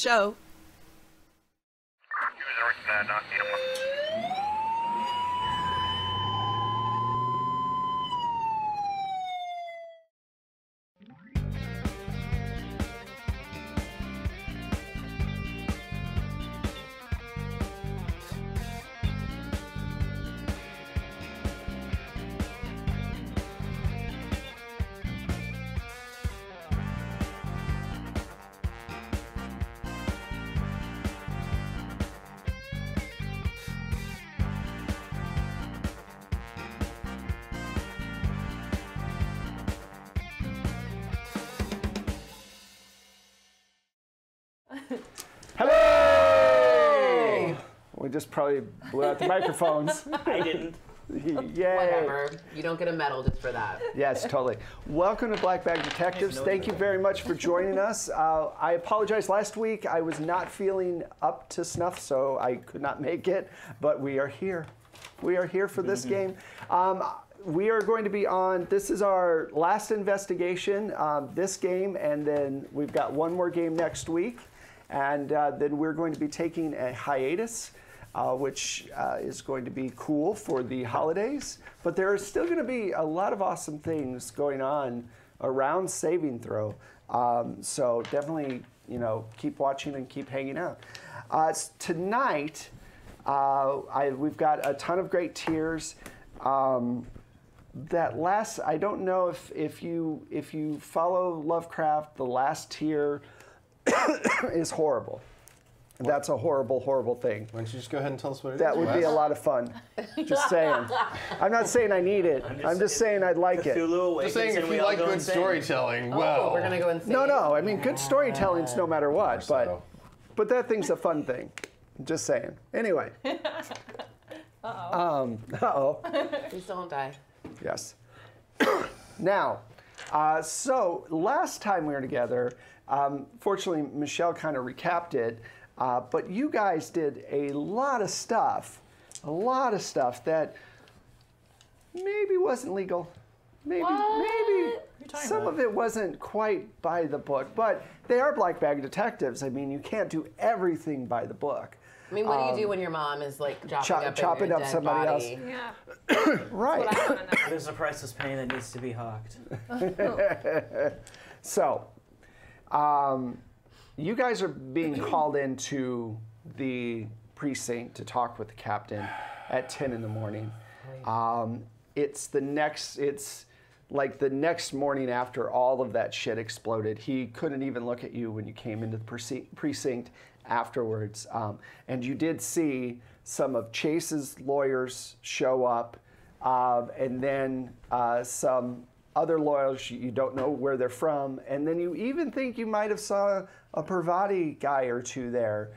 show. Hello! We just probably blew out the microphones. I didn't. Yay. Whatever. You don't get a medal just for that. Yes, totally. Welcome to Black Bag Detectives. Thank you very much for joining us. I apologize. Last week I was not feeling up to snuff, so I could not make it, but we are here. We are here for this game. We are going to be on, this is our last investigation, this game, and then we've got one more game next week. And then we're going to be taking a hiatus, which is going to be cool for the holidays. But there are still going to be a lot of awesome things going on around Saving Throw. So definitely, you know, keep watching and keep hanging out. Tonight, we've got a ton of great tiers. That last, I don't know if you follow Lovecraft, the last tier is horrible. That's a horrible, horrible thing. Why don't you just go ahead and tell us what it is? That would be a lot of fun. Just saying. I'm not saying I need it. I'm just saying I'd like it. Just saying if you like good storytelling, well. We're going to go insane. No. I mean, good storytelling's no matter what. But that thing's a fun thing. Just saying. Anyway. Uh-oh. Please don't die. Yes. Now, so last time we were together, fortunately, Michelle kind of recapped it, but you guys did a lot of stuff that maybe wasn't legal. Maybe some of it wasn't quite by the book, but they are black bag detectives. I mean, you can't do everything by the book. I mean, what do you do when your mom is like chopping up somebody else? Yeah. Right. There's a priceless pain that needs to be hawked. So, you guys are being called into the precinct to talk with the captain at 10 in the morning. It's like the next morning after all of that shit exploded. He couldn't even look at you when you came into the precinct afterwards. And you did see some of Chase's lawyers show up, and then some other lawyers, you don't know where they're from, and then you even think you might have saw a Parvati guy or two there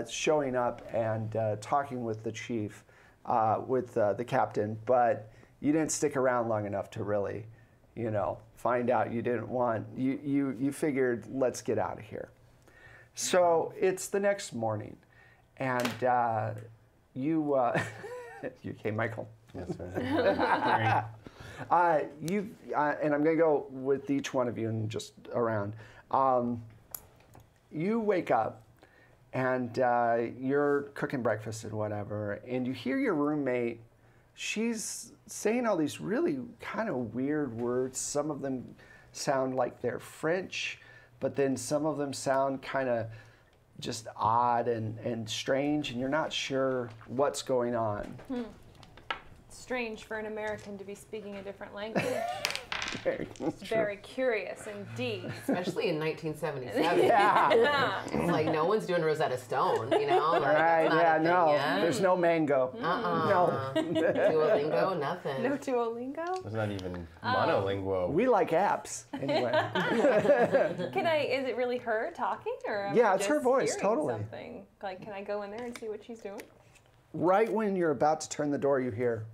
showing up and talking with the chief, with the captain, but you didn't stick around long enough to really, you know, find out. You didn't want, you figured, let's get out of here. So it's the next morning, and you okay, Michael? Yes, sir. And I'm going to go with each one of you and just around. You wake up, and you're cooking breakfast and whatever, and you hear your roommate. She's saying all these really kind of weird words. Some of them sound like they're French, but then some of them sound kind of just odd and strange, and you're not sure what's going on. Strange for an American to be speaking a different language. It's very curious indeed. Especially in 1977. Yeah. It's like no one's doing Rosetta Stone, you know? Like, Right, yeah, no. There's no mango. No. Duolingo, nothing. No Duolingo? There's not even monolingual. We like apps, anyway. Is it really her talking? Or am Yeah, I it's her just voice, hearing totally. Something? Like, can I go in there and see what she's doing? Right when you're about to turn the door, you hear,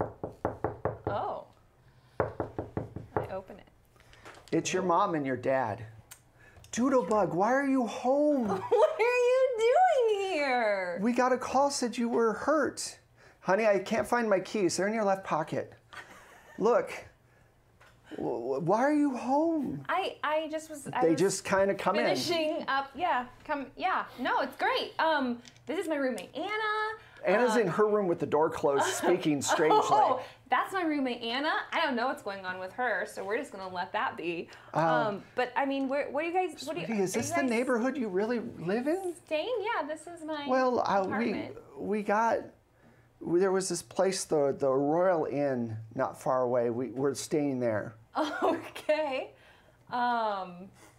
Oh. I open it. it's your mom and your dad. Doodlebug, why are you home? What are you doing here? We got a call, said you were hurt. Honey, I can't find my keys. They're in your left pocket. Look, Why are you home? I just was. They just kind of come in. Finishing up. Yeah. Yeah. No, it's great. This is my roommate Anna. Anna's in her room with the door closed, speaking strangely. Oh, that's my roommate Anna. I don't know what's going on with her, so we're just gonna let that be. But I mean, what are you guys? Sweetie, is this the neighborhood you really live in? Staying? Yeah, this is my apartment. There was this place, the Royal Inn, not far away. We're staying there. Okay.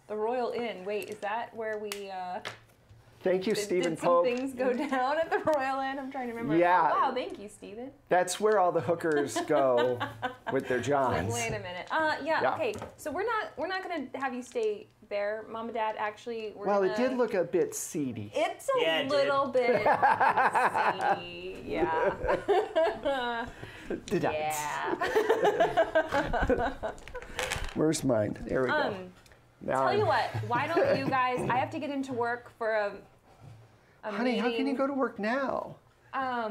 The Royal Inn. Wait, is that where we? Thank you, Stephen Did Pope. some things go down at the Royal Inn? I'm trying to remember. Yeah. Oh, wow, thank you, Stephen. That's where all the hookers go with their johns. Wait a minute. Yeah. Okay. So we're not gonna have you stay there, Mom and Dad. Actually, it did look a bit seedy. It's a little bit seedy. Yeah. Yeah. Where's mine? There we go. Tell you what. Why don't you guys? I have to get into work for a Honey, meeting. how can you go to work now? I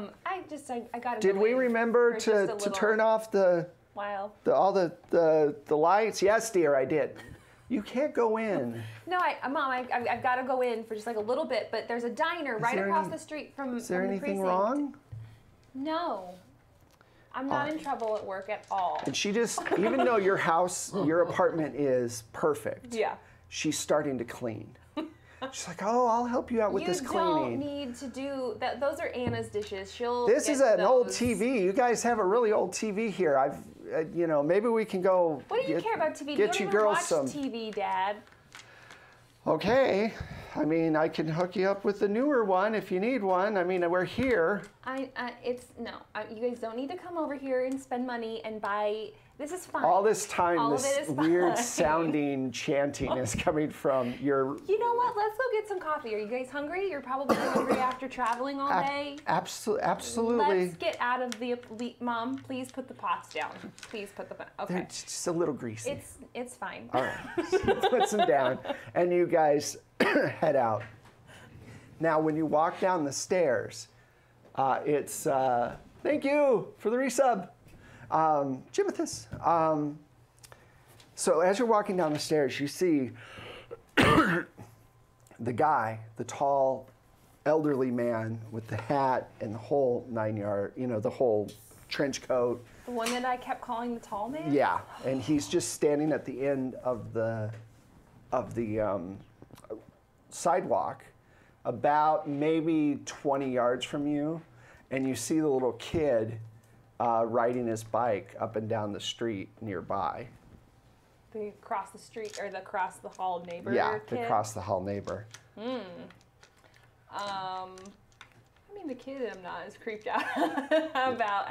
got to. Did we remember to turn off all the lights? Yes, dear, I did. You can't go in. No, Mom, I've got to go in for just like a little bit, but there's a diner right across the street from the precinct. Is there anything wrong? No. I'm not in trouble at work at all. And she just, even though your apartment is perfect, she's starting to clean. She's like, oh, I'll help you out with this cleaning. You don't need to do that. Those are Anna's dishes. This is an old TV. You guys have a really old TV here. Maybe we can go. What do you care about TV? Get you girls some TV, Dad. Okay. I mean, I can hook you up with the newer one if you need one. I mean, we're here. You guys don't need to come over here and spend money and buy. This is fine. All this time, this weird sounding chanting is coming from your. You know what? Let's go get some coffee. Are you guys hungry? You're probably hungry after traveling all day. Absolutely. Let's get out of the. Mom, please put the pots down. Please put the. Okay. They're just a little greasy. It's fine. All right. Put some down, and you guys head out. Now, when you walk down the stairs, it's thank you for the resub. Jimothy's. So as you're walking down the stairs, you see the guy, the tall, elderly man with the hat and the whole 9 yard, the whole trench coat. The one that I kept calling the tall man? Yeah, and he's just standing at the end of the sidewalk, about maybe 20 yards from you, and you see the little kid riding his bike up and down the street nearby. The across the street or the across the hall neighbor? Yeah, kid? the across the hall neighbor. I mean, the kid I'm not as creeped out about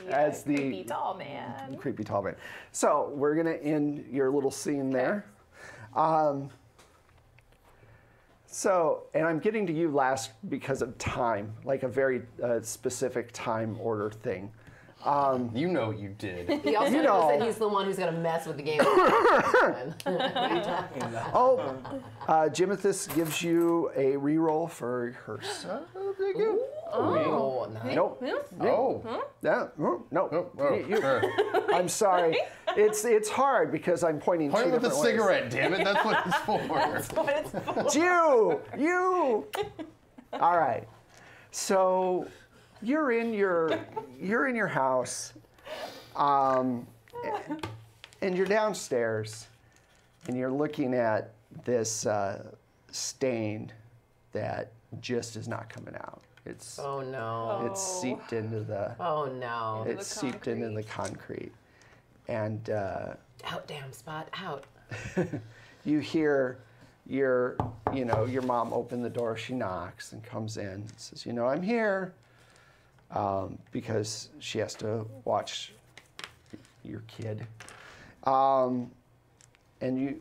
as the creepy tall man. Creepy tall man. So we're gonna end your little scene there. And I'm getting to you last because of time, like a very specific time order thing. You know you did. He also knows that he's the one who's going to mess with the game. What are you talking about? Jimothy gives you a reroll for her son. Oh, nice. Nope. Oh. Yeah. No. Oh. I'm sorry. It's hard because I'm pointing Point two with a different ways. cigarette, damn it. That's what it's for. That's what it's for. It's you. All right. So you're in your house, and you're downstairs, and you're looking at this stain that just is not coming out. It's oh no. It's seeped into the. Oh no. It's seeped into the concrete, and. Out, damn spot, out. You hear your mom open the door. She knocks and comes in and says, I'm here, because she has to watch your kid. And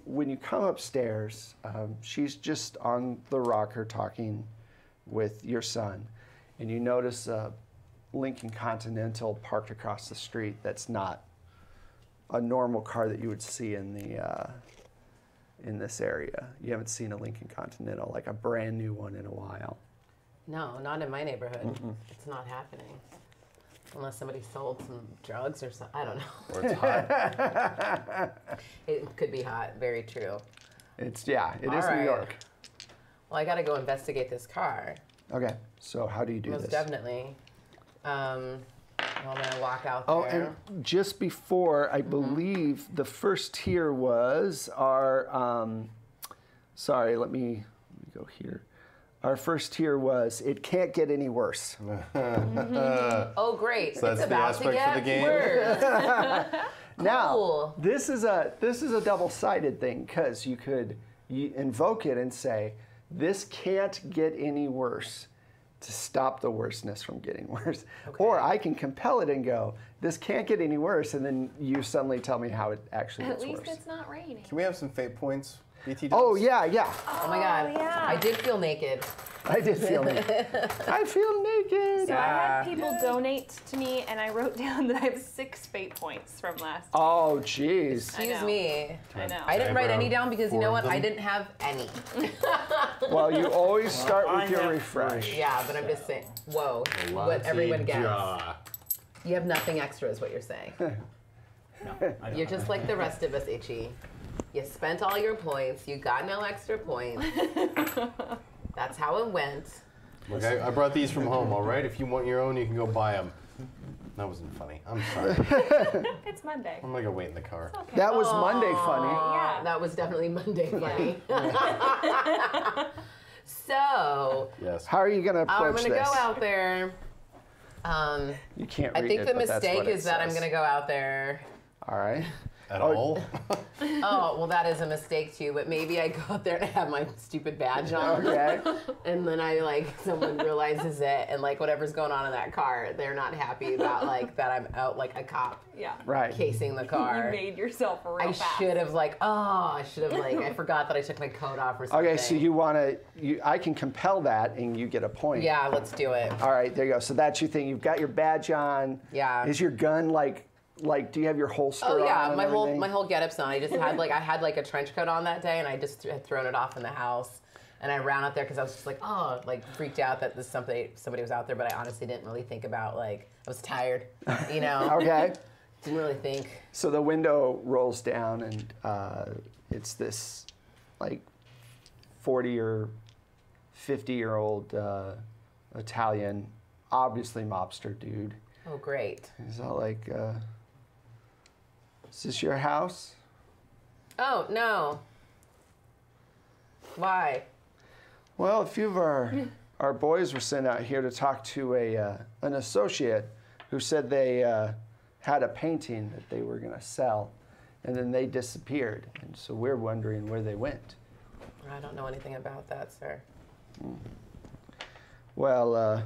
when you come upstairs, she's just on the rocker talking with your son, and you notice a Lincoln Continental parked across the street that's not a normal car that you would see in this area. You haven't seen a Lincoln Continental, like a brand new one in a while. No, not in my neighborhood. It's not happening. Unless somebody sold some drugs or something. I don't know. Or it's hot. It could be hot. Very true. It is New right. York. Well, I got to go investigate this car. Okay, so how do you do Most this? definitely. I'm going to walk out Oh, there. and just before, I believe the first tier was our, sorry, let me go here. Our first tier was, it can't get any worse. Oh, great. So that's it's the about to aspect get for the game? worse. Now, Cool. this is a double-sided thing, because you could invoke it and say, this can't get any worse, to stop the worseness from getting worse. Or I can compel it and go, this can't get any worse, and then you suddenly tell me how it actually At gets least worse. it's not raining. Can we have some fate points? BT Oh, dubs? yeah. Oh my God. yeah. I did feel naked. I did feel naked. I feel naked. So I had people donate to me, and I wrote down that I have 6 fate points from last year. Oh, jeez. Excuse know. me. I know. I didn't write Eyebrow any down because you know what? for I them. didn't have any. Well, you always start I with your have refresh. Yeah, but I'm just saying. Whoa. What Latte everyone gets. jaw. You have nothing extra, is what you're saying. No, I don't You're have just like the rest of us, Itchy. You spent all your points. You got no extra points. That's how it went. Look, I brought these from home, all right? If you want your own, you can go buy them. That wasn't funny. I'm sorry. It's Monday. I'm gonna go wait in the car. Okay. That was Monday funny. Yeah. That was definitely Monday funny. So, Yes. How are you going to I'm approach going to this? go out there. You can't I read think it, the but that's mistake what it is that I'm says. going to go out there. All right. At all? Oh, well, that is a mistake too, but maybe I go out there and I have my stupid badge on. Okay. And then someone realizes it, and whatever's going on in that car, they're not happy about that I'm out like a cop Yeah. Right. casing the car. You made yourself real I fast. should have I forgot that I took my coat off or something. Okay, so you want to, I can compel that and you get a point. Yeah, let's do it. All right, there you go. So that's your thing. You've got your badge on. Yeah. Is your gun do you have your holster on? Oh yeah, and my everything? whole getup's on. I just had I had a trench coat on that day, and I just had thrown it off in the house. And I ran out there because I was just freaked out that somebody was out there, but I honestly didn't really think about I was tired, you know. Okay. Didn't really think. So the window rolls down and it's this 40 or 50-year-old Italian, obviously mobster dude. Oh great. He's all like, is this your house? Oh no. Why? Well, a few of our boys were sent out here to talk to an associate who said they had a painting that they were going to sell, and then they disappeared. And so we're wondering where they went. I don't know anything about that, sir. Well,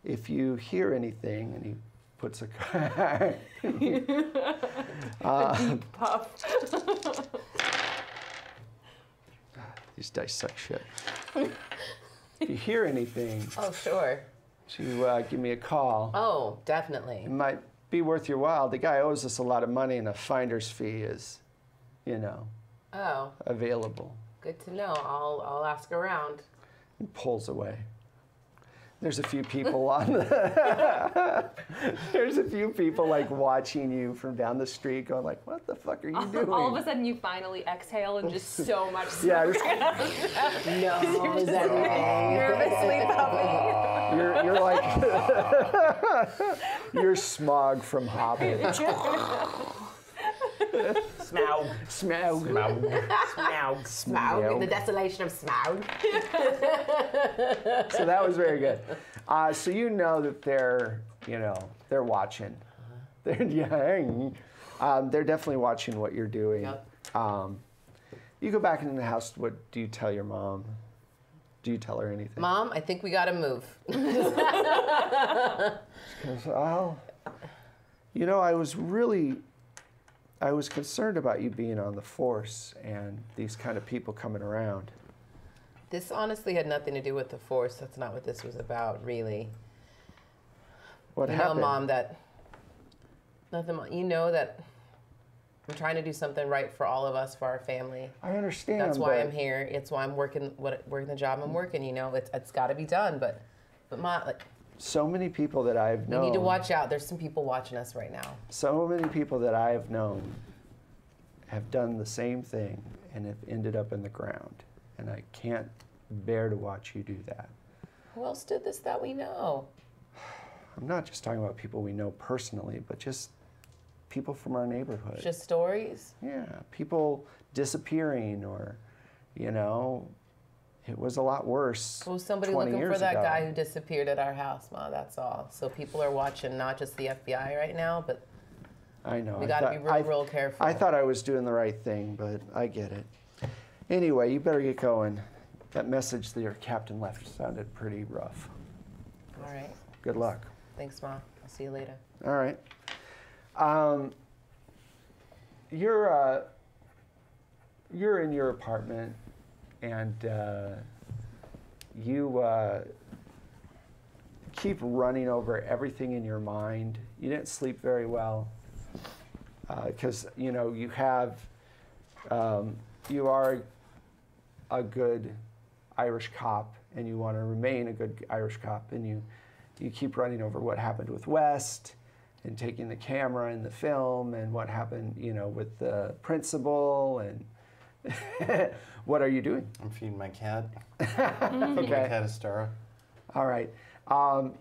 if you hear anything, and he puts a card. Deep puff. These dice suck shit. If you hear anything, Oh sure. to give me a call. Oh definitely. It might be worth your while. The guy owes us a lot of money, and a finder's fee is, Oh, available. good to know. I'll ask around. And pulls away. There's a few people on the. There's a few people watching you from down the street, going what the fuck are you doing? All of a sudden, you finally exhale and just so much smoke. Yeah, No, is everything. Nervously puffing. you're you're smog from Hobbit. Smaug. Smog. Smaug. Smaug, the desolation of Smaug. So that was very good. So you know that they're watching. They're definitely watching what you're doing. Yep. You go back into the house. What do you tell your mom? Do you tell her anything? Mom, I think we gotta move. Well, I was concerned about you being on the force and these kind of people coming around. This honestly had nothing to do with the Force. That's not what this was about, really. What You happened? know, Mom, that nothing. You know that I'm trying to do something right for all of us, for our family. I understand. That's why but I'm here. It's why I'm working the job I'm working. It's got to be done. But Mom, so many people that I've known. You need to watch out. There's some people watching us right now. So many people that I have known have done the same thing and have ended up in the ground. And I can't bear to watch you do that. Who else did this that we know? I'm not just talking about people we know personally, but just people from our neighborhood. Just stories? Yeah, people disappearing or, you know, it was a lot worse. Well, somebody 20 looking for years that ago. guy who disappeared at our house, Ma, that's all. So people are watching not just the FBI right now, but I know. we gotta be real careful. I thought I was doing the right thing, but I get it. Anyway, you better get going. That message that your captain left sounded pretty rough. All right. Good luck. Thanks, Ma. I'll see you later. All right. You're in your apartment, and you keep running over everything in your mind. You didn't sleep very well because you know you have you are a good Irish cop, and you want to remain a good Irish cop, and you keep running over what happened with West, and taking the camera and the film, and what happened, you know, with the principal, and what are you doing? I'm feeding my cat. Feeding my Okay. cat Astara. All right.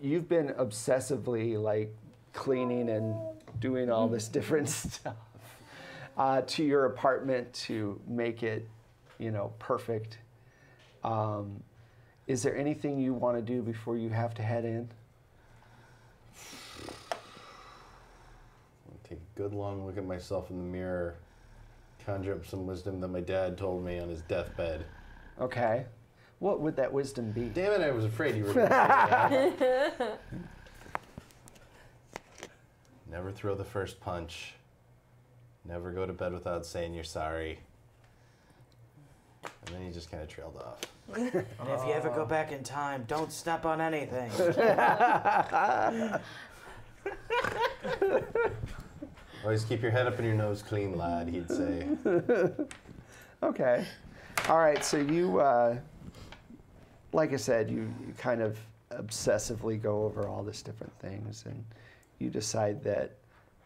You've been obsessively like cleaning and doing all this different stuff to your apartment to make it, you know, perfect. Is there anything you want to do before you have to head in? Take a good long look at myself in the mirror, conjure up some wisdom that my dad told me on his deathbed. Okay. What would that wisdom be? Damn it, I was afraid you were going to say that. Never throw the first punch. Never go to bed without saying you're sorry. And then he just kind of trailed off. And if you ever go back in time, don't step on anything. Always keep your head up and your nose clean, lad, he'd say. Okay. All right. So you, like I said, you kind of obsessively go over all these different things, and you decide that,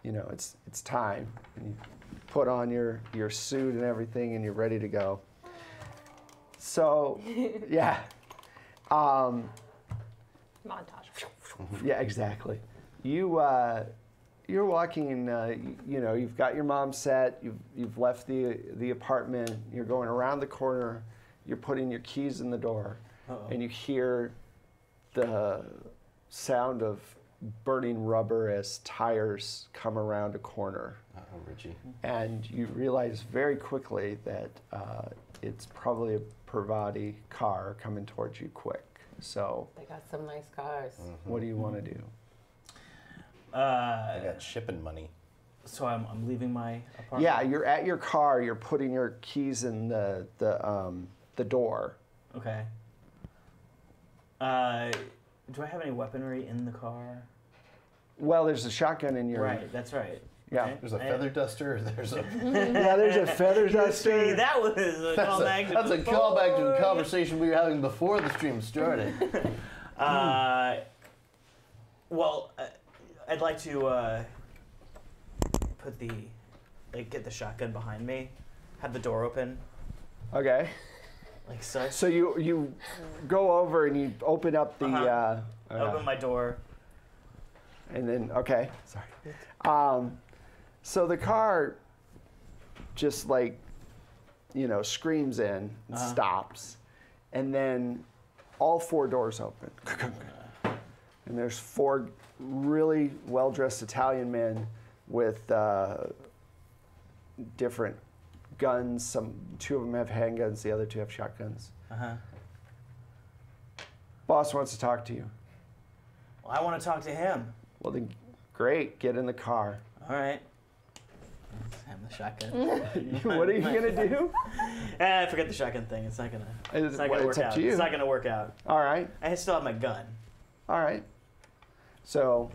you know, it's time, and you put on your suit and everything, and you're ready to go. So, yeah. Montage. Yeah, exactly. You're walking, you know, you've got your mom set, you've left the apartment, you're going around the corner, you're putting your keys in the door, and you hear the sound of burning rubber as tires come around a corner. Uh-oh, Richie. And you realize very quickly that it's probably a Parvati car coming towards you quick. So They got some nice cars. what do you want to do? I got shipping money. So I'm leaving my apartment. Yeah, you're at your car. You're putting your keys in the door. Okay. Do I have any weaponry in the car? Well, there's a shotgun in your. Right, that's right. Yeah. Okay. There's a feather duster. There's a. Yeah, there's a feather See, duster. that was a callback. That's a callback to the conversation we were having before the stream started. Well, I'd like to put get the shotgun behind me, have the door open, Okay. like such. So you go over and you open up the. Open my door. And then sorry. So the car just like, you know, screams in, and stops, and then all four doors open. And there's four really well-dressed Italian men with different guns. Two of them have handguns, the other two have shotguns. Boss wants to talk to you. Well, I want to talk to him. Well, then, great. Get in the car. All right. Have the shotgun. What are you gonna do? Forget the shotgun thing. It's not gonna. It's It's not gonna work up out. to you. It's not gonna work out. All right. I still have my gun. All right. So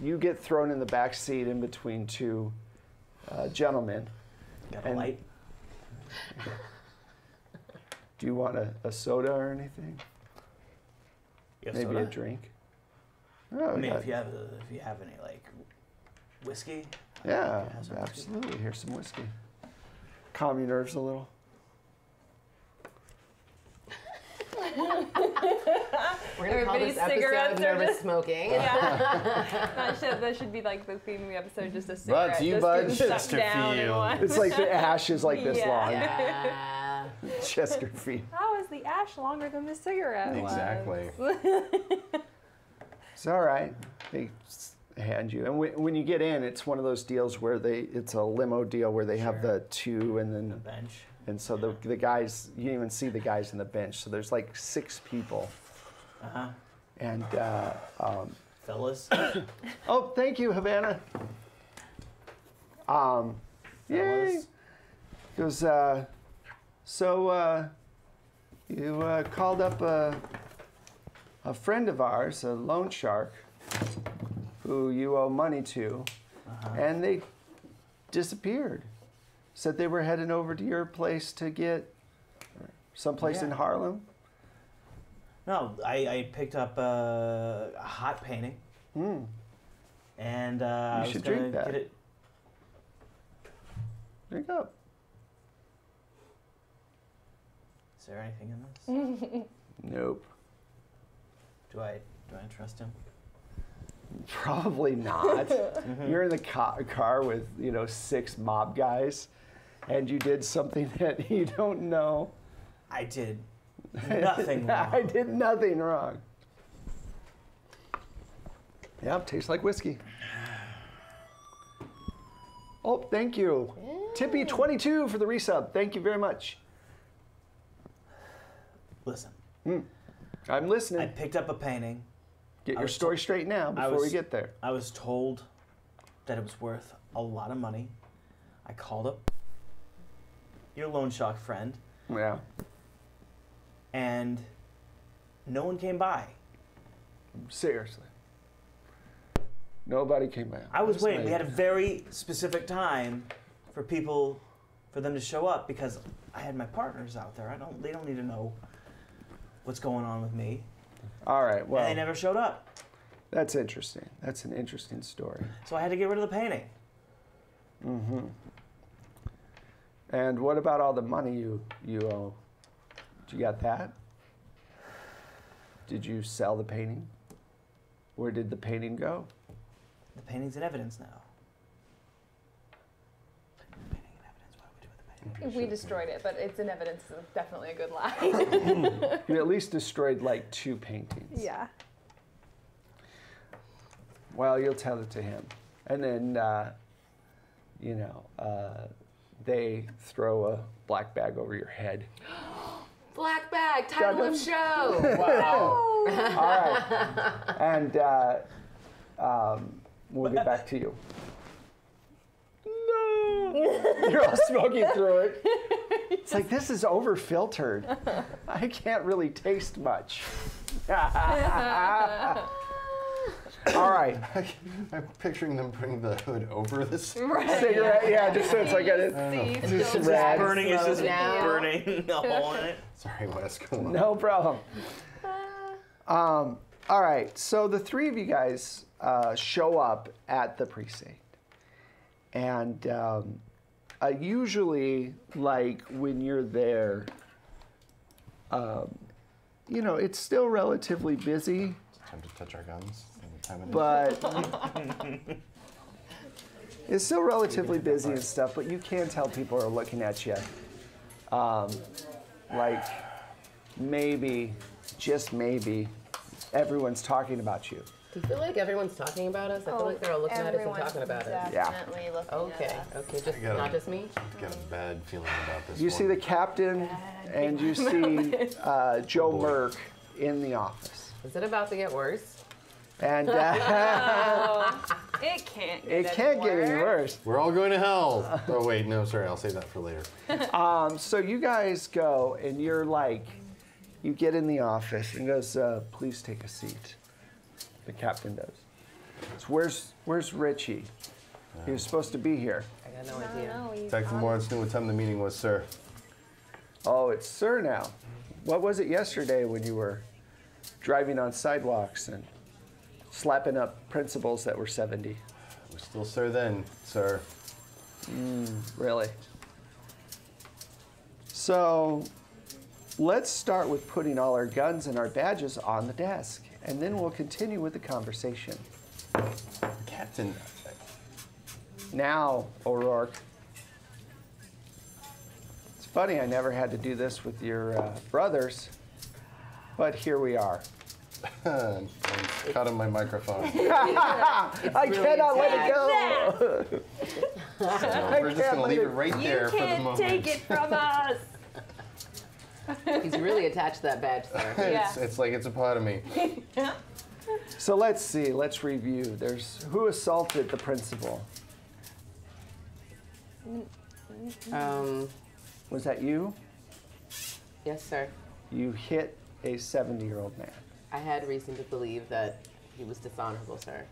you get thrown in the back seat in between two gentlemen. Got a And- light. Do you want a soda or anything? You have Maybe soda? a drink? Oh, I mean, yeah. if you have any like whiskey. Yeah, have some whiskey. absolutely. Here's some whiskey. Calm your nerves a little. We're gonna call this Everybody's cigarettes episode are "Nervous just- Smoking." Yeah. that should be like the theme of the episode, just a cigarette. Brought to you just by getting shut down in Chesterfield. one. It's like the ash is like this Yeah. long. Yeah. Chesterfield. How is the ash longer than the cigarette was? Exactly. It's all right. They hand you, and when you get in, it's one of those deals where it's a limo deal where they have the two, and then Bench. and so the guys, you don't even see the guys on the bench. So there's like 6 people, and Fellas. oh, thank you, Havana. Yay. Fellas. Goes, so you called up a friend of ours, a loan shark, who you owe money to, and they disappeared. Said they were heading over to your place to get someplace in Yeah. Harlem. No, I picked up a hot painting. And I was should gonna drink that. get it. There you go. Is there anything in this? Nope. Do I trust him? Probably not. You're in the car with 6 mob guys, and you did something that you don't know. I did nothing wrong. I did nothing wrong. Yep, tastes like whiskey. Oh, thank you. Tippy 22 for the resub. Thank you very much. Listen, I'm I listening. picked up a painting. Get I your was story straight now before we get there. I was told that it was worth a lot of money. I called up your loan shark friend, Yeah. and no one came by. Seriously. Nobody came by. I was That's waiting. We had a amazing. very specific time for them to show up because I had my partners out there. They don't need to know what's going on with me. All right, well, And they never showed up. that's interesting. That's an interesting story. So I had to get rid of the painting. And what about all the money you owe? Did you get that? Did you sell the painting? Where did the painting go? The painting's in evidence now. Painting in evidence. What do we do with the painting? We destroyed it, but it's in evidence. So it's definitely a good lie. You at least destroyed like 2 paintings. Yeah. Well, you'll tell it to him. And then, they throw a black bag over your head. Black bag, title of show. Wow. All right. And we'll get back to you. No. You're all smoking through it. It's like, this is over-filtered. I can't really taste much. All right. I'm picturing them putting the hood over the Cigarette, yeah, just so it's like It's just rags. Burning is just Now. burning a hole in it. Sorry, Wes, go on. No problem. All right, so the 3 of you guys show up at the precinct. And usually, like, when you're there, it's still relatively busy, Time to touch our guns. but it's still relatively busy and stuff, but you can tell people are looking at you. Like, maybe, just maybe, everyone's talking about you. Do you feel like everyone's talking about us? I feel like they're all looking at us and talking about us. Yeah. Definitely looking Okay, at us. okay, just I gotta- not just me. Got a bad feeling about this. You see the captain and you see Joe Merck in the office. Is it about to get worse? And It can't get it can't get any worse. We're all going to hell. Oh wait, no, sorry, I'll save that for later. So you guys go and you're like, you get in the office and goes, please take a seat. The captain does. So where's Richie? He was supposed to be here. I got no idea. No, he's Detective Lawrence knew what time the meeting was, sir. Oh, it's sir now. What was it yesterday when you were driving on sidewalks and slapping up principals that were 70. We're still sir then, sir. Really? So let's start with putting all our guns and our badges on the desk, and then we'll continue with the conversation. Captain, Now, O'Rourke. It's funny, I never had to do this with your brothers, but here we are. I'm cutting my microphone. I cannot let it go. We're just going to leave it right there for the moment. Take it from us. He's really attached to that badge, sir. It's like it's a part of me. So let's see, let's review. There's who assaulted the principal? Was that you? Yes, sir. You hit a 70-year-old man. I had reason to believe that he was dishonorable, sir.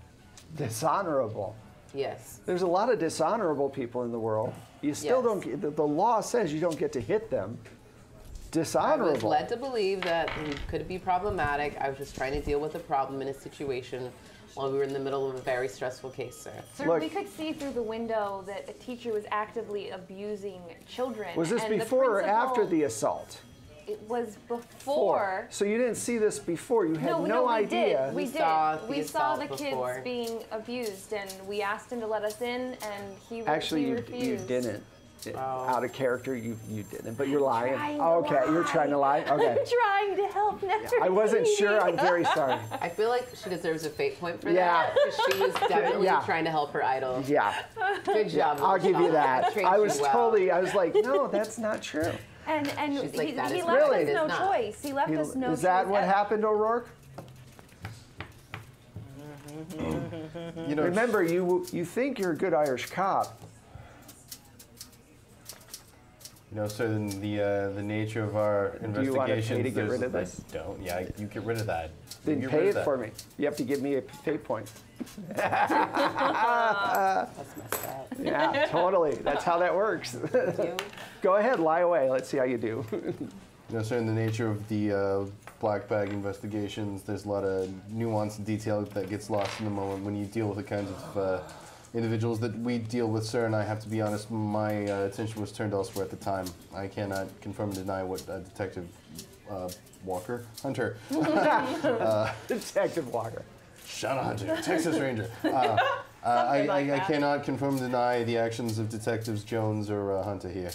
Dishonorable. Yes. There's a lot of dishonorable people in the world. You still Yes. don't get, the law says you don't get to hit them. I was Dishonorable. led to believe that he could be problematic. I was just trying to deal with a problem in a situation while we were in the middle of a very stressful case, sir. Sir, Look. we could see through the window that a teacher was actively abusing children. Was this and the before or after principal- the assault? It was before. So you didn't see this before. You had No, we idea. did. We We saw did. the We saw assault the kids before. being abused, and we asked him to let us in, and he Actually, he you refused. didn't. Oh. Out of character, you didn't. But you're lying. trying to Okay, you're lie. trying to lie. Okay. I'm trying to help. Never I wasn't sure. I'm very sorry. I feel like she deserves a fate point for Yeah. that because she was definitely Yeah. trying to help her idol. Yeah, Good job. I'll give you that. Trained I you was well. totally. I was like, no, that's not true. And She's like, that he is left really- us no It is not. choice. He left us no choice. Is that what happened, O'Rourke? You know, Remember, you think you're a good Irish cop. sir, the nature of our Do you want to investigations. pay to get there's- rid of this? I don't. Yeah, you get rid of that. Then You get pay rid it of that. for me. You have to give me a pay point. That's messed up. Yeah, totally. That's how that works. You? Go ahead, lie away. Let's see how you do. Sir, in the nature of the black bag investigations, there's a lot of nuance and detail that gets lost in the moment when you deal with the kinds of individuals that we deal with, sir. And I have to be honest, my attention was turned elsewhere at the time. I cannot confirm or deny what Detective Hunter, Detective Walker. Shadow Hunter, Texas Ranger. I cannot confirm or deny the actions of Detectives Jones or Hunter here.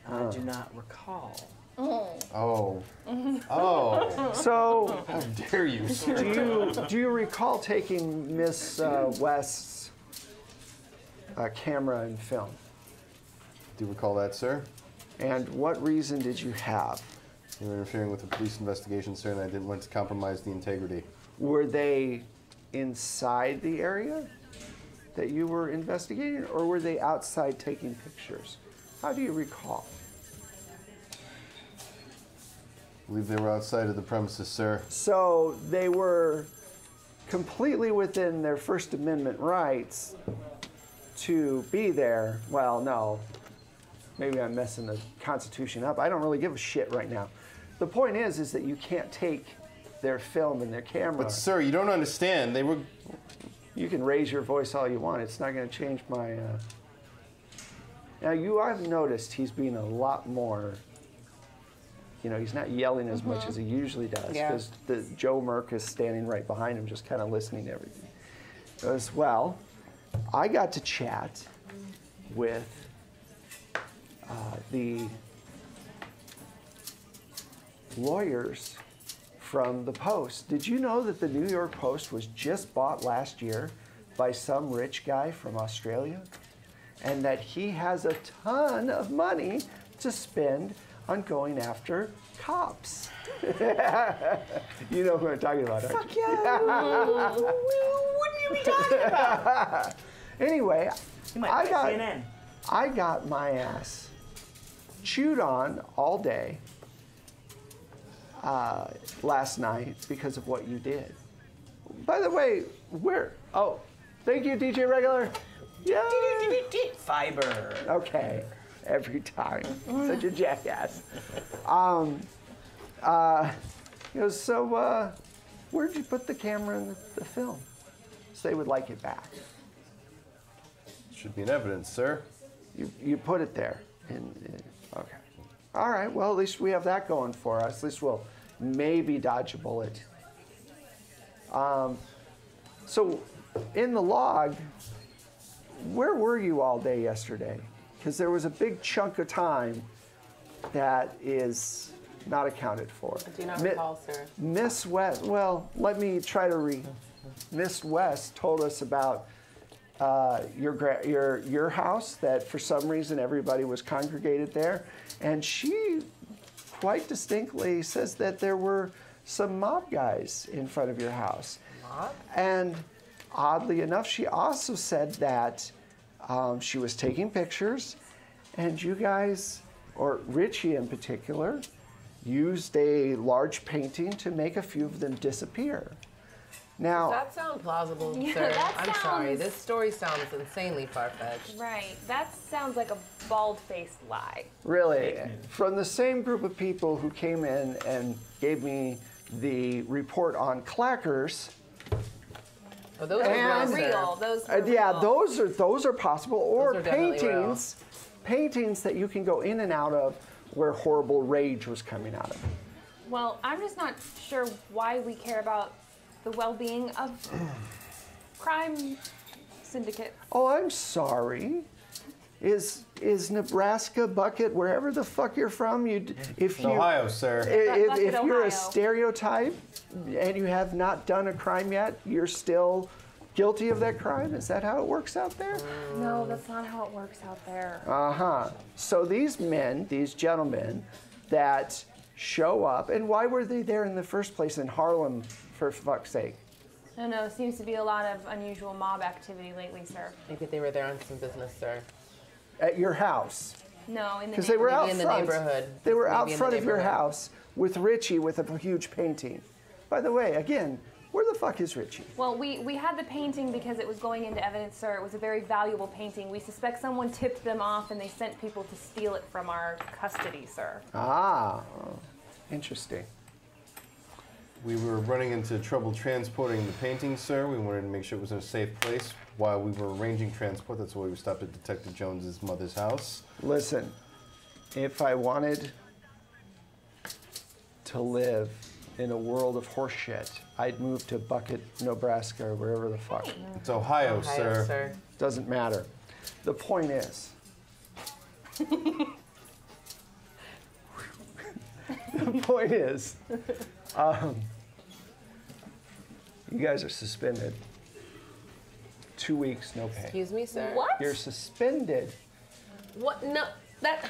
I do not recall. Oh. So, How dare you, sir? do you recall taking Miss West's camera and film? Do you recall that, sir? And what reason did you have? You were interfering with the police investigation, sir, and I didn't want to compromise the integrity. Were they inside the area that you were investigating, or were they outside taking pictures? How do you recall? I believe they were outside of the premises, sir. So they were completely within their First Amendment rights to be there. Well, no. Maybe I'm messing the Constitution up. I don't really give a shit right now. The point is that you can't take their film and their camera. But, sir, you don't understand. They were... You can raise your voice all you want. It's not going to change my... Now, I've noticed he's being a lot more... he's not yelling as much as he usually does, Yeah. because Joe Merck is standing right behind him, just kind of listening to everything. Goes, well, I got to chat with the lawyers from the Post. Did you know that the New York Post was just bought last year by some rich guy from Australia? And that he has a ton of money to spend on going after cops. You know who I'm talking about, aren't Fuck you? yeah! Who wouldn't you be talking about? Anyway, You might I buy got, CNN. I got my ass chewed on all day last night because of what you did. By the way, oh, thank you, DJ Regular. Yeah. Fiber. Okay, every time. Such a jackass. Where'd you put the camera and the film? So they would like it back. Should be in evidence, sir. You put it there. Okay. All right. Well, at least we have that going for us. At least we'll maybe dodge a bullet. So, in the log, where were you all day yesterday? Because there was a big chunk of time that is not accounted for. I do not recall, sir. Miss West, well, let me try to read. Miss West told us about your house, that for some reason everybody was congregated there, and she quite distinctly says that there were some mob guys in front of your house. Mob? And oddly enough, she also said that she was taking pictures, and you guys, or Richie in particular, used a large painting to make a few of them disappear. Now, Does that sound plausible, Yeah, sir? that I'm sorry. sounds- This story sounds insanely far-fetched. Right. That sounds like a bald-faced lie. really, from the same group of people who came in and gave me the report on clackers, Oh, those And- are Those real, are sir. real. Those are yeah, real. those are possible, or Those are definitely real. paintings that you can go in and out of where horrible rage was coming out of. Well, I'm just not sure why we care about the well-being of crime syndicates. Oh, I'm sorry. Is Nebraska Bucket, wherever the fuck you're from, if you Ohio, sir. Bucket, if you're Ohio. a stereotype and you have not done a crime yet, you're still guilty of that crime? Is that how it works out there? No, that's not how it works out there. Uh-huh. So these men, these gentlemen that show up, and why were they there in the first place in Harlem, for fuck's sake? I don't know. Seems to be a lot of unusual mob activity lately, sir. Maybe they were there on some business, sir. At your house? No, in the Because they were Maybe out in the front. neighborhood. They were Maybe out in the front of your neighborhood. house with Richie with a huge painting. By the way, again, where the fuck is Richie? Well, we had the painting because it was going into evidence, sir. It was a very valuable painting. We suspect someone tipped them off and they sent people to steal it from our custody, sir. Ah, interesting. We were running into trouble transporting the painting, sir. We wanted to make sure it was in a safe place while we were arranging transport. That's why we stopped at Detective Jones's mother's house. Listen, if I wanted to live in a world of horseshit, I'd move to Bucket, Nebraska, or wherever the fuck. It's Ohio, Ohio, sir. Doesn't matter. The point is, you guys are suspended. 2 weeks, no pay. Excuse me, sir. What? You're suspended. What? No, that.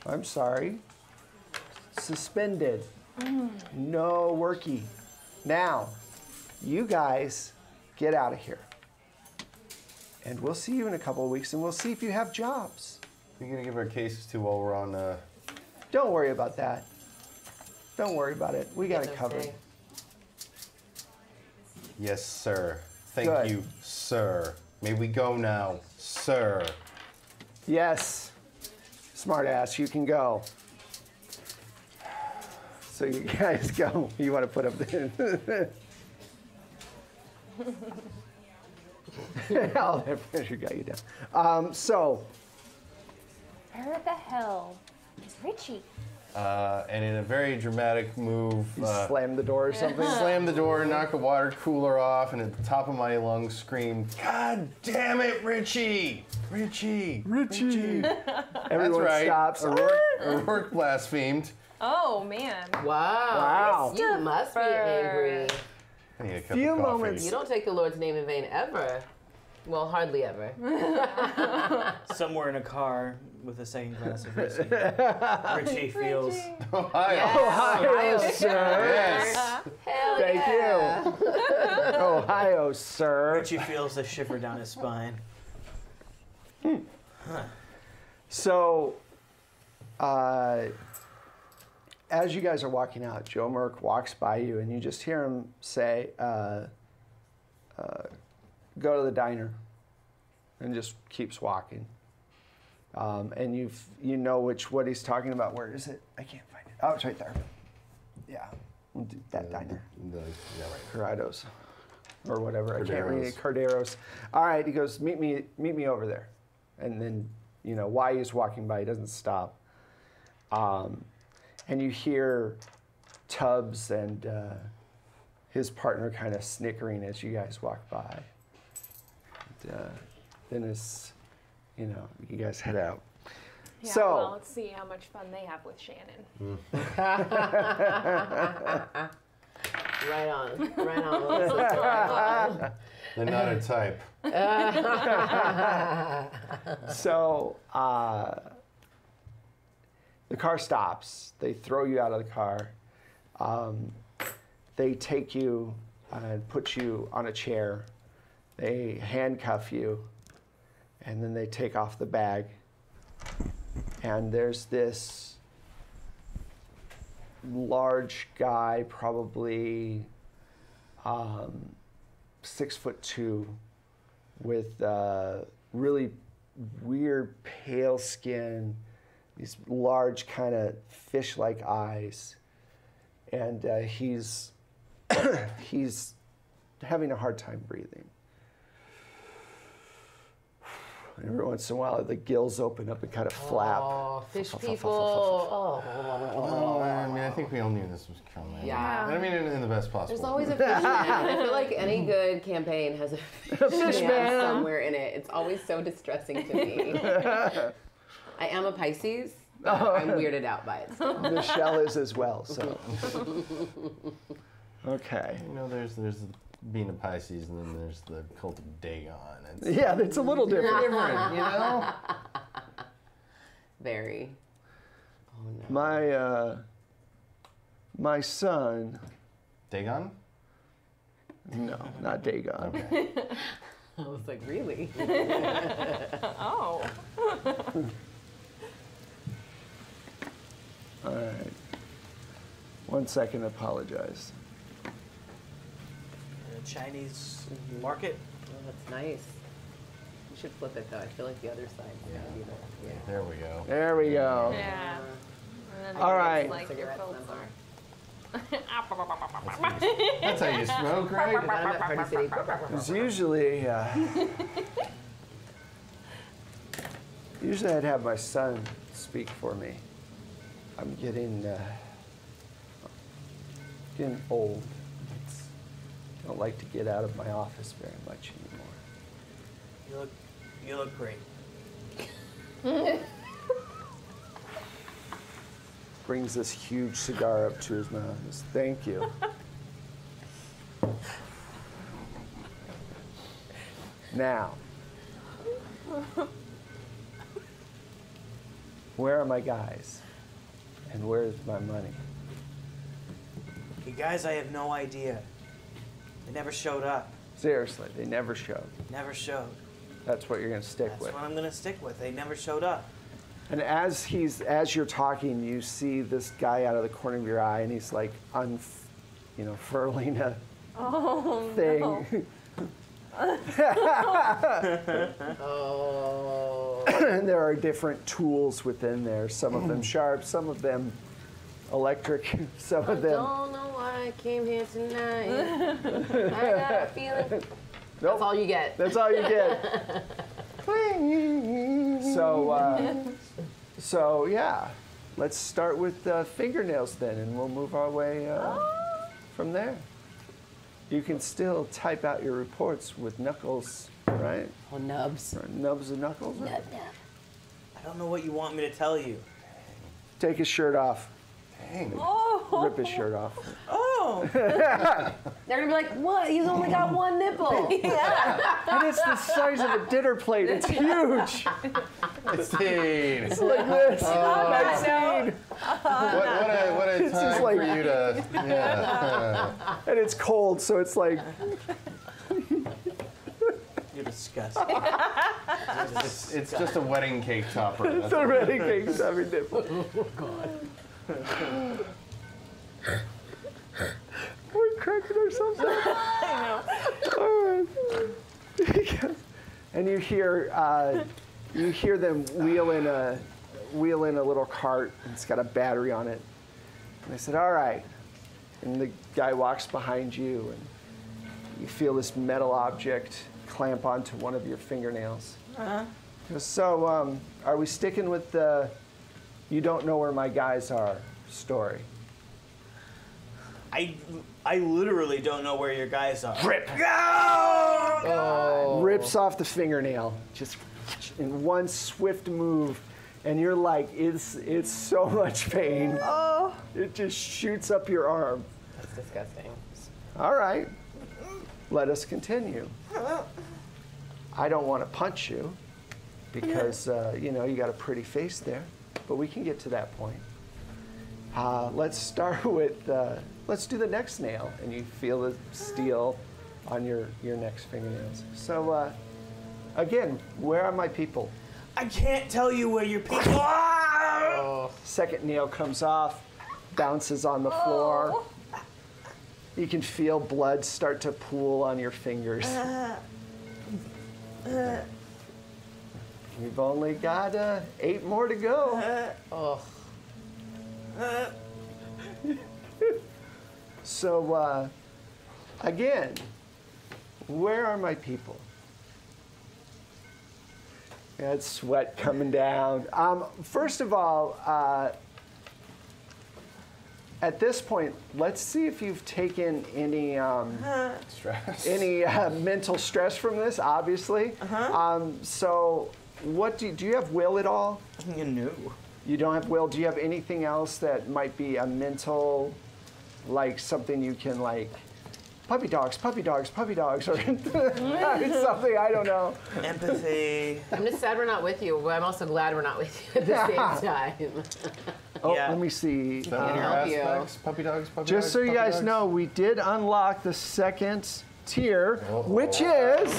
I'm sorry. Suspended. No worky. Now, you guys get out of here. And we'll see you in a couple of weeks, and we'll see if you have jobs. We're gonna give our cases to while we're on. Don't worry about that. Don't worry about it. We got it no covered. say. Yes, sir. Thank Good. you, sir. May we go now, sir? Yes. Smart ass, you can go. So you guys go. You want to put up the... I'll pressure got you down. So, Where the hell is Richie? And in a very dramatic move, you slam the door or something. slam the door, knock a water cooler off, and at the top of my lungs scream, "God damn it, Richie! Richie! Richie! That's Everyone right. stops. O'Rourke blasphemed. Oh man. Wow. Wow. You must be angry. I need a cup Few of coffee. moments. You don't take the Lord's name in vain ever. Well, hardly ever. Somewhere in a car with a second glass of whiskey. Richie feels. Ohio. Ohio, sir. Yes. Hell Thank yeah. you. Ohio, sir. Richie feels the shiver down his spine. So, as you guys are walking out, Joe Merck walks by you, and you just hear him say, go to the diner, and just keeps walking. And you know what he's talking about. Where is it? I can't find it. Oh, it's right there. Yeah, we'll do that diner. Yeah, right. Corrados, or whatever. I can't read it. Carderos. Carderos. All right, he goes, meet me over there. And then, while he's walking by, he doesn't stop. And you hear Tubbs and his partner kind of snickering as you guys walk by. And, then it's, you guys head out. Yeah, So, well, let's see how much fun they have with Shannon. Right on. Right on. They're not a type. So the car stops. They throw you out of the car. They take you and put you on a chair. They handcuff you, and then they take off the bag. And there's this large guy, probably 6'2", with really weird pale skin, these large kind of fish-like eyes, and he's he's having a hard time breathing. And every once in a while, the gills open up and kind of flap. Oh, fish people. Oh, I mean, I think we all knew this was coming. Yeah. I mean, in the best possible. There's always a fish man. I feel like any good campaign has a fish man somewhere in it. It's always so distressing to me. I am a Pisces. I'm weirded out by it. Michelle is as well, so. Okay. There's being a Pisces, and then there's the cult of Dagon. Yeah, it's a little different. Very. Oh no. My son. Dagon? No, not Dagon. Okay. I was like, really? Oh. All right. 1 second, apologize. Chinese market. Oh, that's nice. You should flip it though. I feel like the other side. Yeah. There we go. There we go. Yeah. And then All I right. guess, like your Cigarettes filter. somewhere. That's how you smoke, right? I'm at Party City. Because usually I'd have my son speak for me. I'm getting old. I don't like to get out of my office very much anymore. You look great. Brings this huge cigar up to his mouth. Says, thank you. Now, where are my guys? And where's my money? You guys, I have no idea. They never showed up. Seriously, they never showed. Never showed. That's what you're going to stick That's with. what I'm gonna stick with. They never showed up. And as you're talking, you see this guy out of the corner of your eye, and he's like, furling a thing. No. Oh. And there are different tools within there. Some of them sharp, some of them electric, some of I them. don't know why I came here tonight. I got a feeling. Nope. That's all you get. That's all you get. So yeah, let's start with fingernails then, and we'll move our way from there. You can still type out your reports with knuckles, right? Oh, nubs. Or nubs and knuckles. Right? I don't know what you want me to tell you. Take his shirt off. Dang. Rip his shirt off. Oh! They're gonna be like, what? He's only got one nipple. And it's the size of a dinner plate. It's huge. It's Dean. It's like this. no. What a It's time just for like- you to. Yeah. And it's cold, so it's like. You're disgusting. It's just a wedding cake topper. It's already cakes every nipple. We're cracking ourselves up. I know. All right. And you hear them wheel in a little cart. And it's got a battery on it. And they said, "All right, And the guy walks behind you, and you feel this metal object clamp onto one of your fingernails. He goes, so, are we sticking with the "you don't know where my guys are" story? I literally don't know where your guys are. Rip! Rips off the fingernail, just in one swift move, and you're like, it's so much pain. It just shoots up your arm. That's disgusting. All right, let us continue. I don't want to punch you because you know, you got a pretty face there, but we can get to that point. Let's start with, let's do the next nail, and you feel the steel on your next fingernails. So, again, where are my people? I can't tell you where your people are. Second nail comes off, bounces on the floor. You can feel blood start to pool on your fingers. We've only got 8 more to go. So, again, where are my people? That's sweat coming down. First of all, at this point, let's see if you've taken any Stress. any mental stress from this. Obviously. So, what do you have will at all? No. You don't have will. Do you have anything else that might be a mental, like something you can like, puppy dogs, or something? I don't know. Empathy. I'm just sad we're not with you, but I'm also glad we're not with you at the same time. Oh, Yeah. let me see. Is that one of your help you. aspects? Puppy dogs, Just so you puppy guys dogs? know, we did unlock the second tier, which is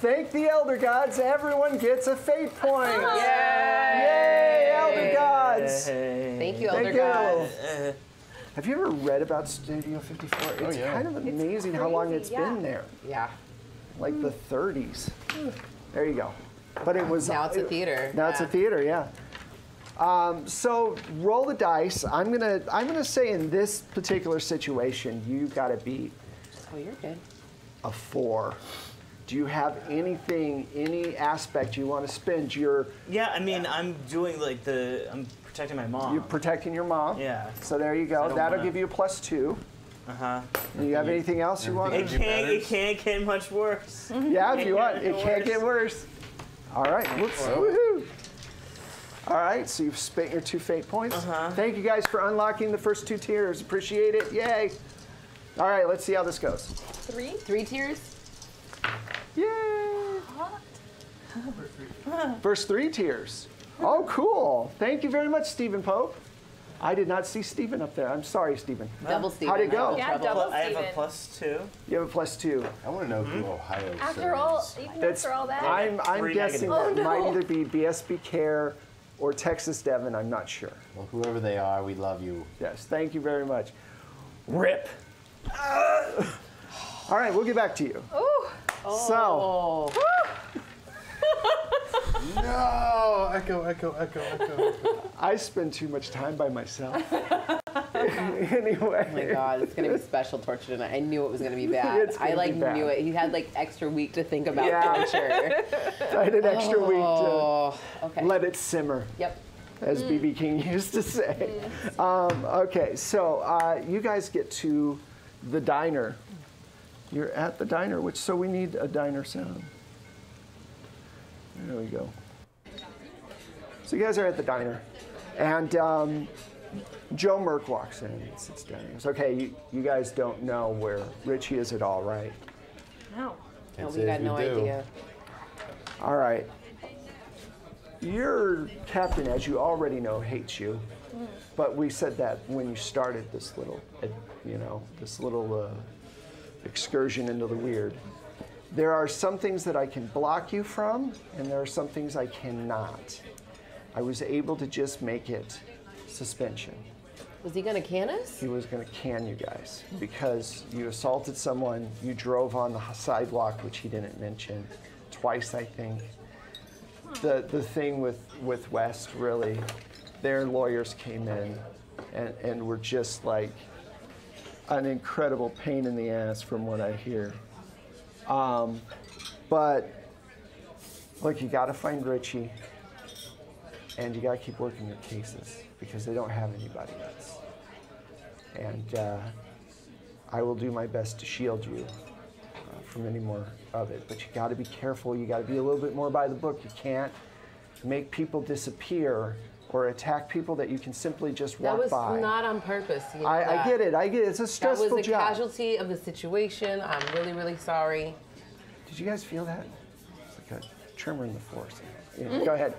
thank the Elder Gods. Everyone gets a fate point. Yay, Elder Gods. Thank you, Thank Elder you. God. Have you ever read about Studio 54? It's yeah. kind of amazing how long crazy, it's yeah. been there. Yeah. Like the 30s. There you go. But it was Now it's a theater. Now it's a theater, yeah. So roll the dice. I'm gonna say in this particular situation, you gotta beat Oh, you're good. a 4. Do you have anything, any aspect you want to spend? You're Yeah, I mean, I'm doing like I'm protecting my mom. protecting your mom. Yeah. So there you I go. don't That'll wanna- give you a +2. Uh-huh. Do you have anything else you want? It Think can't get much worse. Yeah, if you want. Can't It get can't get worse. All right. Whoops. Woohoo. All right. So you've spent your 2 fate points. Thank you guys for unlocking the first 2 tiers. Appreciate it. Yay. All right. Let's see how this goes. 3? 3 tiers? Yay. First 3 tiers. Oh, cool. Thank you very much, Stephen Pope. I did not see Stephen up there. I'm sorry, Stephen. Double Steven. How'd it go? Yeah, double I have a Steven. +2. You have a +2. I want to know who Ohio After all, serves. even That's- after all that. I'm 3 guessing negative. that Oh, no. might either be BSB Care or Texas Devon. I'm not sure. Well, whoever they are, we love you. Yes, thank you very much. Rip. All right, we'll get back to you. Ooh. So, No! Echo. I spend too much time by myself. Anyway. Oh my God, it's gonna be special torture tonight. I knew it was gonna be bad. It's gonna I like be bad. knew it. He had like extra week to think about Yeah. torture. I had an extra week Oh, okay. to let it simmer, Yep. as B.B. King used to say. Okay, so you guys get to the diner. You're at the diner, so we need a diner sound. There we go. So you guys are at the diner, and Joe Merck walks in and sits down. He goes, okay, you guys don't know where Richie is at all, right? No. Can't No, say we got if no do. idea. All right. Your captain, as you already know, hates you. But we said that when you started this little, excursion into the weird. There are some things that I can block you from, and there are some things I cannot. I was able to just make it suspension. Was he gonna can us? He was going to can you guys because you assaulted someone, you drove on the sidewalk, which he didn't mention, twice, I think. The thing with West, really, their lawyers came in and were just like, an incredible pain in the ass from what I hear. But look, you got to find Richie, and you got to keep working your cases because they don't have anybody else. And I will do my best to shield you from any more of it. But you got to be careful. You got to be a little bit more by the book. You can't make people disappear or attack people that you can simply just walk by. That was not on purpose. You know I get it. I get it. It's a stressful job. That was a casualty of the situation. I'm really, really sorry. Did you guys feel that? It's like a tremor in the force. Yeah, go ahead.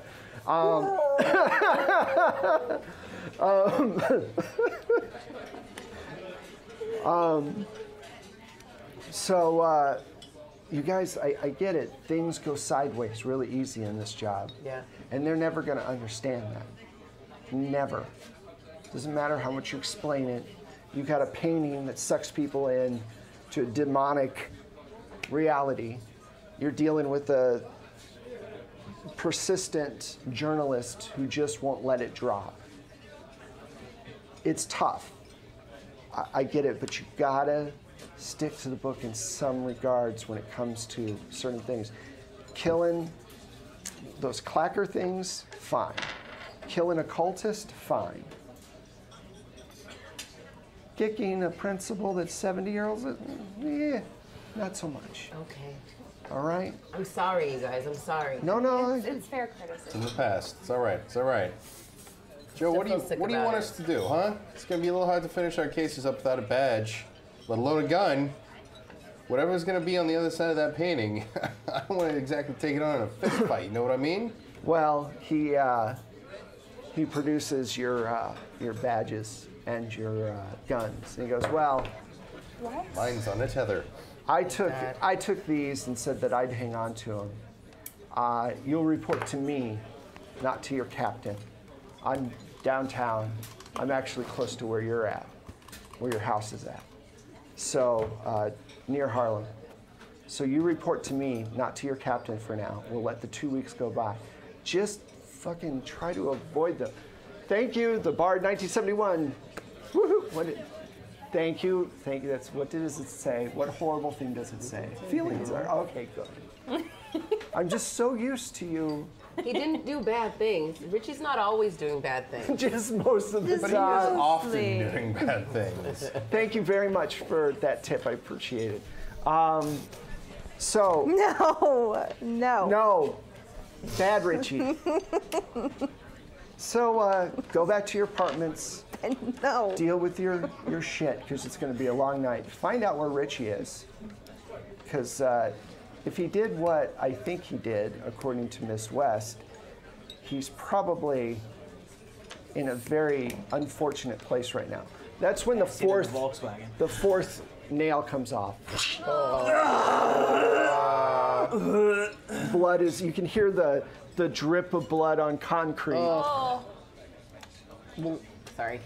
So, you guys, I get it. Things go sideways really easy in this job. Yeah. And they're never going to understand that. Never. Doesn't matter how much you explain it. You got a painting that sucks people in to a demonic reality. You're dealing with a persistent journalist who just won't let it drop. It's tough. I get it, but you gotta stick to the book in some regards when it comes to certain things. Killing those clacker things, fine. Killing a cultist, fine. Kicking a principal that's 70-year-olds, not so much. Okay. All right? I'm sorry, you guys. I'm sorry. No. It's fair It's in criticism. the past. It's all right. It's all right. Joe, what do you want us to do, huh? It's gonna be a little hard to finish our cases up without a badge, let alone a gun. Whatever's gonna be on the other side of that painting, I don't want to exactly take it on in a fist fight. You know what I mean? Well, he produces your badges and your guns, and he goes, well, What? Mine's on a tether. I took these and said that I'd hang on to them. You'll report to me, not to your captain. I'm downtown. I'm actually close to where you're at, where your house is at. So, near Harlem. So you report to me, not to your captain for now. We'll let the 2 weeks go by. Just fucking try to avoid them. Thank you, the Bard 1971. Woohoo! Thank you. That's what does it say? What horrible thing does it say? Feelings are okay. Good. I'm just so used to you. He didn't do bad things. Richie's not always doing bad things. Just most of the But he is time. often doing bad things. Thank you very much for that tip. I appreciate it. So. No. Bad Richie. So go back to your apartments. No. Deal with your shit, because it's going to be a long night. Find out where Richie is. Because if he did what I think he did, according to Miss West, he's probably in a very unfortunate place right now. That's when the fourth nail comes off. Blood is, you can hear the drip of blood on concrete. Oh. Sorry.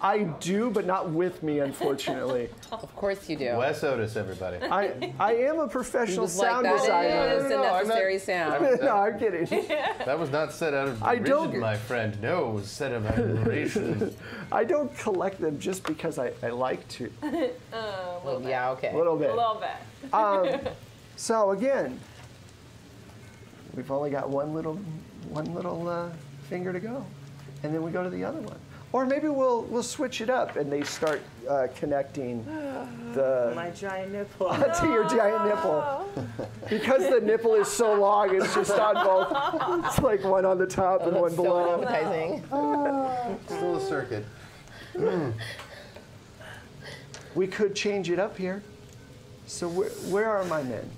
I do, but not with me, unfortunately. Of course you do. Wes Otis, everybody. I am a professional sound that designer. is a necessary sound. No, I'm kidding. That was not said out of I derision, don't- my friend. No, it was said of admiration. I don't collect them just because I like to. Well, yeah, okay. A little bit. A little bit. So again, we've only got one little finger to go, and then we go to the other one. Or maybe we'll switch it up, and they start connecting My giant nipple. to your giant nipple. Because the nipple is so long, it's just on both. It's like one on the top and one So below. appetizing. Still a circuit. We could change it up here. So where are my men?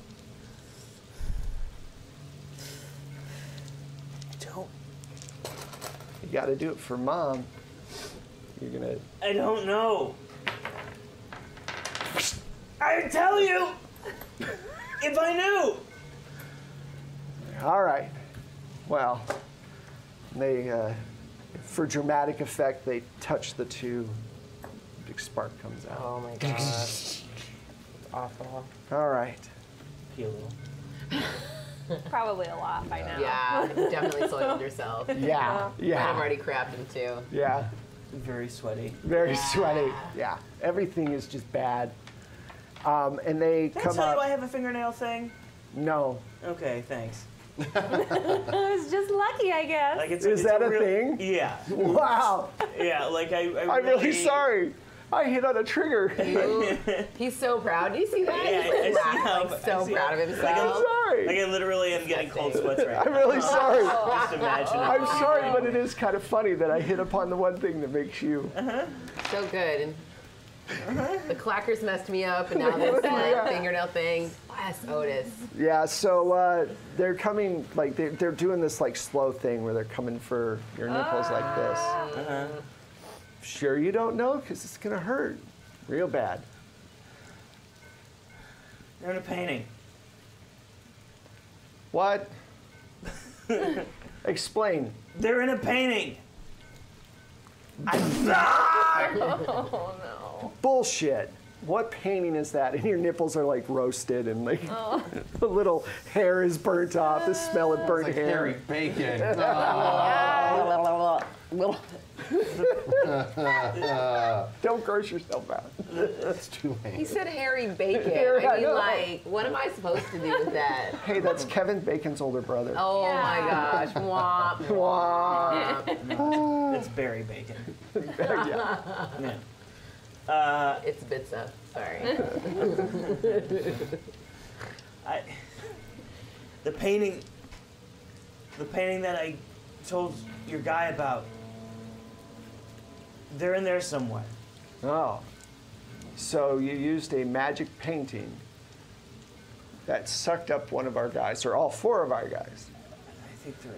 Don't. You got to do it for Mom. You're gonna. I don't know. I tell you, if I knew. All right. Well, they, for dramatic effect, they touch the two. Big spark comes out. Oh my god. It's awful. All right. Pee a little. Probably a lot by now. Yeah, you definitely soiled yourself. Yeah. I've Yeah. already crapped him too. Yeah. Very sweaty. Very sweaty. Yeah, everything is just bad. And they Did I come tell up. you I have a fingernail thing? No. Okay, thanks. It's just lucky, I guess. Like Is that a thing? Yeah. Wow. Yeah, like I'm really sorry. I hit on a trigger. He's so proud. Do you see that? Yeah, He's I see like, how- like, so I see proud of how- himself. I'm sorry. Like I literally am getting cold sweats right I'm now. really sorry. Just imagine it. I'm sorry, but it is kind of funny that I hit upon the one thing that makes you. So good. And the clackers messed me up, and now this like fingernail thing. Yes, Otis. Yeah, so they're coming, like, they're doing this, like, slow thing where they're coming for your nipples like this. Sure you don't know? Because it's going to hurt real bad. They're in a painting. What? Explain. They're in a painting. Oh no. Bullshit. What painting is that? And your nipples are, like, roasted and, like, the little hair is burnt off, the smell of burnt Like hair. hairy bacon. Don't gross yourself out. That's too He late. said hairy bacon. Hairy, I I mean, know. like, what am I supposed to do with that? Hey, that's Kevin Bacon's older brother. Oh Yeah. my gosh. Womp, Wah. womp. It's berry bacon. Yeah. Yeah. It's bits up. Sorry. The painting that I told your guy about, they're in there somewhere. Oh. So you used a magic painting that sucked up one of our guys, or all four of our guys. I think 3.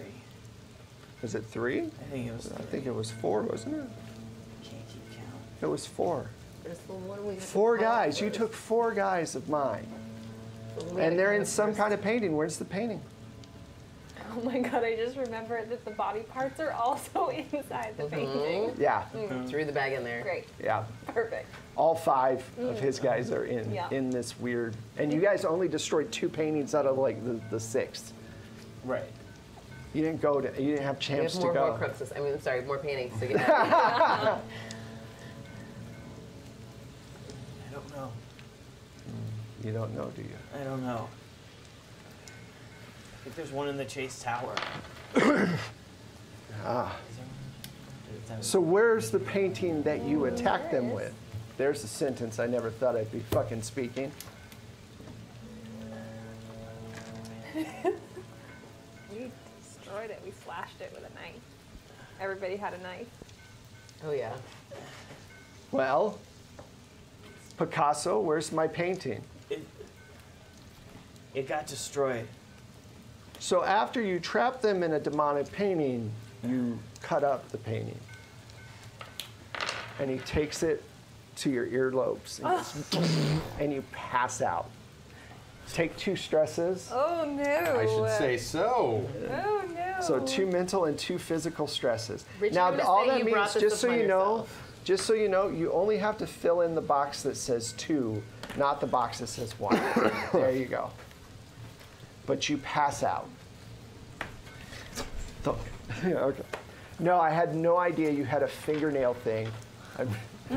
Was it 3? I think it was 3. I think it was 4, wasn't it? Can't keep count. It was 4. There's the one we had to 4 call guys. You first. took 4 guys of mine. We had And to they're call in some first. kind of painting. Where's the painting? Oh my god, I just remembered that the body parts are also inside the painting. Yeah. Threw the bag in there. Great. Yeah. Perfect. All 5 of his guys are Yeah. in this weird. And you guys only destroyed 2 paintings out of like the 6th. Right. You didn't go to. You didn't have We chance have to more go. crooks. Sorry, more paintings to get out. I don't know. You don't know, do you? I don't know. I think there's one in the Chase Tower. Ah. Is there one? So where's the painting that you attacked them with? There's a sentence I never thought I'd be fucking speaking. We destroyed it. We slashed it with a knife. Everybody had a knife. Oh yeah. Well, Picasso, where's my painting? It got destroyed. So after you trap them in a demonic painting, you cut up the painting. And he takes it to your earlobes and, and you pass out. Take 2 stresses. Oh no. I should say so. Oh no. So 2 mental and 2 physical stresses. Richard, Now I'm gonna all say that you means, brought this just so upon you know, yourself. just so you know, you only have to fill in the box that says 2, not the box that says 1. There you go. But you pass out. So, yeah, okay. No, I had no idea you had a fingernail thing. I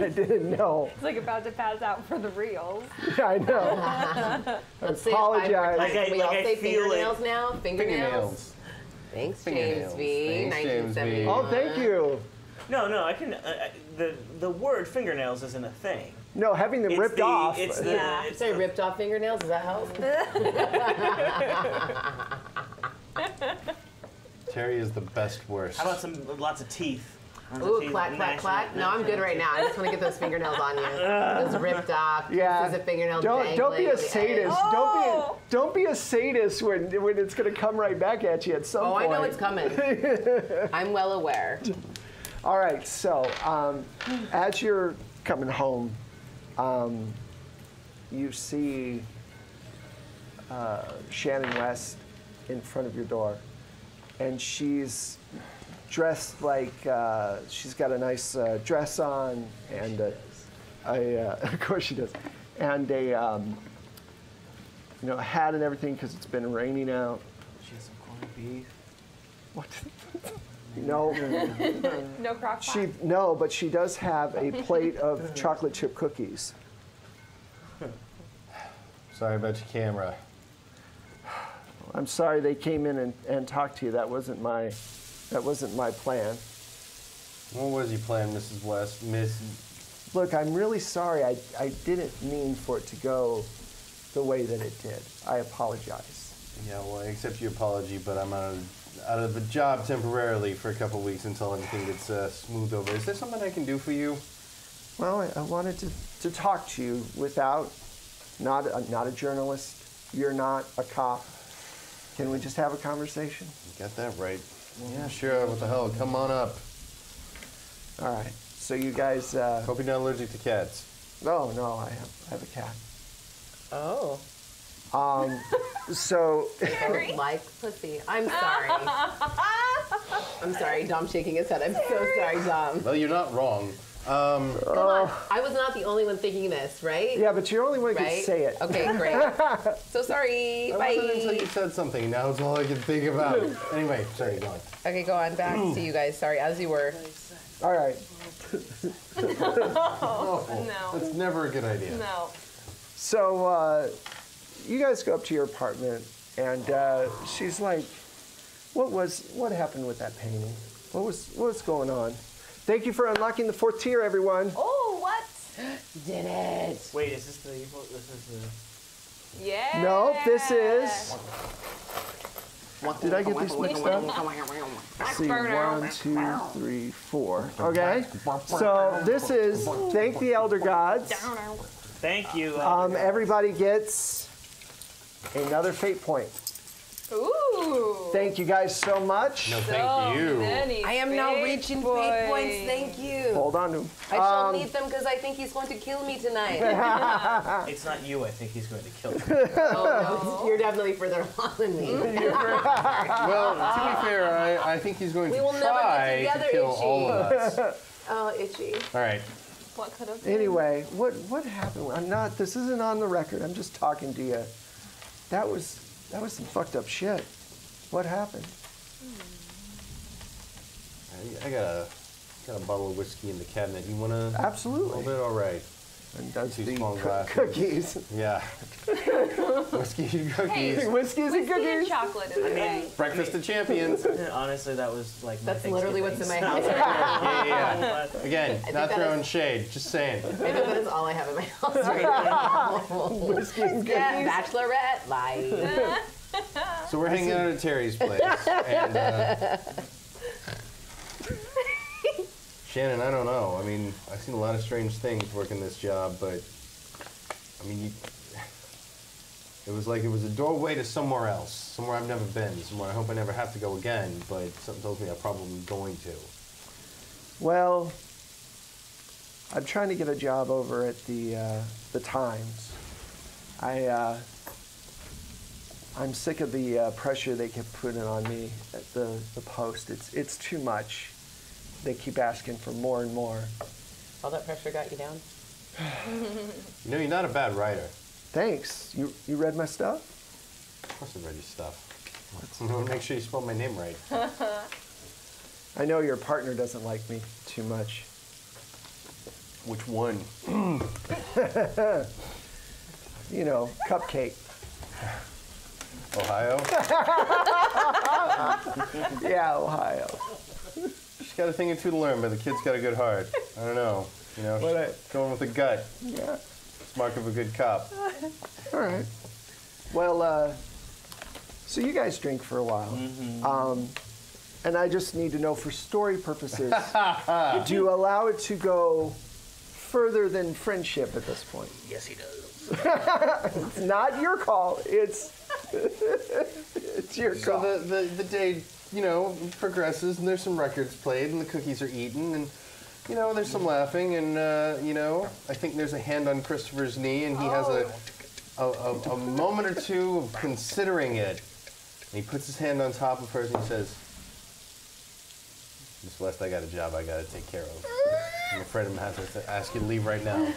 didn't know. It's like about to pass out for the reals. Yeah, I know. Let's say it 5 more Apologize. times. Like Can we all I say feel it. fingernails now? Fingernails. Fingernails. Thanks, Fingernails. James V. Thanks, James V. 1971. Oh, thank you. No, I can. The word fingernails isn't a thing. No, having them ripped off. It's the. Yeah. It's Sorry, the, ripped off fingernails. Does that help? Terry is the best worst. How about lots of teeth? Ooh, clack, clack, clack. No, I'm good right now. I just want to get those fingernails on you. Those ripped off. Yeah. Pieces of fingernails Don't be dangling a at the sadist. edge. Don't be a sadist when it's gonna come right back at you at some Oh, point. I know it's coming. I'm well aware. All right, so as you're coming home, you see Shannon West in front of your door, and she's dressed like she's got a nice dress on, and of course she does, and a hat and everything because it's been raining out. She has some corned beef. What? No, No crock pot. no, but she does have a plate of chocolate chip cookies. Sorry about your camera. I'm sorry they came in and talked to you. That wasn't my plan. What was your plan, Mrs. West? Look, I'm really sorry. I didn't mean for it to go the way that it did. I apologize. Yeah, well, I accept your apology, but I'm out of the job temporarily for a couple weeks until everything gets smoothed over. Is there something I can do for you? Well, I wanted to talk to you without, not a journalist. You're not a cop. Can we just have a conversation? You got that right. Yeah, sure. What the hell? Come on up. All right. So you guys. Hope you're not allergic to cats. No, I have a cat. Oh. So. I don't like pussy. I'm sorry. I'm sorry. Dom's shaking his head. I'm so sorry, Dom. Well, you're not wrong. Come on. I was not the only one thinking this, right? Yeah, but you're the only one who Right? can say it. Okay, great. So sorry. That wasn't until you said something. Now it's all I can think about. Anyway, sorry, go on. Okay, go on. Back to you guys. Sorry, as you were. All right. No. That's never a good idea. No. So you guys go up to your apartment, and she's like, "What happened with that painting? What was going on?" Thank you for unlocking the 4th tier, everyone. Oh, what? Did it. Wait, is this the evil? This is the. Yeah. No, this is. Did I get these mixed up? Let's see, Burner. 1, 2, 3, 4. Okay. So this is thank the elder gods. Thank you. Everybody gets another fate point. Ooh. Thank you guys so much. No, thank you. I am now reaching fate points. Thank you. Hold on to 'em. I shall need them because I think he's going to kill me tonight. It's not you. I think he's going to kill you. Oh, no. You're definitely further along than me. Well, to be fair, I think he's going We to will never get try to together, kill Itchy. all of us. Oh, itchy. All right. What could have been? Anyway, what happened? This isn't on the record. I'm just talking to you. That was some fucked up shit. What happened? I got a bottle of whiskey in the cabinet. You want to? Absolutely. A little bit, all right. And does 2 the small glasses. cookies. Yeah. Whiskey and cookies. Whiskeys and Whiskey and cookies. chocolate in the bag. Breakfast of champions. Honestly, that was like. My That's literally what's in my Thanksgiving. house. Yeah. Again, not that throwing is- shade. Just saying. I think that is all I have in my house right now. Whiskeys and cookies. Yeah, bachelorette life. So we're hanging out at Terry's place, and Shannon, I don't know. I mean, I've seen a lot of strange things working this job, but I mean, it was like it was a doorway to somewhere else, somewhere I've never been, somewhere I hope I never have to go again. But something tells me I'm probably going to. Well, I'm trying to get a job over at the Times. I'm sick of the pressure they keep putting on me at the Post. It's too much. They keep asking for more and more. All that pressure got you down? You know, you're not a bad writer. Thanks. You read my stuff? Of course I read your stuff. Make sure you spell my name right. I know your partner doesn't like me too much. Which one? You know, Cupcake. Ohio? Yeah, Ohio. She's got a thing or two to learn, but the kid's got a good heart. I don't know. You know, What she's going with the gut. Yeah. It's mark of a good cop. All right. Well, so you guys drink for a while. And I just need to know, for story purposes, do you allow it to go further than friendship at this point? Yes, he does. It's not your call. It's your call. So the day, you know, progresses, and there's some records played, and the cookies are eaten, and, you know, there's some laughing, and, you know, I think there's a hand on Christopher's knee, and he has a moment or two of considering it. And he puts his hand on top of hers, and he says, Miss West, I got a job I got to take care of. I'm afraid I'm going to have to ask you to leave right now.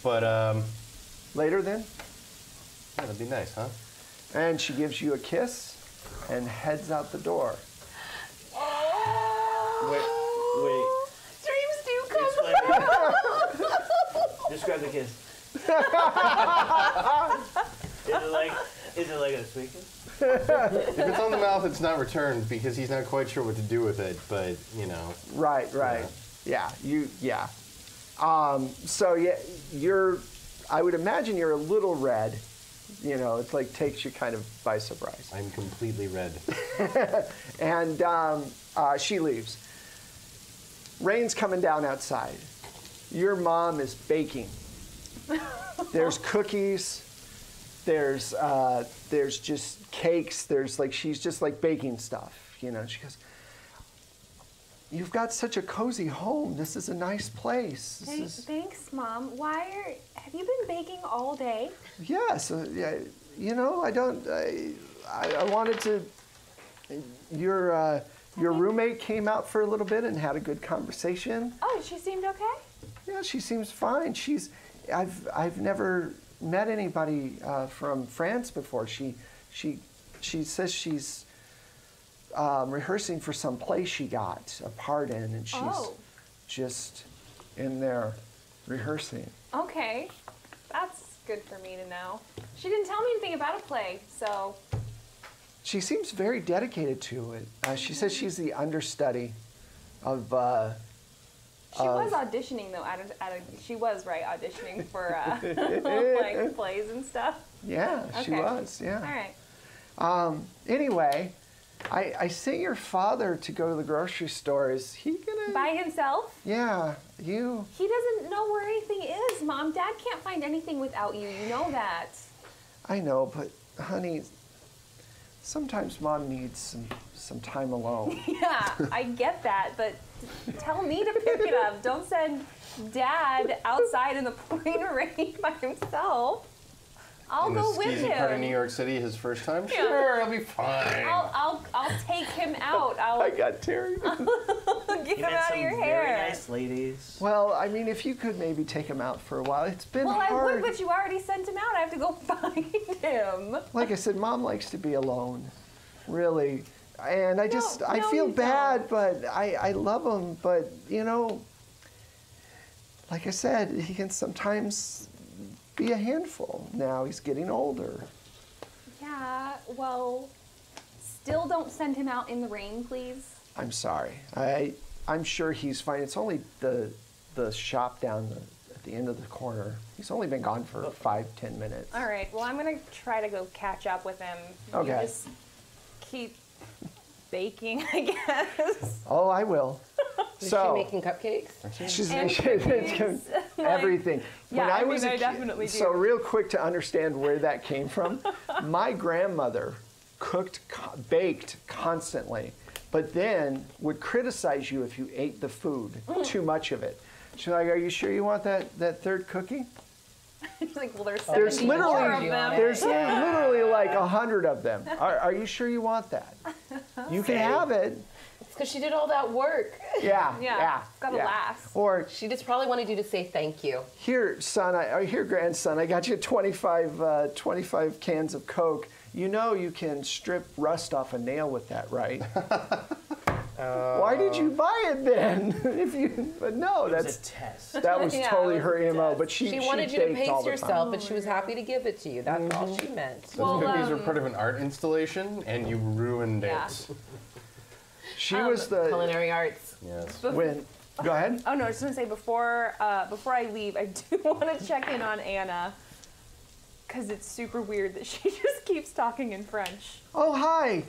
But, Later then? yeah, that'd be nice, huh? And she gives you a kiss and heads out the door. Wait. Dreams do come Explain it. Describe the kiss. Is it like a sweet kiss? If it's on the mouth, it's not returned because he's not quite sure what to do with it. But you know. Right. Yeah. So yeah, I would imagine you're a little red. You know, it's like takes you kind of by surprise. I'm completely red. And she leaves. Rain's coming down outside. Your mom is baking. There's cookies. There's just cakes. She's just like baking stuff. You know, she goes, "You've got such a cozy home. This is a nice place." Thanks, Mom. Have you been baking all day? Yes. Yeah. You know, I wanted to. Your roommate came out for a little bit and had a good conversation. Oh, she seemed okay? Yeah, she seems fine. I've never met anybody from France before. She says she's rehearsing for some play she got a part in, and she's just in there rehearsing. Okay, that's good for me to know. She didn't tell me anything about a play, so. She seems very dedicated to it. She says she's the understudy of. She was auditioning though. She was right auditioning for like plays and stuff. Yeah, she was. Yeah. All right. Anyway, I sent your father to go to the grocery store. Is he gonna? By himself? Yeah, you. He doesn't know where anything is, Mom. Dad can't find anything without you. You know that. I know, but honey, sometimes Mom needs some time alone. Yeah, I get that, but tell me to pick it up. Don't send Dad outside in the pouring rain by himself. I'll go with In the him. part of New York City, his first time? Sure, I'll be fine. I'll take him out. I got Terry. Get him out of your Very hair. nice ladies. Well, I mean, if you could maybe take him out for a while. It's been Well, I hard. would, but you already sent him out. I have to go find him. Like I said, Mom likes to be alone, really. And I feel you bad, don't. but I love him. But, you know, like I said, he can sometimes be a handful. Now he's getting older. Yeah, well, still don't send him out in the rain, please. I'm sorry. I'm sure he's fine. It's only the shop down at the end of the corner. He's only been gone for 5-10 minutes. All right, well, I'm going to try to go catch up with him. Okay. You just keep baking, I guess. Oh, I will. Is So she making cupcakes? she's And cookies. everything. Yeah, I mean, I kid- definitely do. So real quick to understand where that came from, my grandmother baked constantly, but then would criticize you if you ate the food, too much of it. She's like, "Are you sure you want that third cookie?" He's like, well, there's There's 74 literally of them. there's literally like 100 of them. Are you sure you want that? You can have it. It's because she did all that work. Yeah. It's gotta yeah. last. Or She just probably wanted you to say thank you. here, son, or here, grandson, I got you 25 cans of Coke. You know you can strip rust off a nail with that, right? Why did you buy it then? But no, It that's was a test. that was Yeah, totally it her was a MO. test. But she wanted you to baked pace all the yourself, time. but she was happy to give it to you. That's all she meant. Those Well, cookies are part of an art installation, and you ruined Yeah. it. She was the Culinary arts. Yes. when. Go ahead. Oh no, I was just gonna say before I leave, I do want to check in on Anna, because it's super weird that she just keeps talking in French. Oh, hi.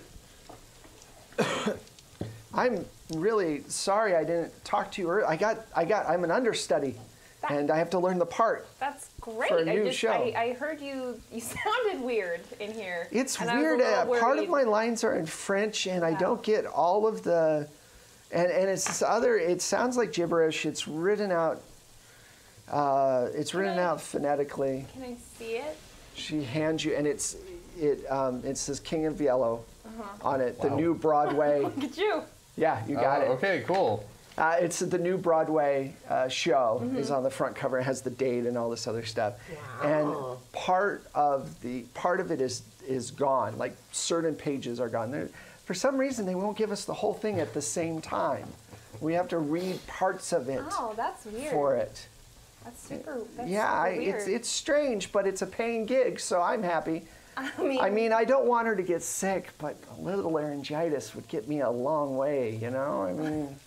I'm really sorry I didn't talk to you earlier. I'm an understudy, and I have to learn the part. That's great. For a new show. I heard you sounded weird in here. It's and I was a weird. little Part of worried. my lines are in French, and I Yeah. don't get all of the. And it's this other. It sounds like gibberish. It's written out. It's written out phonetically. Can I see it? She hands you, and it says King of Yellow on it. The new Broadway. Look at you. Yeah, you got it. Okay, cool. It's the new Broadway show is on the front cover. It has the date and all this other stuff. Wow. And part of it is gone. Like certain pages are gone. For some reason, they won't give us the whole thing at the same time. We have to read parts of it Oh, that's weird. for it. That's super. That's Yeah, super weird. it's strange, but it's a paying gig, so I'm happy. I mean, I don't want her to get sick, but a little laryngitis would get me a long way, you know? I mean,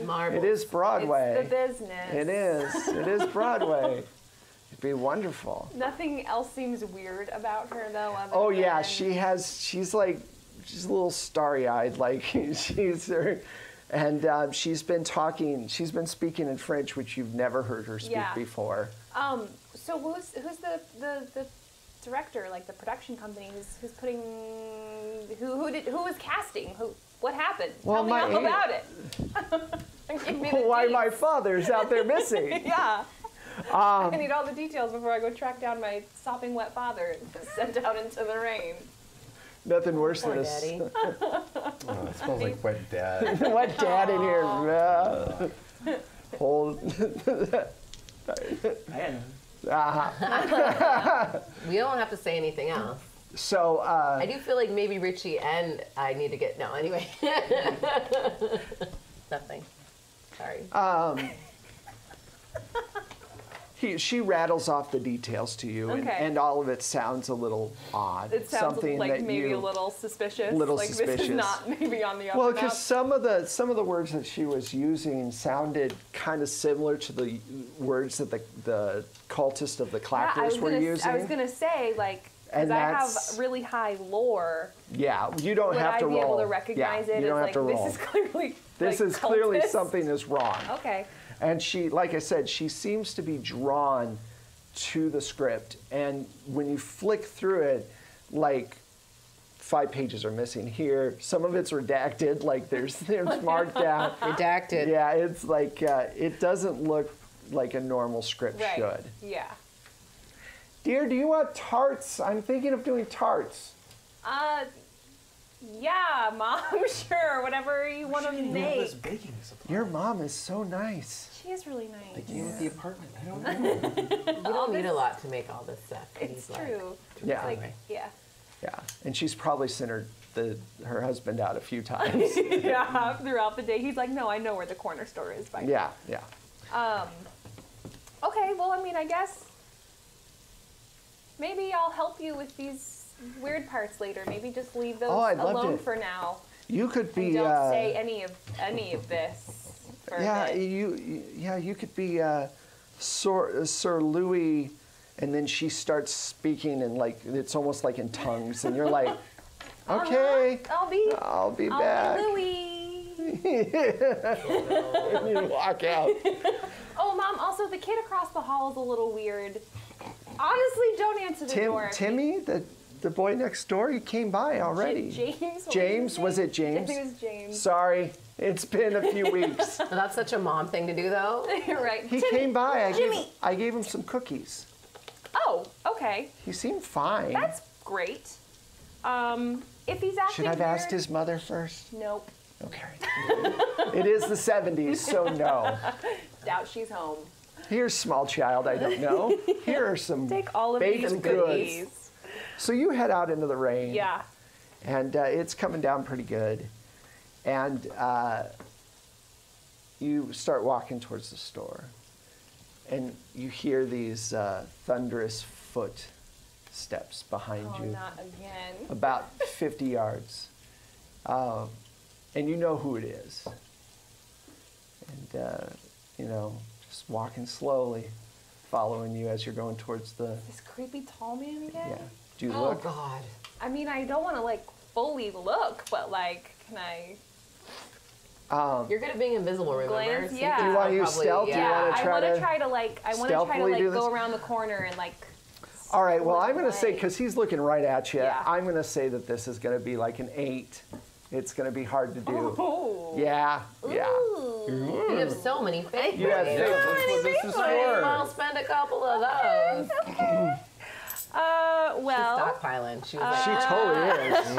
Marbles. it is Broadway. it's the business. It is. It is Broadway. It'd be wonderful. Nothing else seems weird about her though. Other Oh yeah, than- she's a little starry-eyed, like she's she's been speaking in French, which you've never heard her speak Yeah. before. So who's the director, like the production company, who's putting who was casting? What happened? Well, Tell me all my- about it. Give me the Why my deets. father's out there missing. Yeah. I need all the details before I go track down my sopping wet father and sent out into the rain. Nothing worse Poor than Daddy. Oh, it smells like wet dad. what dad in here. Hold. We don't have to say anything else. So I do feel like maybe Richie and I need to get no. Anyway, nothing. Sorry. she rattles off the details to you, Okay. and all of it sounds a little odd. It sounds Something like that maybe you, a little suspicious. little like this suspicious. is not maybe on the up Well, and because up. some of the words that she was using sounded kind of similar to the words that the cultist of the Yeah, clackers were using. I was gonna say like because And I have that's- really high lore. Yeah, you don't Would have I to be roll. able to recognize yeah, it you don't as have to like roll. this is clearly This like, is clearly cultist? something is wrong. Okay. And she, like I said, she seems to be drawn to the script. And when you flick through it, like 5 pages are missing here. Some of it's redacted, like there's marked down. Redacted. Yeah, it's like it doesn't look like a normal script Right. should. Yeah. Dear, do you want tarts? I'm thinking of doing tarts. Yeah, Mom. Sure. Whatever you want to All make. this baking supply. Your mom is so nice. She is really nice. Came with the apartment. I don't know. You don't need a lot to make all this stuff. You It's need, like, true. Yeah. Like, Right. yeah. Yeah, and she's probably sent her husband out a few times. Yeah. Throughout the day, he's like, "No, I know where the corner store is." By Yeah, yeah. Okay. Well, I mean, I guess maybe I'll help you with these weird parts later. Maybe just leave those Oh, I'd love alone to. for now. You could be. And don't say any of this. For a Yeah, bit. you could be Sir Louis, and then she starts speaking and like it's almost like in tongues, and you're like, okay, I'll be back. I'll be Louis. And you walk out. Oh, Mom. Also, the kid across the hall is a little weird. Honestly, don't answer the door. Timmy, the boy next door, he came by already. James. James, was it James? It was James. Sorry, it's been a few weeks. Well, that's such a mom thing to do, though. Right. He Timmy. came by. Jimmy. I gave him some cookies. Oh, okay. He seemed fine. That's great. If he's acting Should I have asked weird- his mother first? Nope. Okay. It is the 70s, so no. Doubt she's home. Here's small child, I don't know. Here are some Take all of baked these goods. goodies. So you head out into the rain. Yeah. And it's coming down pretty good. And you start walking towards the store. And you hear these thunderous footsteps behind Oh, you. not again. About 50 yards. And you know who it is. And, just walking slowly, following you as you're going towards the, This creepy tall man again? yeah. Do you Oh, look? God. I mean, I don't want to like fully look, but like, can I? You're good at being invisible, remember? Glance? So Yeah. could Do you wanna use probably- stealth? Do you Yeah. wanna I try want to to try to like, stealthily do go this? around the corner and like. All right, well, I'm slip going to say, away. because he's looking right at you, Yeah. I'm going to say that this is going to be like an 8. It's going to be hard to do. Oh. Yeah, yeah. You have so many favorites. You have Yeah, that's what this is Might as for. well spend a couple of those. Well. Stockpiling. She was She like, totally is.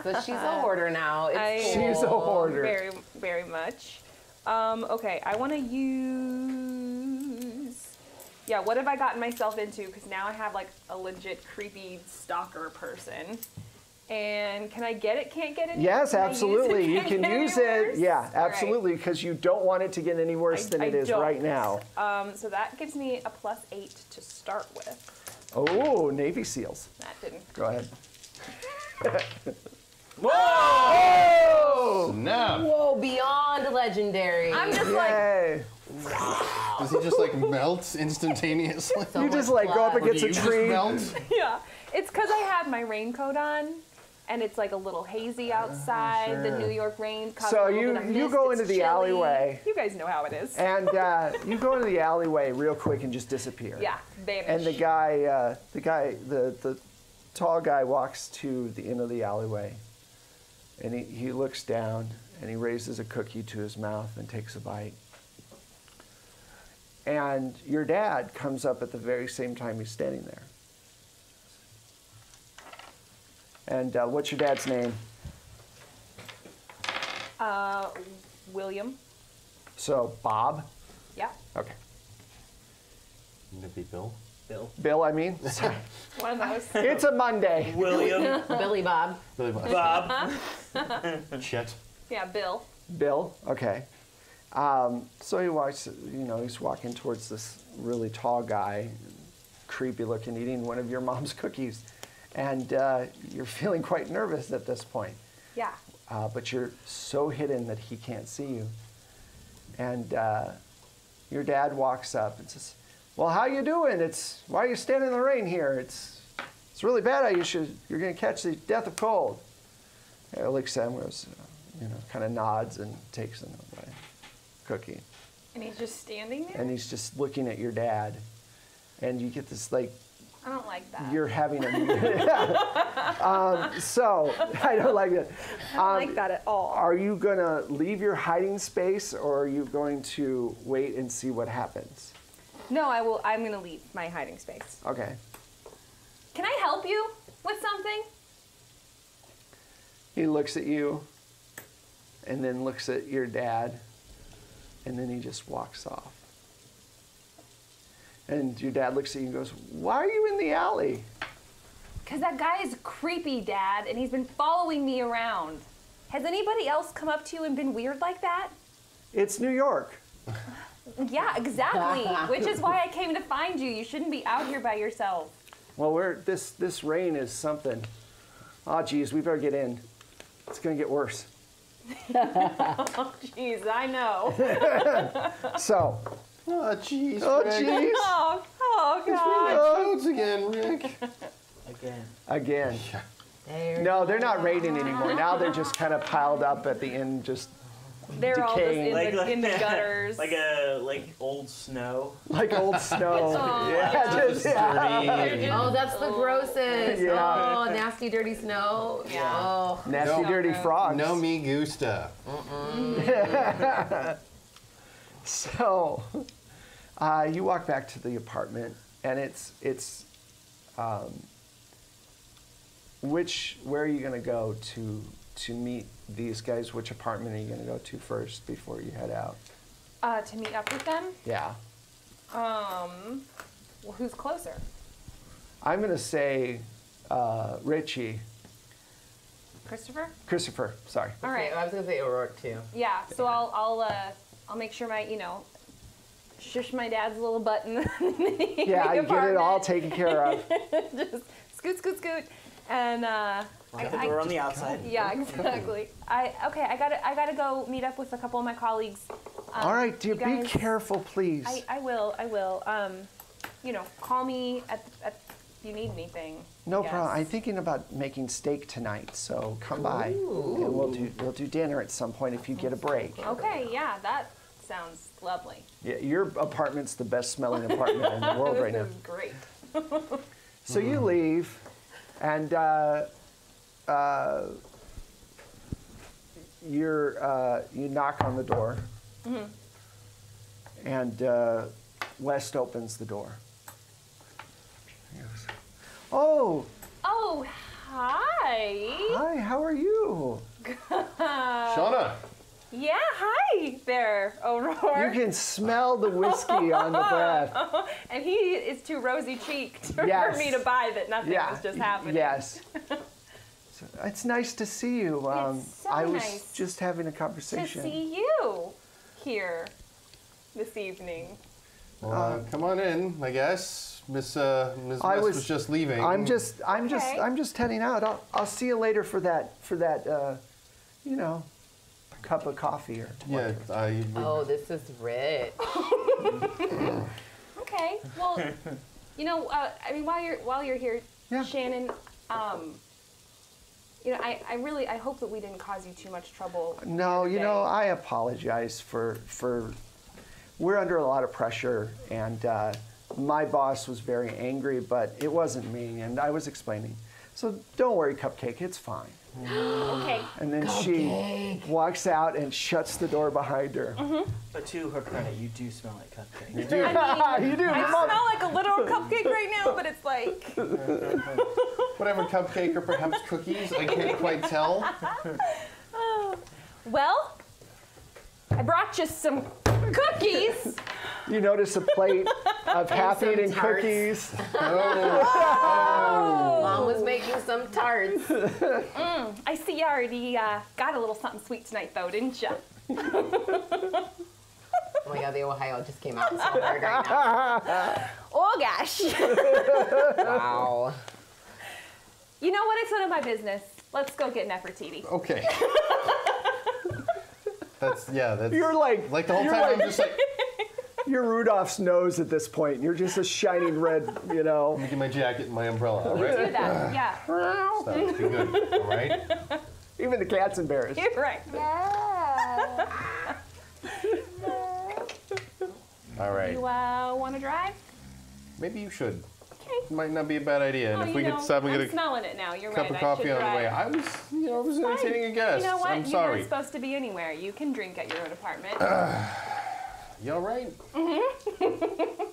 but she's a hoarder now. It's She's a cool. hoarder. Very, very much. Okay, I want to use. Yeah, what have I gotten myself into? Because now I have like a legit creepy stalker person. And can I get it? Can't get it? Yes, Can I use it, absolutely. You can't can get any use it. worse? Yeah, All right. absolutely, because you don't want it to get any worse than it is right now. So that gives me a +8 to start with. Oh, Navy SEALs. That didn't. Go ahead. Oh! Snap! Whoa, beyond legendary. I'm just like, Yay. Does he just like melt instantaneously? So You just much like go up blood. against Do a you tree. just melt? yeah. It's because I had my raincoat on, and it's like a little hazy outside. The sure. New York rain caused So a little bit of you mist. go It's into the chilly. alleyway. You guys know how it is. And you go into the alleyway real quick and just disappear. Yeah, vanish. And the tall guy walks to the end of the alleyway, and he looks down and he raises a cookie to his mouth and takes a bite. And your dad comes up at the very same time he's standing there. And what's your dad's name? William. So Bob. Yeah. Okay. Wouldn't it be Bill? Bill. Bill, I mean. Sorry. One of those. It's a Monday. William. Billy Bob. Billy Bob. Bob. Chet. Yeah, Bill. Bill, okay. So he walks, he's walking towards this really tall guy, creepy looking, eating one of your mom's cookies. And you're feeling quite nervous at this point. Yeah. But you're so hidden that he can't see you. And your dad walks up and says, "Well, how you doing? Why are you standing in the rain here? It's really bad. You're going to catch the death of cold." And looks at him, goes, kind of nods and takes another cookie. And he's just standing there? And he's just looking at your dad. And you get this, like, I don't like that. you're having a... so, I don't like that. I don't like that at all. Are you going to leave your hiding space, or are you going to wait and see what happens? No, I will. I'm going to leave my hiding space. Okay. Can I help you with something? He looks at you, and then looks at your dad, and then he just walks off. And your dad looks at you and goes, "Why are you in the alley?" Because that guy is creepy, Dad, and he's been following me around. Has anybody else come up to you and been weird like that? It's New York. Yeah, exactly. Which is why I came to find you. You shouldn't be out here by yourself. Well, this rain is something. Oh, geez, we better get in. It's going to get worse. Jeez, I know. So, Oh, jeez. oh, Rick. geez. Oh, God. Roads again, Rick. Again. There No, they're not raining anymore. Now they're just kind of piled up at the end, just They're all just decaying. in the gutters. like old snow. like old snow. Oh, Oh, that's the grossest. Yeah. Oh, nasty, dirty snow. Yeah. Oh. Nasty, No. dirty frogs. No me gusta. So, you walk back to the apartment, and where are you going to go to meet these guys? Which apartment are you going to go to first before you head out? To meet up with them? Yeah. Well, who's closer? I'm going to say Richie. Christopher? Sorry. All right. I was gonna say O'Rourke too. Yeah, so I'll make sure shush my dad's little button. Yeah, you get it all taken care of. Just scoot, and Lock the door on the outside. yeah, exactly. I gotta go meet up with a couple of my colleagues. All right, dear, you be guys- careful, please. I will. Call me if you need anything. No Yes. problem. I'm thinking about making steak tonight, so come by, and we'll do dinner at some point if you get a break. Okay, yeah, that sounds lovely. Yeah, your apartment's the best smelling apartment in the world right now. This is great. So you leave, and you knock on the door, and West opens the door. He goes, "Oh, Oh, hi. hi, how are you?" Shauna. Yeah, hi there, O'Rourke. You can smell the whiskey on the breath. And he is too rosy cheeked for Yes. me to buy that nothing was just happening. Yes. It's nice to see you. It's so I was nice just having a to conversation. see you here this evening. Well, come on in, I guess. Miss West was just leaving. I'm just Okay. heading out. I'll see you later for that cup of coffee or Yeah. Oh, this is rich. Okay. Well, I mean, while you're here, Yeah. Shannon, I hope that we didn't cause you too much trouble. No, the other day. I apologize for we're under a lot of pressure, and my boss was very angry, but it wasn't me, and I was explaining. So don't worry, Cupcake, it's fine. Okay. And then she walks out and shuts the door behind her. But to her credit, you do smell like cupcake. You do. You do. I Your mom- smell like a literal cupcake right now, but it's like. Whatever, cupcake or perhaps cookies. I can't quite tell. Well, I brought you some cookies. You notice a plate of half-eaten some tarts. cookies. Mom was making some tarts. I see you already got a little something sweet tonight, though, didn't you? Oh my God, the Ohio just came out so hard right now. Oh gosh. Wow. You know what? It's none of my business. Let's go get Nefertiti. Okay. That's. You're like the whole you're time I'm like- just like You're Rudolph's nose at this point. You're just a shining red, making my jacket and my umbrella. All right. Do that. Yeah. Stop. Be good. All right. Even the cat's embarrassed. You're right. All right. You want to drive? Maybe you should. Okay. Might not be a bad idea. And if we could stop and I'm get a smelling it now. You're cup right. of coffee I on should the way. drive. I was entertaining a guest. You know what? I'm You're sorry. not supposed to be anywhere. You can drink at your own apartment. You all right?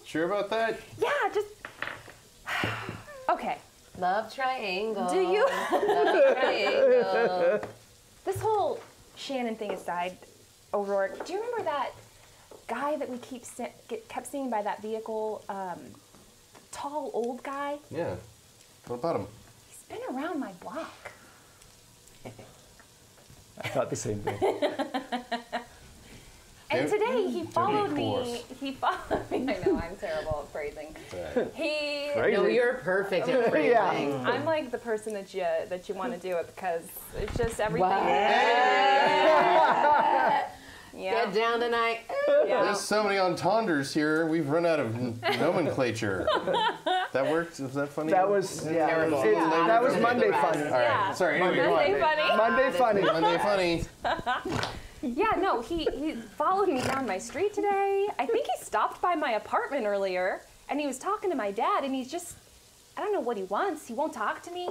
Sure about that? Yeah, just. Okay. Love triangle. Do you? Love triangle. This whole Shannon thing aside, O'Rourke, do you remember that guy that we kept seeing by that vehicle? Tall, old guy? Yeah. What about him? He's been around my block. I thought the same thing. And today he followed me. coarse. He followed me. I know, I'm terrible at phrasing. He. Crazy. No, you're perfect at phrasing. Yeah. I'm like the person that you want to do it because it's just everything. Wow. Yeah. Get down tonight. Yeah. There's so many entendres here. We've run out of nomenclature. That worked? Was that funny? That was Terrible. that was Monday funny. All right. Yeah. Sorry. Anyway, go on. Monday funny. Monday funny. Monday funny. Yeah, no, he followed me down my street today. I think he stopped by my apartment earlier, and he was talking to my dad, and he's just, I don't know what he wants. He won't talk to me,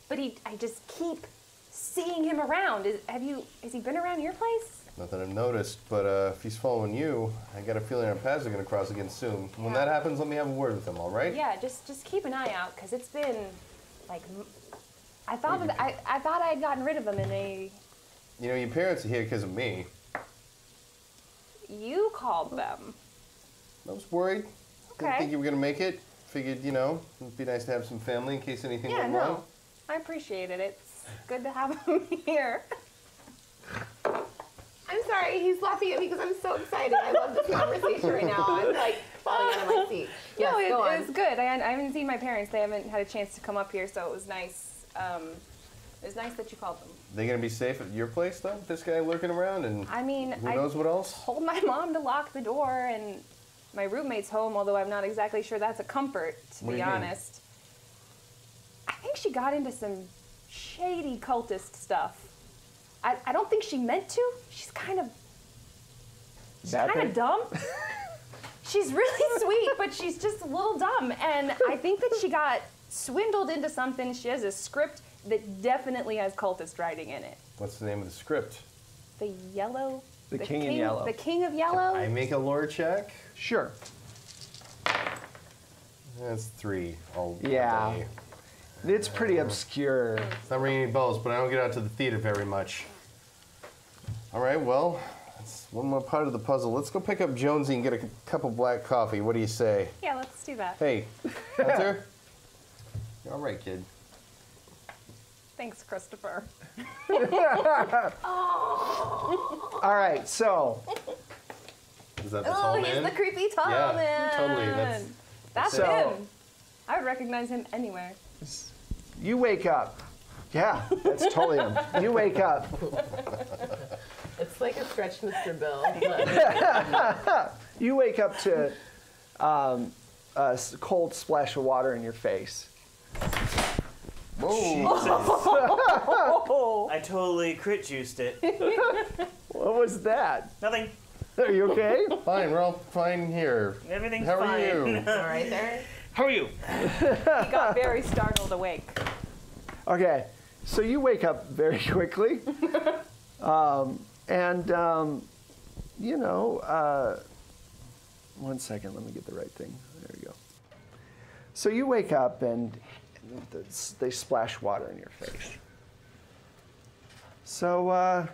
but I just keep seeing him around. Has he been around your place? Not that I've noticed, but if he's following you, I got a feeling our paths are going to cross again soon. When Yeah. that happens, let me have a word with him, all right? Yeah, just keep an eye out, because it's been, like, I thought I thought I had gotten rid of him, and You know, your parents are here because of me. you called them. I was worried. Didn't Okay. think you were going to make it. Figured, it'd be nice to have some family in case anything Yeah, went no, wrong. I appreciate it. It's good to have him here. I'm sorry, he's laughing at me because I'm so excited. I love this conversation right now. I'm like falling out of my seat. Yes, No, go on. it's good. I haven't seen my parents. They haven't had a chance to come up here, so it was nice. It was nice that you called them. They going to be safe at your place, though? This guy lurking around and I mean, who I knows what else? told my mom to lock the door, and my roommate's home, although I'm not exactly sure that's a comfort, to What do be you mean? honest. I think she got into some shady cultist stuff. I don't think she meant to. She's kind of dumb. She's really sweet, but she's just a little dumb. And I think that she got swindled into something. She has a script that definitely has cultist writing in it. What's the name of the script? The yellow. The King in Yellow. The King of Yellow. I make a lore check? Sure. That's 3 all Yeah. day. It's pretty obscure. It's not ringing any bells, but I don't get out to the theater very much. All right, well, that's one more part of the puzzle. Let's go pick up Jonesy and get a cup of black coffee. What do you say? Yeah, let's do that. Hey, Hunter? You all right, kid? Thanks, Christopher. All right, so Is that the Oh, tall he's man? the creepy tall Yeah, man. totally, That's So- him. I would recognize him anywhere. you wake up. Yeah, that's totally him. You wake up. It's like a stretch Mr. Bill. You wake up to cold splash of water in your face. Oh, I totally crit juiced it. What was that? Nothing. Are you okay? Fine, we're all fine here. Everything's How are fine. you? All right there. How are you? he got very startled awake. Okay, so you wake up very quickly. You know, one second, let me get the right thing. There we go. So you wake up and they splash water in your face. So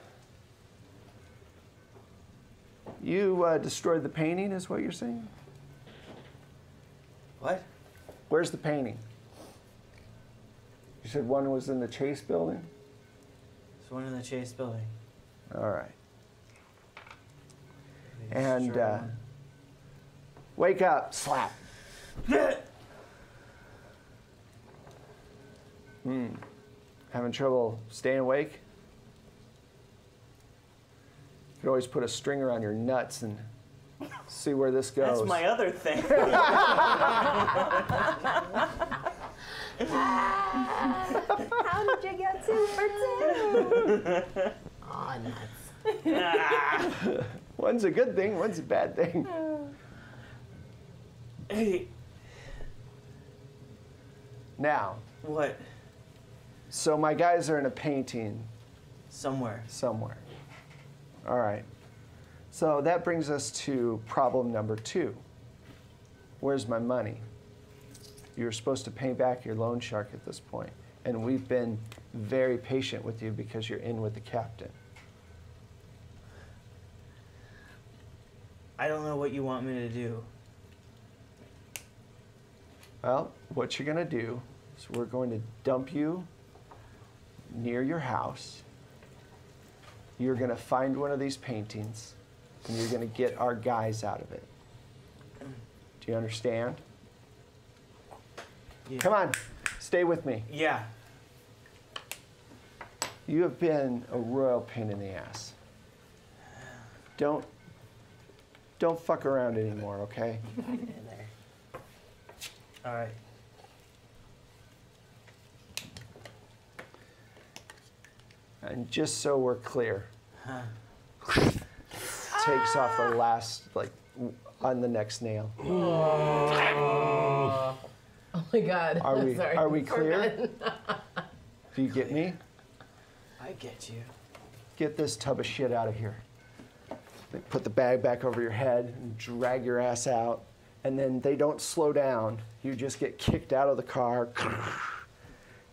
you destroyed the painting, is what you're saying? What? Where's the painting? You said one was in the Chase building? There's one in the Chase building. All right. They And destroyed wake up, slap. Having trouble staying awake? You could always put a string around your nuts and see where this goes. That's my other thing. How did you get super too? Aw, nuts. One's a good thing, one's a bad thing. Hey, Now, what? so my guys are in a painting Somewhere. somewhere. All right. So that brings us to problem number 2. Where's my money? You're supposed to pay back your loan shark at this point, and we've been very patient with you because you're in with the captain. I don't know what you want me to do. Well, what you're going to do is we're going to dump you near your house. You're going to find one of these paintings, and you're going to get our guys out of it. Do you understand? Yeah. Come on, stay with me. Yeah. You have been a royal pain in the ass. Don't fuck around anymore, okay? In there. All right. And just so we're clear, Huh. takes off the last, like, on the next nail. Oh my God. Are we- Sorry. are we Poor clear? Ben. Do you get me? I get you. Get this tub of shit out of here. They put the bag back over your head and drag your ass out. And then they don't slow down. You just get kicked out of the car.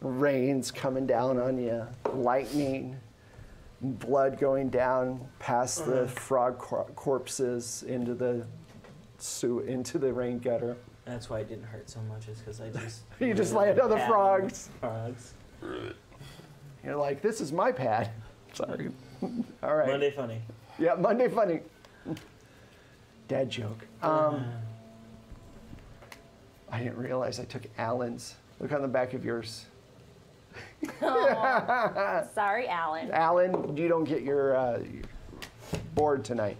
Rain's coming down on you. Lightning. Blood going down past the frog corpses into the rain gutter. That's why it didn't hurt so much, is because I just... You just landed on the Pat frogs. Frogs. You're like, this is my pad. Sorry. All right. Monday funny. Yeah, Monday funny. Dad joke. I didn't realize I took Alan's. Look on the back of yours. Sorry, Alan. Alan, you don't get your board tonight.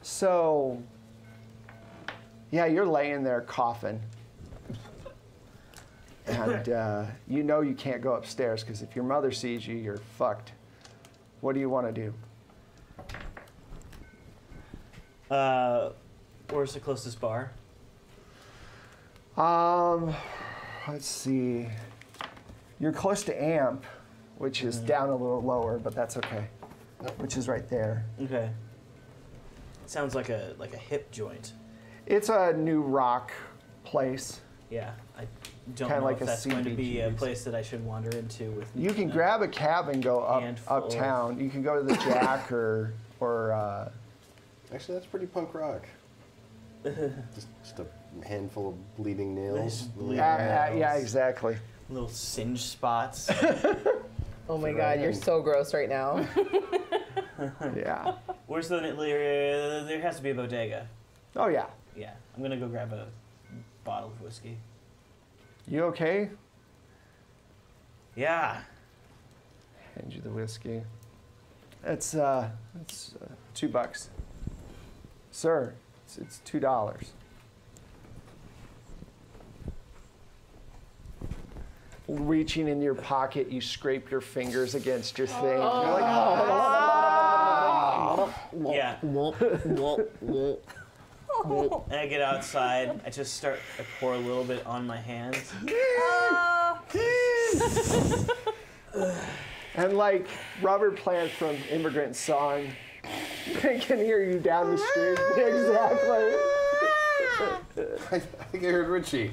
So, yeah, you're laying there coughing. And you know you can't go upstairs because if your mother sees you, you're fucked. What do you want to do? Where's the closest bar? Let's see. You're close to Amp, which is down a little lower, but that's okay. Which is right there. Okay. Sounds like a hip joint. It's a new rock place. Yeah, I don't Kinda know like if a that's going to be a CBGB's. place that I should wander into with. You can grab a cab and go Handful of- uptown. You can go to the Jack or Actually, that's pretty punk rock. just a handful of bleeding nails. Nice bleeding yeah, exactly. Little singe spots. Oh my God, you're so gross right now. Yeah. Where's the there has to be a bodega. Oh yeah. Yeah, I'm gonna go grab a bottle of whiskey. You okay? Yeah. Hand you the whiskey. It's $2, sir. It's $2. Reaching in your pocket, you scrape your fingers against your thing. You're like, Yeah. And I get outside. I just start. I pour a little bit on my hands. and like Robert Plant from Immigrant Song, I can hear you down the street. Exactly. I think I heard Richie.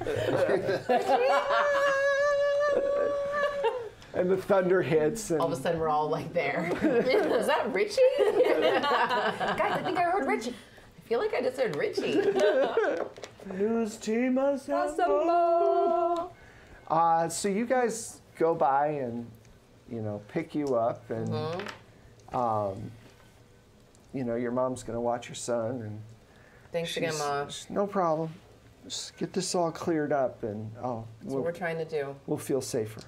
And the thunder hits. And All of a sudden, we're all like there. Is that Richie? Guys, I think I heard Richie. I feel like I just heard Richie. News team so you guys go by and, pick you up, and your mom's gonna watch your son, and Thanks again, Mom. no problem. Just get this all cleared up, and That's what we're trying to do. we'll feel safer.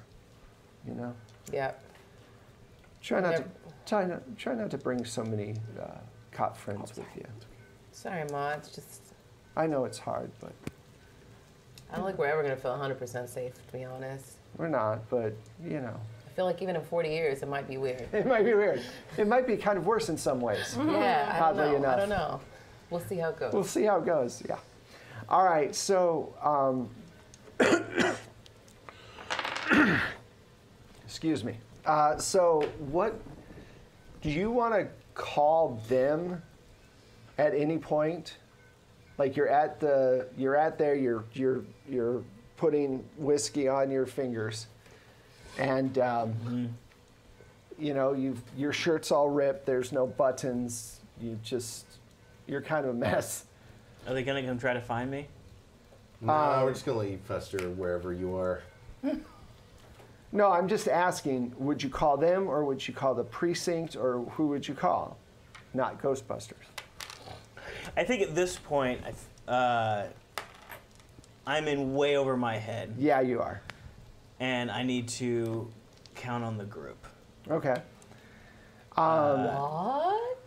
Yep. Try not to bring so many cop friends with you. Sorry, Ma. It's just I know it's hard, but I don't think we're ever gonna feel 100% safe, to be honest. we're not. But I feel like even in 40 years, it might be weird. it might be weird. It might be kind of worse in some ways. Yeah, I don't Oddly know. enough. I don't know. We'll see how it goes. We'll see how it goes. Yeah. All right. So, excuse me. So, what do you want to call them at any point? Like you're there. You're putting whiskey on your fingers, and your shirt's all ripped. There's no buttons. You're kind of a mess. Are they gonna come try to find me? No, we're just gonna let you fester wherever you are. No, I'm just asking, would you call them, or would you call the precinct, or who would you call? Not Ghostbusters. I think at this point, I'm in way over my head, Yeah, you are. and I need to count on the group. Okay. What?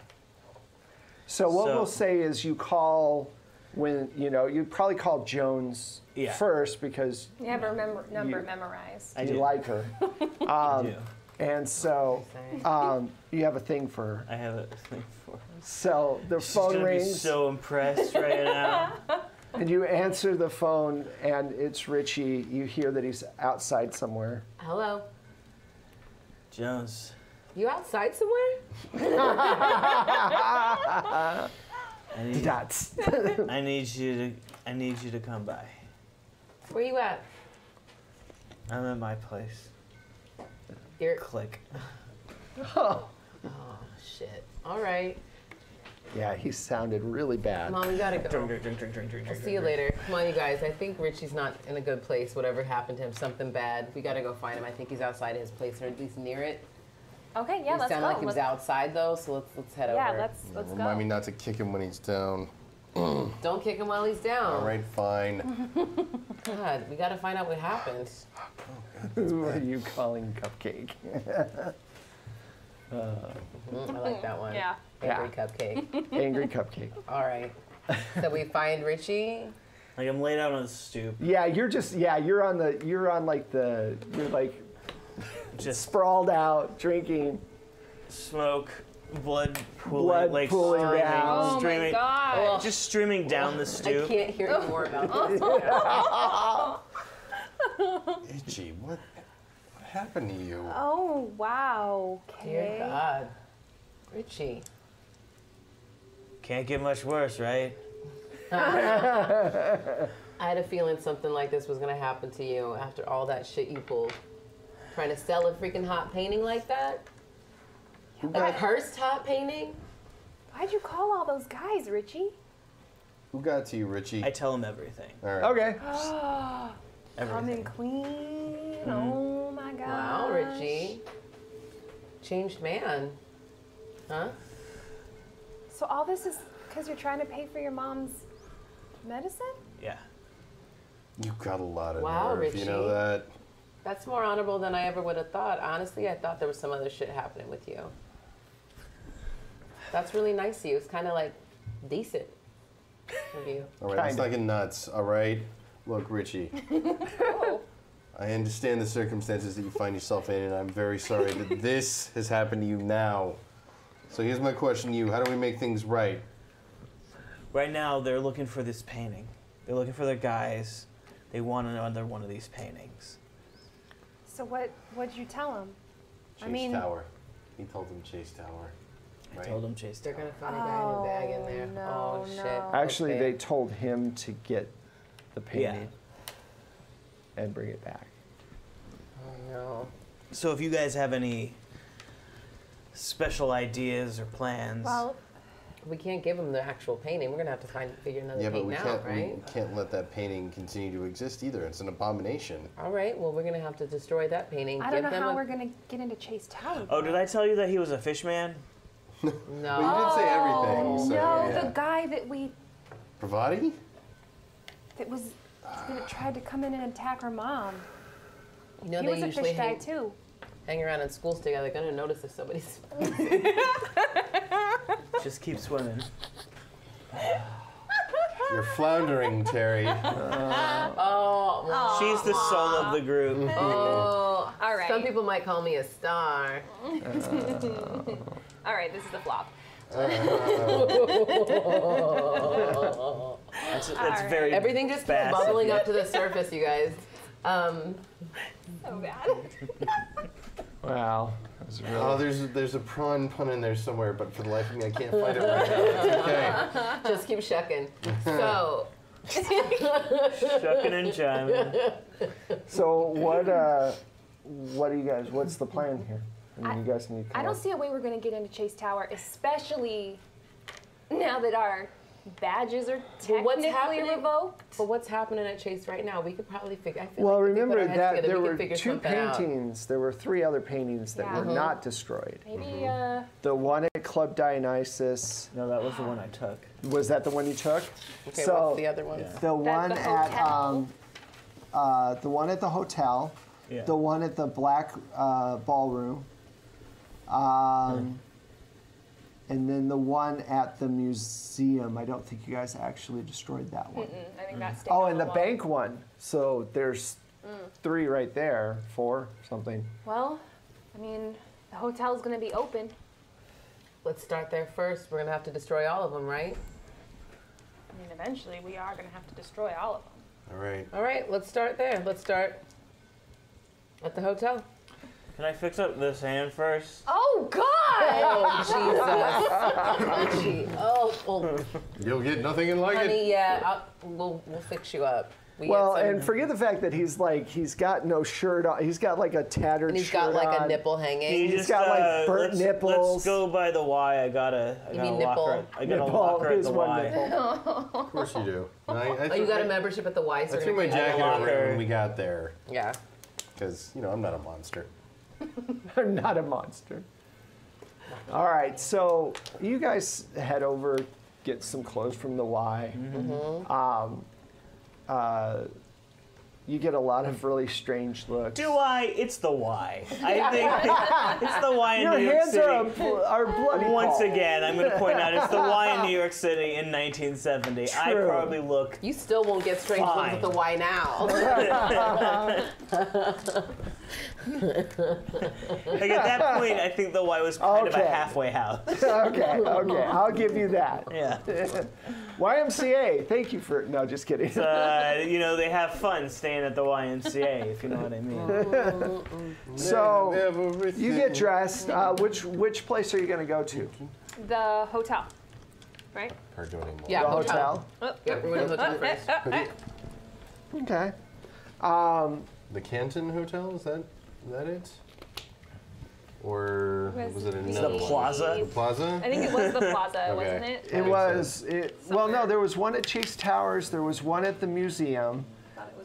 So what So- we'll say is you call when, you probably call Jones Yeah. first because You have her number You- memorized. I you do. like her. I do. And so Okay. you have a thing for her. I have a thing for. So the She's phone gonna be rings so impressed right now. and you answer the phone and it's Richie. You hear that he's outside somewhere. Hello. Jones, You outside somewhere? I need, That's I need you to come by. Where you at? I'm at my place. You're. Click. Oh shit. All right. Yeah, he sounded really bad. Mom, we gotta go. Drink. I'll see you later. Come on, you guys. I think Richie's not in a good place. Whatever happened to him, something bad. We gotta go find him. I think he's outside his place, or at least near it. Okay, yeah, He let's sounded go. like he was outside though, so let's head Yeah, over. let's go. Remind me not to kick him when he's down. Don't kick him while he's down. All right, fine. God, we gotta find out what happened. Who are you calling Cupcake? I like that one. Yeah. Angry cupcake. Angry Cupcake. All right. So we find Richie. Like I'm laid out on the stoop, Yeah, you're like just sprawled out, drinking. smoke, blood pooling, Blood like pooling streaming, down. Oh my streaming, god. just streaming down the I stoop. can't hear any more about this. Itchy, what happened to you? Oh wow. Dear Okay. God. Richie. Can't get much worse, right? I had a feeling something like this was gonna happen to you after all that shit you pulled. Trying to sell a freaking hot painting like that? Like a cursed hot painting? Why'd you call all those guys, Richie? Who got to you, Richie? I tell him everything. All right. Okay. Come Everything. in clean. Oh my gosh. Wow, Richie. Changed man. Huh? So all this is because you're trying to pay for your mom's medicine? Yeah. You've got a lot of Wow, nerve, you know Richie. that? That's more honorable than I ever would have thought. Honestly, I thought there was some other shit happening with you. That's really nice of you. It's kind of like decent of you. All right, it's Kinda. like nuts, all right? Look, Richie, I understand the circumstances that you find yourself in, and I'm very sorry that this has happened to you now. So here's my question to you. How do we make things right? Right now, they're looking for this painting. They're looking for their guys. They want another one of these paintings. So what'd you tell him? Chase Tower. He told him Chase Tower. I Right? told them Chase. They're gonna find a guy in a bag in there. no, Oh shit. no. Actually, Okay. they told him to get the painting and bring it back. Oh no. So if you guys have any special ideas or plans, Well, We can't give him the actual painting. We're gonna have to figure another Yeah, but painting we out, right? can't let that painting continue to exist either. It's an abomination. All right. Well, we're gonna have to destroy that painting. I don't know them how a- we're gonna get into Chase Tower. oh, did I tell you that he was a fish man? No. But you did say everything, so No, yeah. the guy that Pravati? that tried to come in and attack our mom. You know He they was a usually fish guy too. hang around in schools together. They're gonna notice if somebody's. Just keep swimming. You're floundering, Terry. Oh. She's the soul of the group. Oh. All right. Some people might call me a star. All right, this is the flop. It's right. very Everything just keeps fast. bubbling up to the surface, you guys. So bad. Wow. That was really Oh, there's a prawn pun in there somewhere, but for the life of me, I can't find it right now. It's okay. Just keep shucking. So. Shucking and jiving. So what do you guys? What's the plan here? I mean, you guys need to come I don't up- see a way we're gonna get into Chase Tower, especially now that our badges are Well, what's technically happening? revoked. But what's happening at Chase right now? We could probably figure. I feel Well, like if we put remember our heads that together, there we were could figure two something out. paintings. There were 3 other paintings that Yeah. were not destroyed. Maybe The one at Club Dionysus, No, that was the one I took. was that the one you took? Okay, So what's the other one? Yeah. the one the at hotel? the one at the hotel, Yeah. the one at the Black Ballroom, and then the one at the museum. I don't think you guys actually destroyed that one. I think that's Oh, and the bank one. So there's 3 right there, 4 something. Well, I mean, the hotel's gonna be open. Let's start there first. We're gonna have to destroy all of them, right? I mean, eventually we are gonna have to destroy all of them. All right. All right, let's start there. Let's start at the hotel. Can I fix up this hand first? Oh God! Oh Jesus! Richie. Oh, You'll get nothing in like it. honey, yeah, we'll fix you up. We Well, get some- and forget the fact that he's got no shirt on. He's got like a tattered and he's shirt got like a on. nipple hanging. He's got, like, burnt nipples. Let's go by the Y. I got a mean locker. nipple? I got a Nipple locker at is the one Y. nipple. Of course you do. I Oh, you got a membership at the Y. I So threw my we're gonna- jacket over locker. it when we got there, Yeah. because I'm not a monster. I'm not a monster. All right, so you guys head over, get some clothes from the Y. You get a lot of really strange looks. Do I? It's the Y. I think it's the Y in Your New York hands City. are bloody. Once Paul. again, I'm going to point out it's the Y in New York City in 1970. I True. probably look. You still won't get strange looks Fine. at the Y now. Like at that point, I think the Y was kind of a Okay. halfway house. Okay, I'll give you that. Yeah. YMCA, thank you for. No, just kidding. They have fun staying at the YMCA, if you know what I mean. So you get dressed. Which place are you going to go to? The hotel, right? Yeah, The hotel. hotel. Yep, we're gonna hotel first. Okay. The Canton Hotel, is that it? Or was it the another one? Plaza? Plaza? I think it was the plaza, Okay. wasn't it? It was. Well, no, Somewhere. there was one at Chase Towers. There was one at the museum.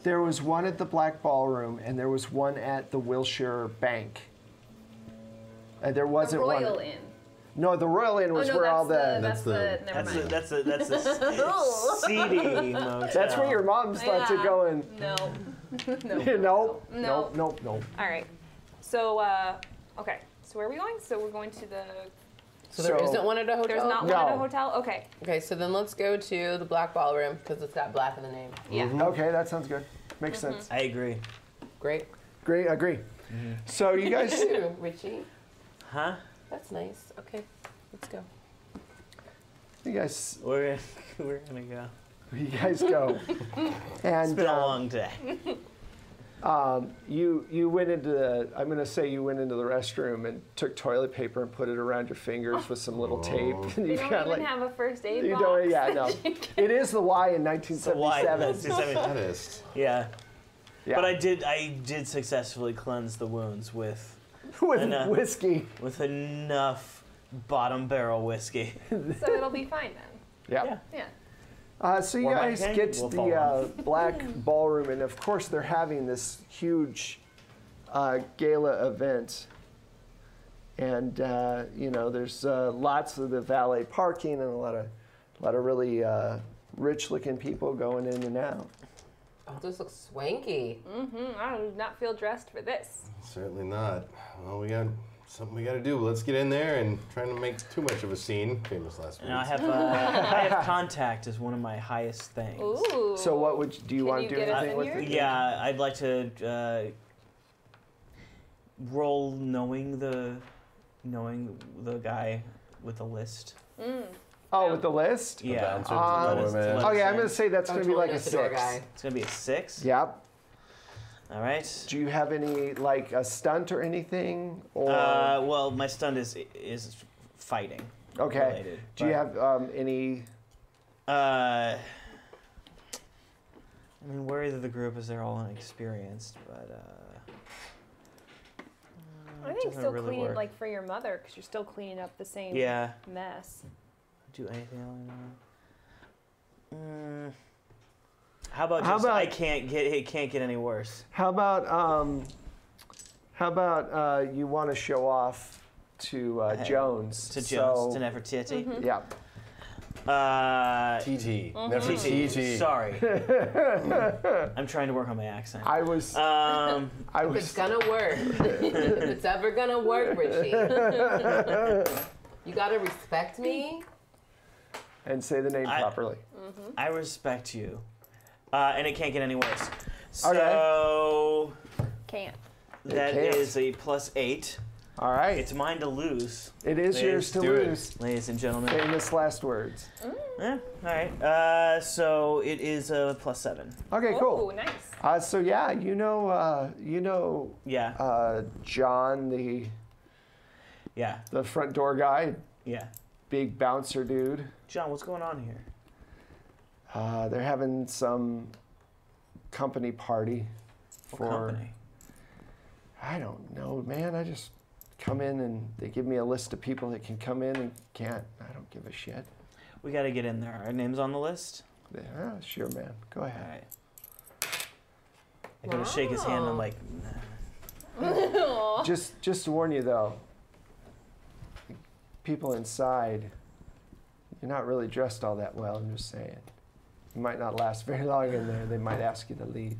There was one at the Black Ballroom, and there was one at the Wilshire Bank. And there wasn't The Royal one. Inn. No, the Royal Inn was Oh, no, where all that's the. the. Never mind. That's a seedy motel. That's where your mom's let you Yeah. go and. No. Nope. No. Nope. All right. So, okay. So where are we going? So we're going to the. So there isn't one at a hotel? There's not one at a hotel? Okay. Okay, so then let's go to the Black Ballroom because it's got black in the name. Yeah. Okay, that sounds good. Makes sense. I agree. Great. Great, agree. So you guys. Ooh, Richie. Huh? That's nice. Okay, let's go. You guys. We're gonna go. You guys go. And It's been a long day. you went into the, I'm going to say you went into the restroom and took toilet paper and put it around your fingers with some little tape. And You don't even have a first aid you box. don't, yeah, no. It is the Y in So why? 1977. That is. Yeah. Yeah. But I did successfully cleanse the wounds with With enough- whiskey. with enough bottom barrel whiskey. So it'll be fine then. Yeah. Yeah. So you Or my guys hand get to will the fall Black Ballroom, and of course they're having this huge gala event. And you know, there's lots of the valet parking and a lot of really rich-looking people going in and out. Oh, this looks swanky. I do not feel dressed for this. Certainly not. Well, we got something we got to do. Let's get in there and try not to make too much of a scene. Famous last And I words. have contact as one of my highest things. Ooh. So what would do you Can want you to do get us anything in with here? it? Yeah, I'd like to roll knowing the guy with the list. Oh, with the list? Yeah. bouncer to Uh, lower man. Oh yeah, I'm gonna say that's gonna be like a Totally door 6. guy. It's gonna be a 6. Yep. All right. Do you have any like a stunt or anything? Or Well, my stunt is fighting. okay. related, Do you but- have any? I mean, we're either the group as they're all inexperienced, but I it think doesn't still really cleaning, work. like for your mother, because you're still cleaning up the same Yeah. mess. Do anything else? How about How just about- it can't get any worse. How about you want to show off to Jones? To Jones, So, to Nefertiti. yeah. TT. Never TT. TT. Sorry. I'm trying to work on my accent. I was. Um, I If it's was. gonna work. If it's ever gonna work, Richie. You gotta respect me. And say the name I- properly. I respect you, and it can't get any worse. Okay. So Can't. that can't. is a +8. All right. It's mine to lose, It is Let's yours to do it. lose. ladies and gentlemen. Famous last words. Yeah, all right. So it is a +7. Okay, cool. Oh, nice. So yeah, you know Yeah. John, Yeah. the front door guy, Yeah. big bouncer dude. John, what's going on here? They're having some company party What for. company? I don't know, man. I just come in and they give me a list of people that can come in and can't. I don't give a shit. We got to get in there. Our name's on the list. Yeah, sure, man. Go All ahead. right. I go to shake his hand. And I'm Wow. like, nah. Just to warn you though, people inside, you're not really dressed all that well. I'm just saying. You might not last very long in there. They might ask you to leave.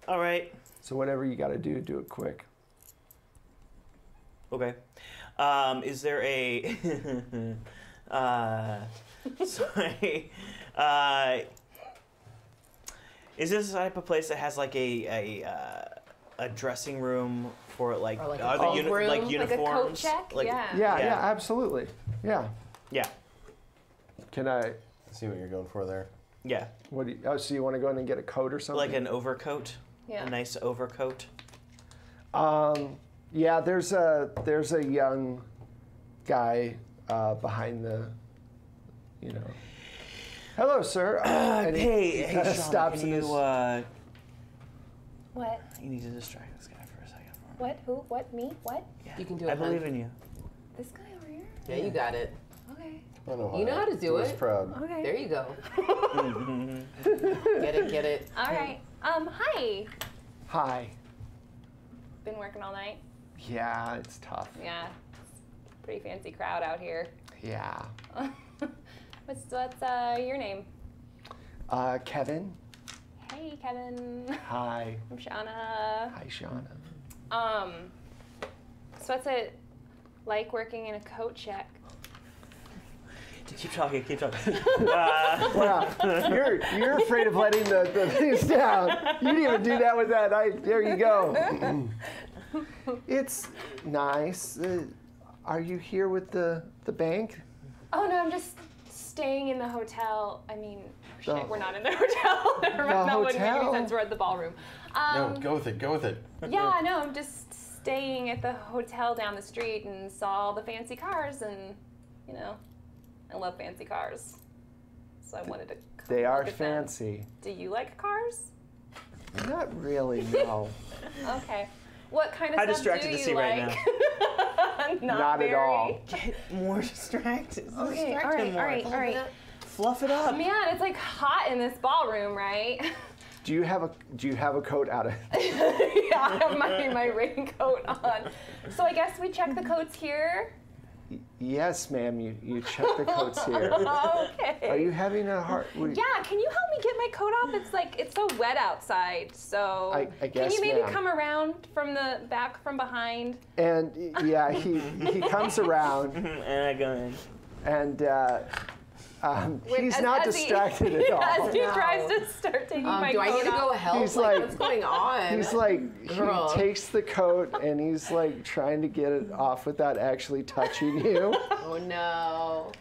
All right. So whatever you got to do it quick. Okay. Is there a? Sorry. Is this the type of place that has like a dressing room for like, Or like are a the coat uni- room? like Like a coat uniforms? check? Like, Yeah. Yeah, Yeah. yeah, absolutely. Yeah. Yeah. Can I? I see what you're going for there. Yeah. What do you? Oh, so you want to go in and get a coat or something? Like an overcoat. Yeah. A nice overcoat. Yeah, there's a young guy behind the, you know. Hello, sir. And Hey, kinda Sean, stops can in you his- What? you need to distract this guy for a second for me. What? Who? What? Me? What? Yeah. You can do I it, believe hon. in you. This guy over here? Yeah, you got it. Okay. You know how to do it. Proud. Okay. There you go. Get it. All right. Hi. Hi. Been working all night? Yeah, it's tough. Yeah. Pretty fancy crowd out here. Yeah. What's your name? Kevin. Hey, Kevin. Hi. I'm Shauna. Hi, Shauna. So what's it like working in a coat check? Keep talking. Wow, you're afraid of letting the things down. You didn't even do that with that. There you go. It's nice. Are you here with the bank? Oh no, I'm just staying in the hotel. I mean, The- shit, we're not in the hotel. Never mind, that wouldn't make any hotel? sense. We're at the ballroom. No, go with it. Go with it. Yeah, no, I'm just staying at the hotel down the street and saw all the fancy cars, and you know, I love fancy cars, so I wanted to. Come They are look at them. fancy. Do you like cars? Not really, no. Okay. What kind of How stuff distracted do is you he right like? Not at all. Get more distracted. Okay, Distract all right, him more. all right, all right. Fluff it up. Man, it's like hot in this ballroom, right? Do you have a coat out of? Yeah, I have my raincoat on. So I guess we check the coats here. Yes, ma'am. You check the coats here. Okay. Are you having a hard? Yeah, can you help me get my coat off? It's so wet outside. So I guess, can you maybe ma'am. come around from the back from behind? And yeah, he comes around And I go in. and he's As- not as he- distracted at all. As he No. tries to start taking my Do coat I need to go off. help? He's like, like- what's going on? He's like, Girl. he takes the coat and he's like trying to get it off without actually touching you. Oh no.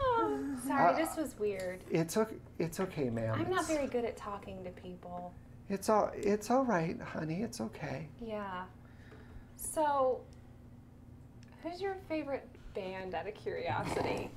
Oh, sorry, this was weird. It's okay, ma'am. I'm not very good at talking to people. It's all right, honey. It's okay. Yeah. So, who's your favorite band out of curiosity?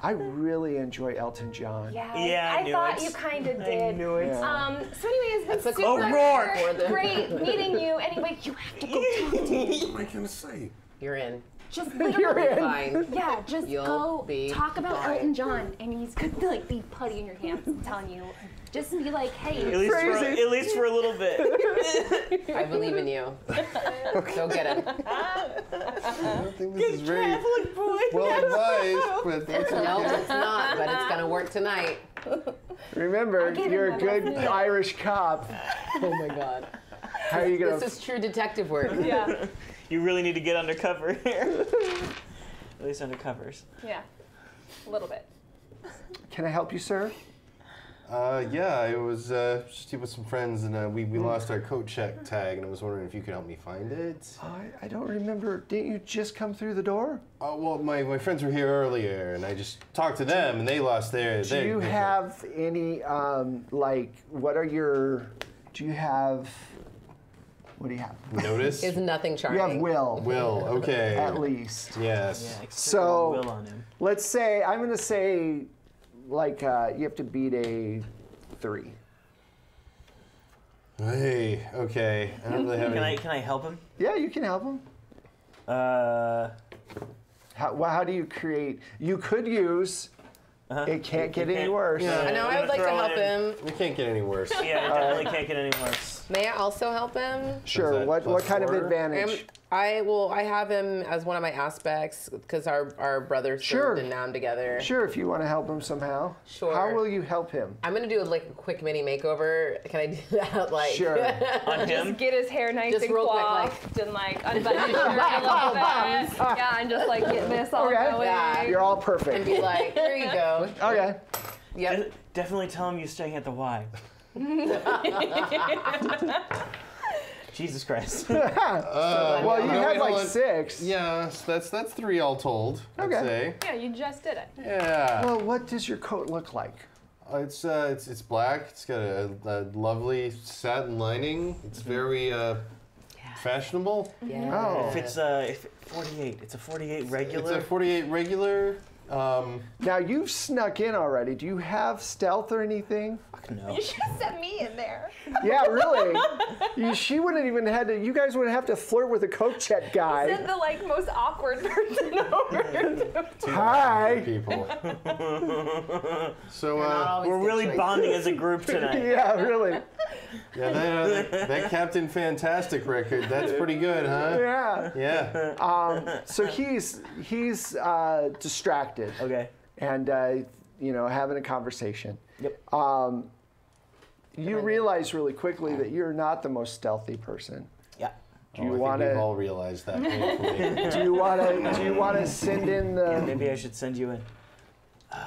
I really enjoy Elton John. Yeah, Yeah, I I knew thought it. you kind of I did. knew it. Yeah. So anyway, it's That's been a super O'Rourke. great meeting you. Anyway, you have to go talk to him. What am I gonna say? You're in. Just You're literally, in. Fine. yeah, just You'll go be talk about fine. Elton John, and he's gonna like be putty in your hands. I'm telling you. Just be like, hey. At least for a little bit. I believe in you. Go get it. I don't think this is very Catholic boy. well advised, but that's No, okay. it's not, but it's gonna work tonight. Remember, gave you're a him good my last Irish cop. Oh my god. How are you gonna? This is true detective work. Yeah, You really need to get undercover here. At least undercovers. yeah, a little bit. Can I help you, sir? Yeah, I was just here with some friends, and we lost our coat check tag, and I was wondering if you could help me find it. I don't remember. Didn't you just come through the door? Well, my friends were here earlier, and I just talked to them, and they lost their. Do you have any like? What are your? Do you have? What do you have? notice? Is nothing You charming. have will. Will, okay. At least. Yes. Yeah, exert So- will on him. Let's say I'm gonna say, like you have to beat a 3. Hey, okay. I don't really have any. Can I help him? Yeah, you can help him. How do you create? You could use. It can't get any worse. Yeah. I know I would like to Throw help it in. him. It can't get any worse. Yeah, it definitely can't get any worse. May I also help him? Sure. that What plus kind of 4? advantage? I have him as one of my aspects because our brothers Sure. served in Nam together. Sure, if you want to help him somehow. Sure. How will you help him? I'm gonna do like a quick mini makeover. Can I do that? Like Sure. On him? Get his hair nice Just and real quick, coiffed and like unbutton his shirt a little bit. Yeah, and just like get this all Okay. going. Yeah. You're all and perfect. be like, here you go. Okay. Yep. Definitely tell him you're staying at the Y. Jesus Christ. Well, you no, had wait, like hold on. 6. Yeah, so that's 3 all told. Okay. I'd say. Yeah, you just did it. Yeah. Well, what does your coat look like? It's black. It's got a lovely satin lining. It's very fashionable. Yeah. Oh. If it's 48, it's a 48 regular. It's a 48 regular. Now you've snuck in already. Do you have stealth or anything? Fuck no. You should have sent me in there. Yeah, really. She wouldn't even had to. You guys would have to flirt with a coat check guy. Send the like most awkward person over. Hi. People. So, We're really bonding as a group tonight. Yeah, really. yeah, that Captain Fantastic record, that's pretty good, huh? Yeah. Yeah. So he's distracted Okay. and having a conversation. Yep. You realize really quickly that you're not the most stealthy person. Yeah. Do you I think want we've to? all realized that painfully. Do you want to send in Yeah, the? maybe I should send you in.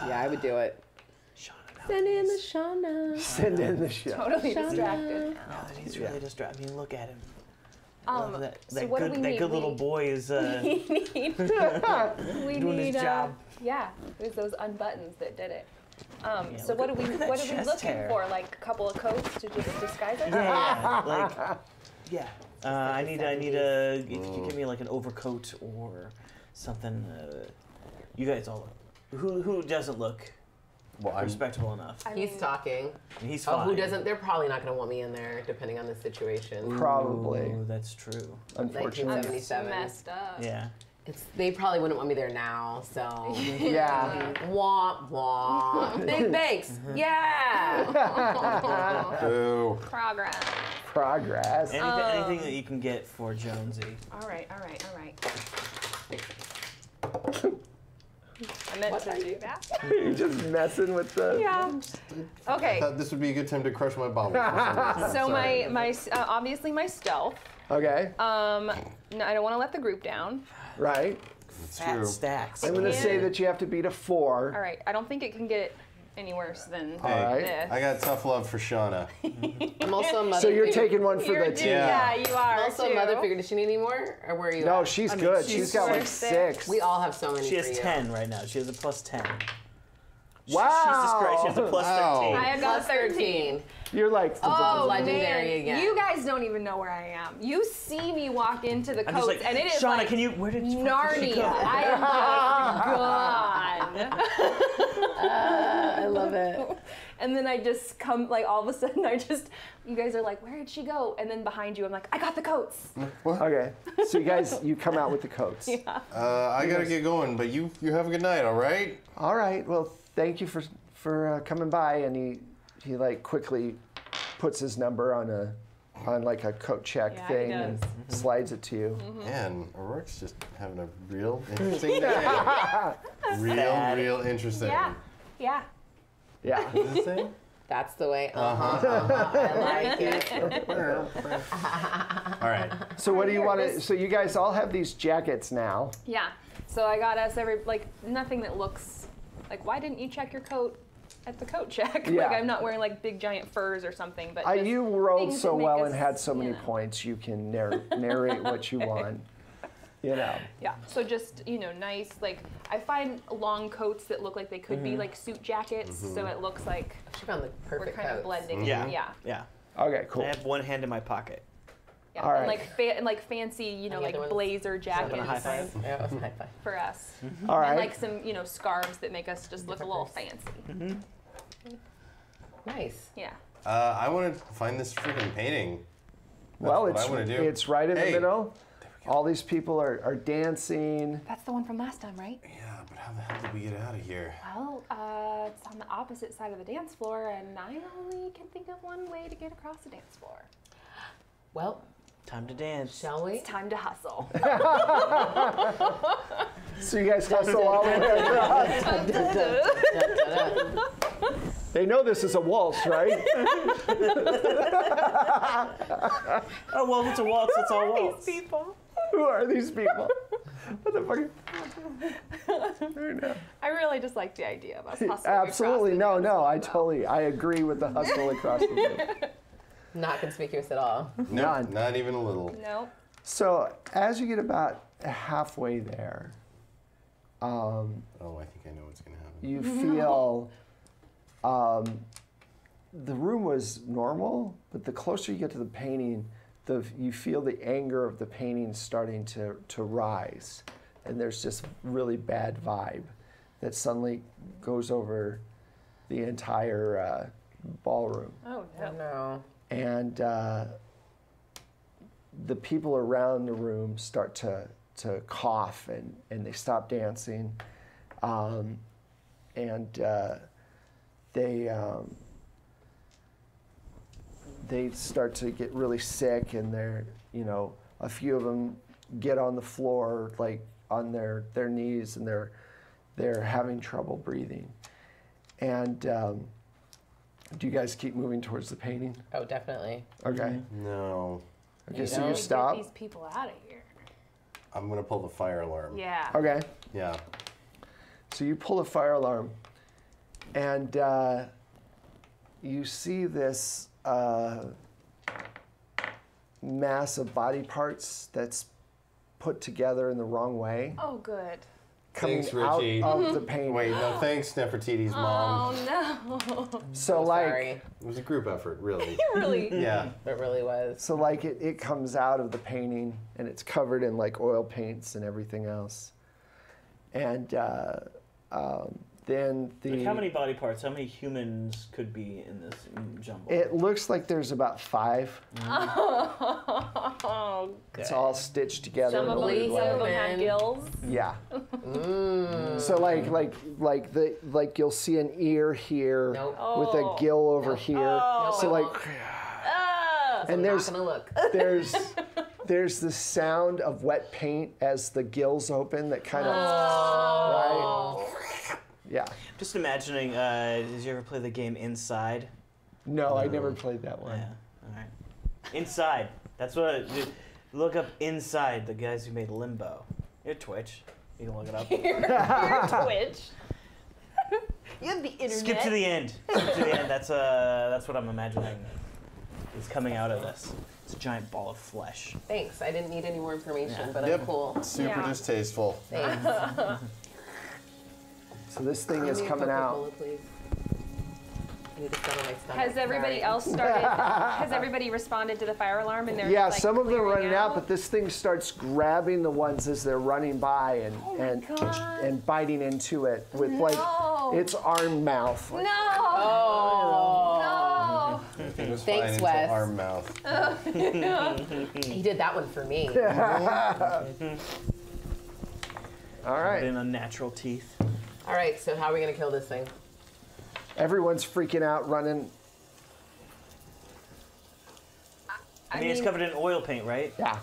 Yeah, I would do it. Shauna, Send in the Shauna. Send in the show. Totally distracted. no, he's really distracted. I mean, look at him. That so what do we that need? good little boy is We need. We doing need. his job. Yeah, it was those unbuttons that did it. So look what at- are we look at that looking chest hair. for? Like a couple of coats to just disguise it? Yeah. I need a. If you could give me like an overcoat or something. You guys all. Who doesn't look Well, I'm respectable enough? He's talking. He's Oh, fine. who doesn't? They're probably not going to want me in there, depending on the situation. Probably, Ooh, that's true. unfortunately. 1977. Messed up. Yeah. They probably wouldn't want me there now, so. Yeah. Womp womp. Big banks. Yeah. Boo. Progress. Progress. Anything that you can get for Jonesy. All right. I meant to do that. You're just messing with the. Yeah. I Okay. thought this would be a good time to crush my bottle. for some So reason. my obviously my stealth. Okay. No, I don't want to let the group down. Right. It's Fat true. stacks. I'm gonna say that you have to beat a 4. All right. I don't think it can get any worse than All right. this. I got tough love for Shauna. I'm also a mother. So you're figure. taking one for You're the a team. dude. Yeah, you are. I'm also too. a mother figure. Does she need any more? Or where are you No, at? she's I mean, good. she's She's got like worth it. 6. We all have so many She for has you. 10 right now. She has a plus 10. Wow. Jesus Christ, she has a plus Wow. 13. I have got Plus 13. You're like. Oh, legendary man. again. You guys don't even know where I am. You see me walk into the I'm coats, just like, and it is Shauna, like can you? Where did she Narnia. go? I am like gone. I love it. And then I just come, like all of a sudden, you guys are like, where did she go? And then behind you, I'm like, I got the coats. Okay. So you guys, you come out with the coats. Yeah. I gotta get going, but you have a good night, all right? All right. Well, thank you for coming by. And he like quickly puts his number on like a coat check Yeah, he thing does. and slides it to you. Man, O'Rourke's just having a real interesting day. real interesting. Yeah. Yeah. Yeah. Is this thing? That's the way. I like it. All right. So what do you Here, want to? this- So you guys all have these jackets now. Yeah. So I got us nothing that looks like, why didn't you check your coat at the coat check? Yeah. Like I'm not wearing like big giant furs or something, but just You rolled things so that make well us, and had so many you know. points. You can narrate what you want. You know. Yeah. So just, nice, like I find long coats that look like they could be like suit jackets, so it looks like She found the we're perfect kind of coats. blending. Yeah. Yeah. Yeah. Okay. Cool. I have one hand in my pocket. Yeah. All And right. like fancy, the like other ones? blazer Wanna jackets high five? Yeah, it was high five. for us. All right. And like some, scarves that make us just look a little fancy. Nice. Yeah. I want to find this freaking painting. Well, That's what I wanna do. it's right in Hey. the middle. All these people are dancing. That's the one from last time, right? Yeah, but how the hell did we get out of here? Well, it's on the opposite side of the dance floor, and I only can think of one way to get across the dance floor. Well, Time to dance. shall we? It's time to hustle. So you guys hustle all the way across. They know this is a waltz, right? Oh, well, if it's a waltz, it's all waltz. People. Who are these people? What the fuck? I really just like the idea of us hustling. Absolutely. across the dance floor, though. I agree with the hustle across the room. Not conspicuous at all. None. Not even a little. No. So as you get about halfway there, Oh, I think I know what's gonna happen. you feel the room was normal, but the closer you get to the painting, you feel the anger of the painting starting to rise, and there's just really bad vibe that suddenly goes over the entire ballroom. Oh Oh, no. And the people around the room start to cough and they stop dancing. They start to get really sick, and they're, a few of them get on the floor, like on their knees, and they're having trouble breathing. And do you guys keep moving towards the painting? Oh, definitely. Okay. No. Okay, so How you do we stop. Get these people out of here. I'm gonna pull the fire alarm. Yeah. Okay. Yeah. So you pull the fire alarm, and you see this mass of body parts that's put together in the wrong way, Oh, good. coming Thanks, out Richie. of the painting. Wait, no thanks, Nefertiti's mom. Oh no. So I'm like, sorry. It was a group effort, really. Really? Yeah. It really was. so like it comes out of the painting, and it's covered in like oil paints and everything else, and then the. Like how many body parts? How many humans could be in this jumble? It looks like there's about 5. Oh, good. It's all stitched together. Some in of a them, weird some way. of them have gills. Yeah. Mm. So like you'll see an ear here Nope. with a Oh. gill over Nope. here. Oh. So like Ah. and I'm there's not gonna look. there's the sound of wet paint as the gills open that kind of Oh. right. Yeah. Just imagining. Did you ever play the game Inside? No, I never played that one. Yeah. All right. Inside. That's what. Look up Inside. The guys who made Limbo. Your Twitch. You can look it up. Your Twitch. You have the internet. Skip to the end. Skip to the end. That's what I'm imagining is coming out of this. It's a giant ball of flesh. Thanks. I didn't need any more information, Yeah. but Yep. I'm cool. Super Yeah. distasteful. Thanks. So this thing is Give me a coming out. Coca-Cola, please. I need to settle my stomach. Has everybody Sorry. else started? Has everybody responded to the fire alarm? And they're Yeah, just, like, some of them are clearing running out, but this thing starts grabbing the ones as they're running by and biting into it with like No. its arm mouth. No. Oh. Everything was Thanks, fine Wes. until arm mouth. He did that one for me. All right. In unnatural teeth. All right, so how are we gonna kill this thing? Everyone's freaking out, running. I mean, it's covered in oil paint, right? Yeah.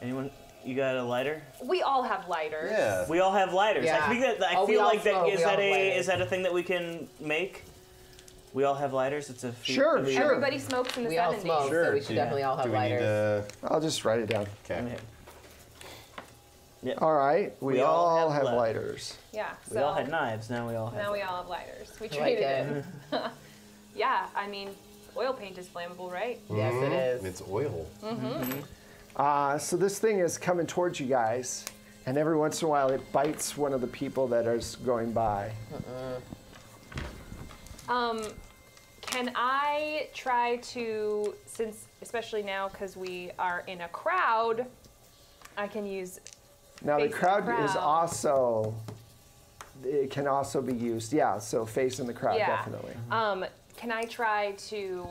Anyone? You got a lighter? We all have lighters. Yeah. We all have lighters. Yeah. I think that Oh, we feel all like that smoke. is We all that have a lighters. is that a thing that we can make? We all have lighters. It's a feat Sure, that we- sure. Everybody smokes in the We all 70s. smoke, so we should Yeah. definitely all have Do we need lighters. I'll just write it down. Okay. Yeah. All right. We all all have have lighters. lighters. Yeah. We So all had knives. Now we all have. now we all have lighters. We I like traded it. it. Yeah. I mean, oil paint is flammable, right? Yes, it is. It's oil. So this thing is coming towards you guys, and every once in a while it bites one of the people that is going by. Can I try to, since especially now because we are in a crowd, I can use. Now the Face the crowd is crowd. also. It can also be used. Yeah. So facing the crowd, Yeah. definitely. Can I try to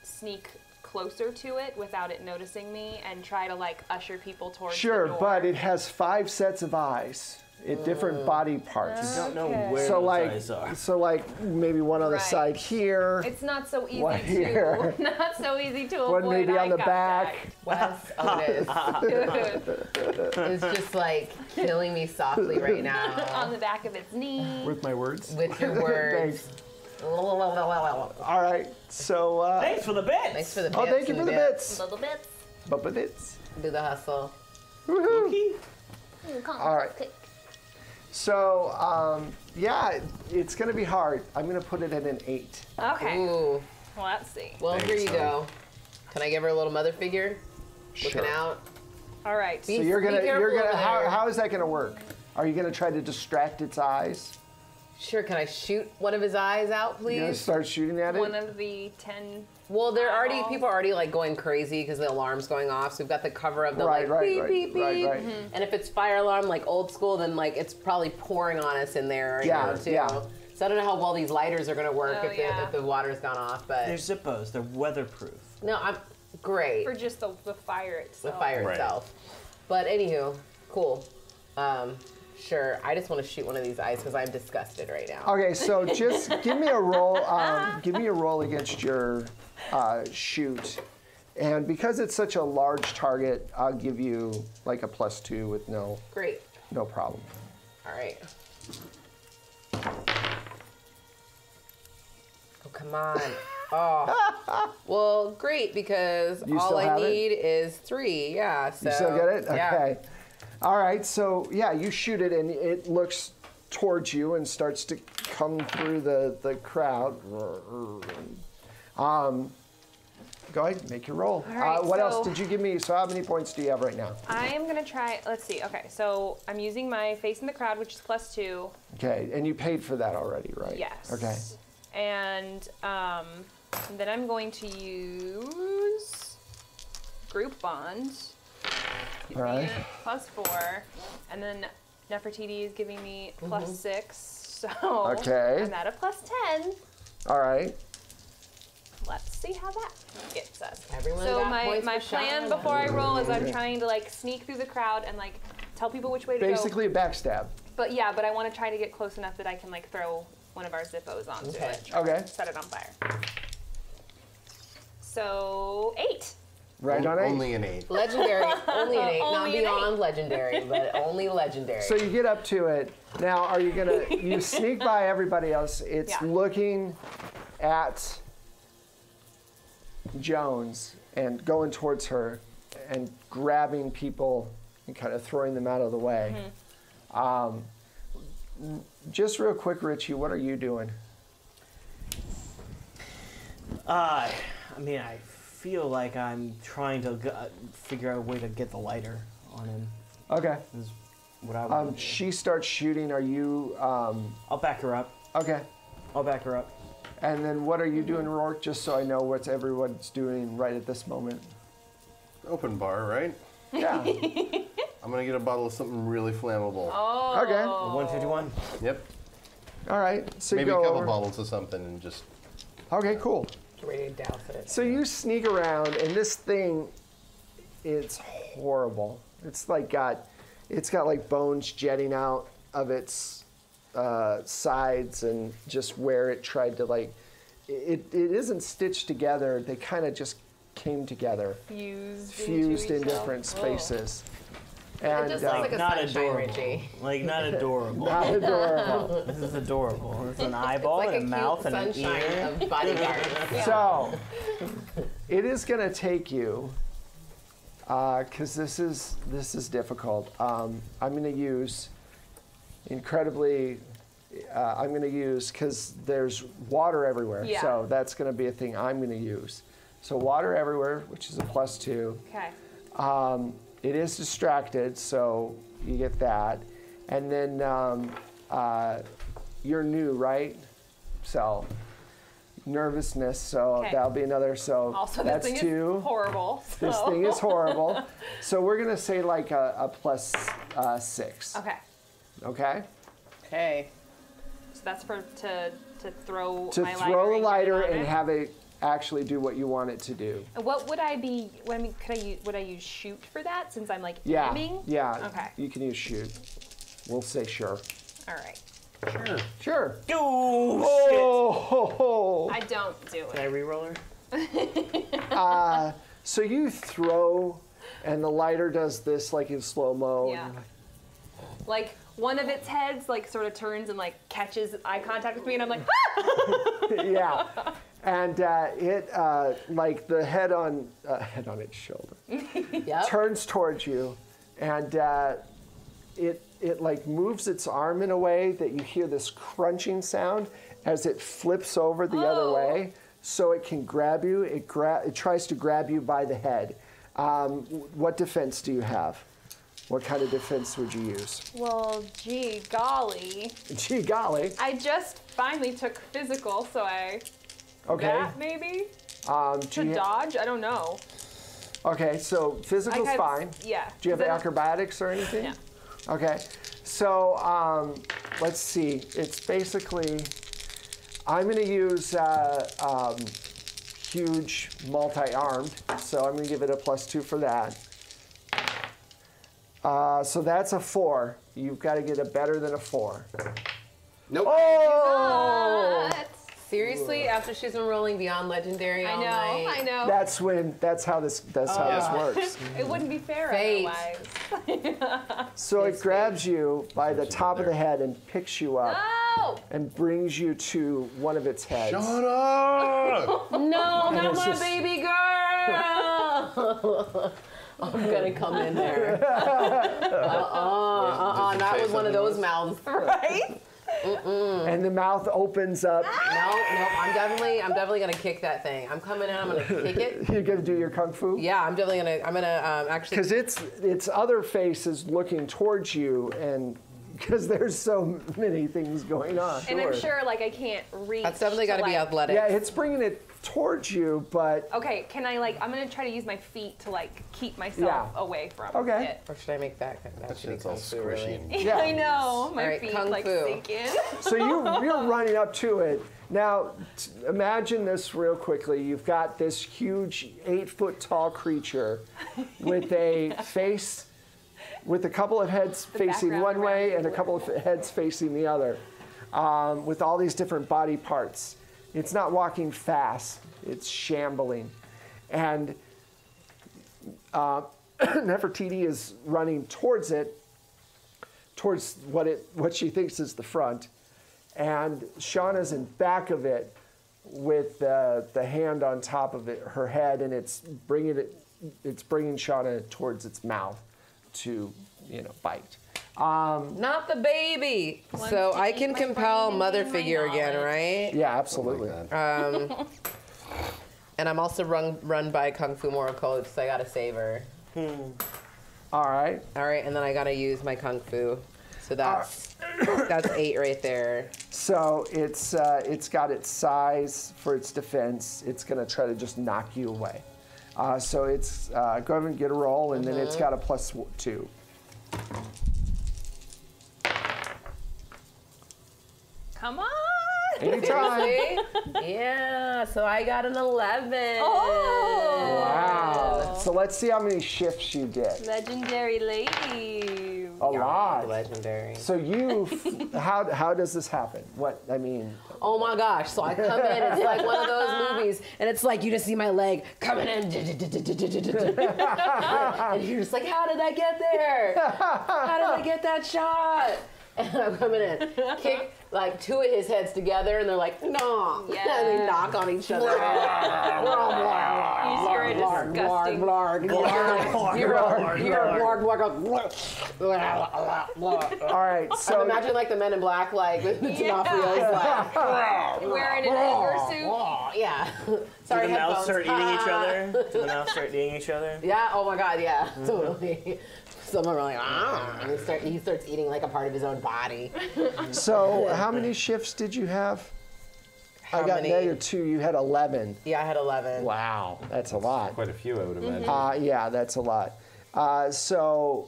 sneak closer to it without it noticing me and try to like usher people towards Sure, the door? but it has 5 sets of eyes at different body parts. I don't know Okay. where So those like, eyes are. so like maybe one on the Right. side here, It's not so easy One here. to not so easy to one avoid maybe eye on the back. Wes Otis is just like killing me softly right on now the back of its knee. With my words. with your words. Thanks. All right, so. Thanks for the bits. Thanks for the bits. Oh, thank you and for the bits. Little bits. But it's. Do the hustle. Woohoo. Cookie? All right. So, yeah, it's going to be hard. I'm going to put it at an 8. Okay. Ooh. Well, let's see. Well, Thanks, here you honey. go. Can I give her a little mother figure? Looking out. All right. Be- So you're be gonna, careful over there. how is that gonna work? Are you gonna try to distract its eyes Sure, can I shoot one of his eyes out, You gonna please? start shooting at it? One of the 10. Well, eyeballs. people are already like going crazy because the alarm's going off. So we've got the cover of the Right, like right, beep right, beep beep. right, right. And if it's fire alarm like old school, then like it's probably pouring on us in there right Yeah, now too. yeah. So I don't know how well these lighters are gonna work Oh, if the water's gone off, but They're Zippos. They're weatherproof. no, I'm great. For just the fire The itself. fire Right. itself. But anywho, cool. Sure. I just want to shoot one of these eyes because I'm disgusted right now. Okay, so just give me a roll. Give me a roll against your shoot, and because it's such a large target, I'll give you like a +2 with no Great. problem. All right. Oh, come on. Oh. Well, great, because You all still I have it? need is 3. Yeah. So, You still get it? Yeah. Okay. All right, so yeah, you shoot it and it looks towards you and starts to come through the crowd. Go ahead, make your roll. All right, what else so- did you give me? So how many points do you have right now? I am gonna try. Let's see. Okay, so I'm using my face in the crowd, which is +2. Okay, and you paid for that already, right? Yes. Okay. And then I'm going to use group bond. All right. +4, and then Nefertiti is giving me +6. So Okay. I'm at a +10. All right. Let's see how that gets us. Everyone So got my points for plan Sean. before I roll is I'm trying to like sneak through the crowd and like tell people which way to go. Basically a backstab. But yeah, but I want to try to get close enough that I can like throw one of our Zippos onto Okay. it. Okay. Set it on fire. So 8. Right on 8. Only an 8. Legendary, only an 8, not Only an beyond legendary, but only legendary. So you get up to it. Now, are you gonna? You sneak by everybody else. It's Yeah. looking at Jones and going towards her and grabbing people and kind of throwing them out of the way. Just real quick, Richie, what are you doing? I mean, I feel like I'm trying to figure out a way to get the lighter on him. Okay. Is what I want. She starts shooting. Are you? I'll back her up. Okay. I'll back her up. And then what are you doing, Rourke? Just so I know what everyone's doing right at this moment. Open bar, right? Yeah. I'm gonna get a bottle of something really flammable. Oh. Okay. 151. Yep. All right. So Maybe you a go couple over. bottles of something and just. Okay. Cool. Ready to douse it. So you sneak around, and this thing, it's horrible. It's got like bones jetting out of its sides, and just where it tried to like, it isn't stitched together. They kind of just came together, fused in different spaces. And just looks like a Not sunshine, adorable. Richie. Like, not adorable. not adorable. This is adorable. It's an eyeball Like and a cute mouth and an sunshine ear. of bodyguards. So it is going to take you, because this is difficult. I'm going to use incredibly. I'm going to use because there's water everywhere. Yeah. So that's going to be a thing I'm going to use. So water everywhere, which is a +2. Okay. It is distracted, so you get that. And then you're new, right? So nervousness, so Okay. that'll be another. So Also, that's this thing 2. is horrible. This so- thing is horrible. So we're gonna say like a +6. Okay. Okay. Okay. So that's to throw To my throw the and lighter get it on and it? have it actually do what you want it to do. And what would I be? What I mean, would I use shoot for that since I'm like Yeah. aiming? Yeah. Okay. You can use shoot. We'll say sure. All right. Sure. Sure. Oh, Oh. I don't do shit. Can I it. re-roll her? So you throw, and the lighter does this like in slow-mo. Yeah. Like one of its heads like sort of turns and like catches eye contact with me, and I'm like, ah! Yeah. And it, like the head on its shoulder, Yep. turns towards you, and it like moves its arm in a way that you hear this crunching sound as it flips over the other Oh. way, so it can grab you. It tries to grab you by the head. What defense do you have? what kind of defense would you use? Well, gee golly. Gee golly. I just finally took physical, so Okay. that maybe? Do you, Dodge? I don't know. okay, so physical's I fine. Yeah. Do you have 'cause I don't- acrobatics or anything? Yeah. Okay, so let's see. It's basically, I'm going to use huge multi-armed, so I'm going to give it a +2 for that. So that's a 4. You've got to get a better than a 4. Nope. Oh! Seriously, after she's been rolling beyond legendary all night. I know. That's how this works. It wouldn't be fair Fate. otherwise. So it grabs you by the top of the head and picks you up No! and brings you to one of its heads. Shut up! No, not it's my just- baby girl. I'm gonna come in there. Not with one of those mouths. Right? And the mouth opens up. No, I'm definitely gonna kick that thing. I'm coming in. I'm gonna kick it. You're gonna do your kung fu? Yeah, I'm gonna actually. Because its other face is looking towards you, and because there's so many things going on. And I'm sure, like, I can't reach. That's definitely to, gotta be like- athletic. Yeah, it's bringing it towards you, but Okay, can I, like, I'm gonna try to use my feet to, like, keep myself Yeah. away from Okay. it. Or should I make that? That should be It's all kung fu, squishy. really. And Yeah. I know. My All right, feet, kung like, fu. sink in. so you're running up to it. Now, imagine this real quickly. You've got this huge 8-foot tall creature with a face, with a couple of heads facing background one way around and a couple of heads facing the other, with all these different body parts. It's not walking fast. It's shambling. And Nefertiti is running towards it, towards what she thinks is the front. And Shauna's in back of it with the hand on top of it, her head, and it's bringing Shauna towards its mouth to, bite. Not the baby. Wants So to I eat can my compel brain mother and my figure again, knowledge. right? Yeah, absolutely. Oh my God. And I'm also run by Kung Fu Moral Code, so I gotta save her. All right. All right, and then I gotta use my Kung Fu. So that's 8 right there. So it's got its size for its defense. It's going to try to just knock you away. So it's go ahead and get a roll, and then it's got a +2. Come on! Anytime. See? Yeah, so I got an 11. Oh! Wow. So let's see how many shifts you get. Legendary lady. A lot. Legendary. So you, how does this happen? Oh my gosh, so I come in, it's like one of those movies, and it's like you just see my leg coming in. And you're just like, how did I get there? How did I get that shot? And I'm coming in, kick like 2 of his heads together, and they're like, no. Yeah. And they knock on each other. You're a disgusting. All right. So Imagine like the Men in Black, like with the mafiosos, like, Wearing an ogre suit. yeah. Do Sorry, the mouths headphones. start eating each other? Do the mouths start eating each other? Yeah. Oh my God. Yeah. Totally. Some are like, and he starts eating like a part of his own body. So how many shifts did you have? I got many? -2. You had 11. Yeah, I had 11. Wow, that's a lot. Quite a few, I would imagine. Yeah, that's a lot. So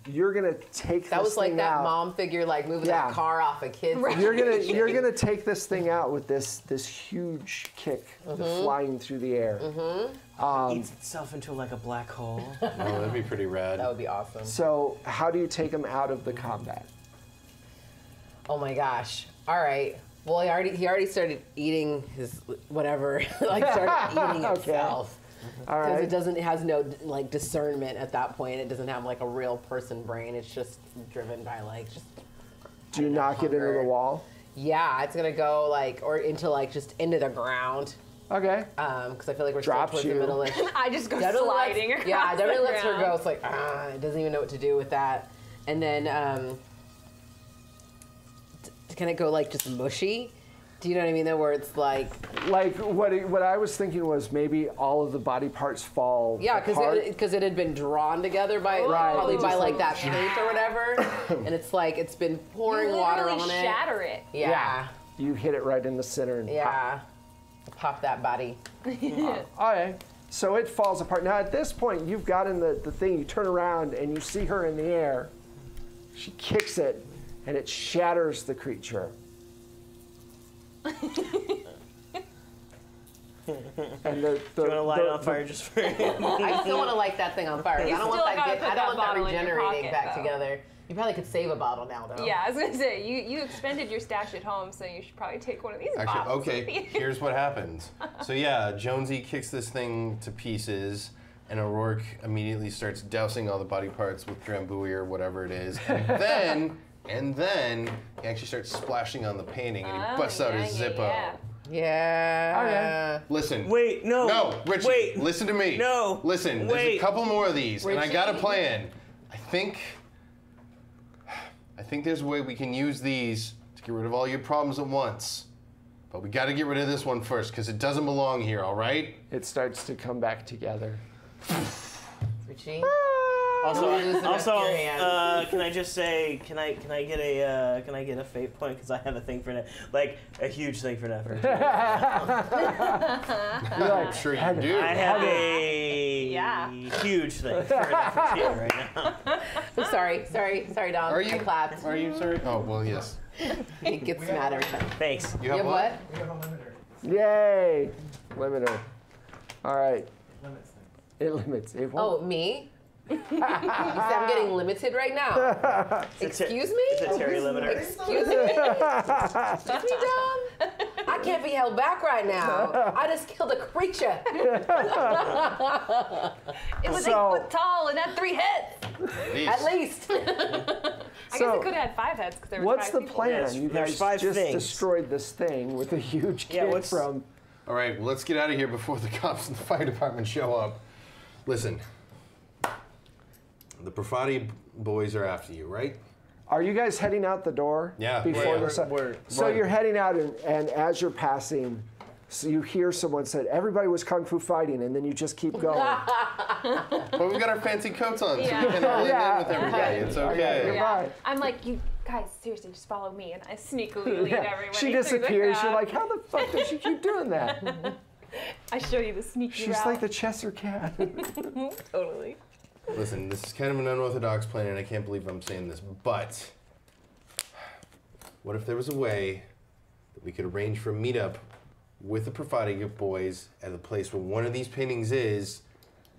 you're gonna take That this was like thing that out. mom figure, like moving Yeah. that car off a kid's. You're gonna take this thing out with this huge kick flying through the air. Eats itself into like a black hole. Oh, that'd be pretty rad. That would be awesome. So how do you take him out of the combat? Oh my gosh. All right. Well, he already started eating his whatever, like started eating Okay. itself. All Because right. it has no like discernment at that point. It doesn't have like a real person brain. It's just driven by like just. Do you knock it into hunger. the wall? Yeah, it's gonna go like or into like just into the ground. Okay. Because I feel like we're Drops still towards you. the middle. I just go Definitely sliding lets, across yeah, definitely the lets her ground. go. It's like it doesn't even know what to do with that. And then can it go like just mushy? Do you know what I mean? Though, where it's like, what I was thinking was maybe all of the body parts fall yeah, apart. because it had been drawn together by probably by like that paint or whatever, and it's like it's been pouring water on it. Shatter it. Yeah. You hit it right in the center and Pop that body. All right. So it falls apart. Now at this point, you've got in the thing, you turn around and you see her in the air. She kicks it and it shatters the creature. And Do you want to light it on fire just for I still want to light that thing on fire. I don't want that regenerating back together. You probably could save a bottle now, though. Yeah, I was gonna say you expended your stash at home, so you should probably take one of these bottles. Okay, here's what happens. So yeah, Jonesy kicks this thing to pieces, and O'Rourke immediately starts dousing all the body parts with Drambuie or whatever it is, and then he actually starts splashing on the painting, and he busts out his Zippo. Yeah. Listen. Wait, no. No, Richie. Wait. Listen to me. No. Listen. There's a couple more of these, and I got a plan. I think there's a way we can use these to get rid of all your problems at once. But we got to get rid of this one first, because it doesn't belong here. All right? It starts to come back together. Richie. Also, can I just say, can I get a fate point because I have a thing for like a huge thing for Nefer. I'm sure you do. I have a huge thing for Nefertiti right now. Sorry, Dom. Are you? I clapped. Are you sorry? Oh well, yes. It gets mad every time. Thanks. You have what? We have a limiter. Yay! Limiter. All right. It limits. It won't. Oh, me? You said I'm getting limited right now. Excuse me? It's a Terry limiter. Excuse me? Excuse me, Dom? I can't be held back right now. I just killed a creature. It was 8 foot tall and had 3 heads. At least. I guess it could have had 5 heads because there was What's 5 the people. plan? Yes, You there's guys 5 just things. destroyed this thing with a huge kid from. All right, well, let's get out of here before the cops and the fire department show up. Listen, the Profati boys are after you, right? Are you guys heading out the door? Yeah. Before Yeah, the sun? So right. you're heading out, and as you're passing, so you hear someone said, "Everybody was kung fu fighting," and then you just keep going. But we've got our fancy coats on, so we Yeah. can blend in with everybody. It's okay. Goodbye. I'm like, you guys, seriously, just follow me, and I sneakily lead everybody. She through the disappears. You're crowd. like, how the fuck does she keep doing that? I show you the sneaky She's route. like the Cheshire Cat. Totally. Listen, this is kind of an unorthodox plan, and I can't believe I'm saying this, but what if there was a way that we could arrange for a meetup with the Profati boys at the place where one of these paintings is,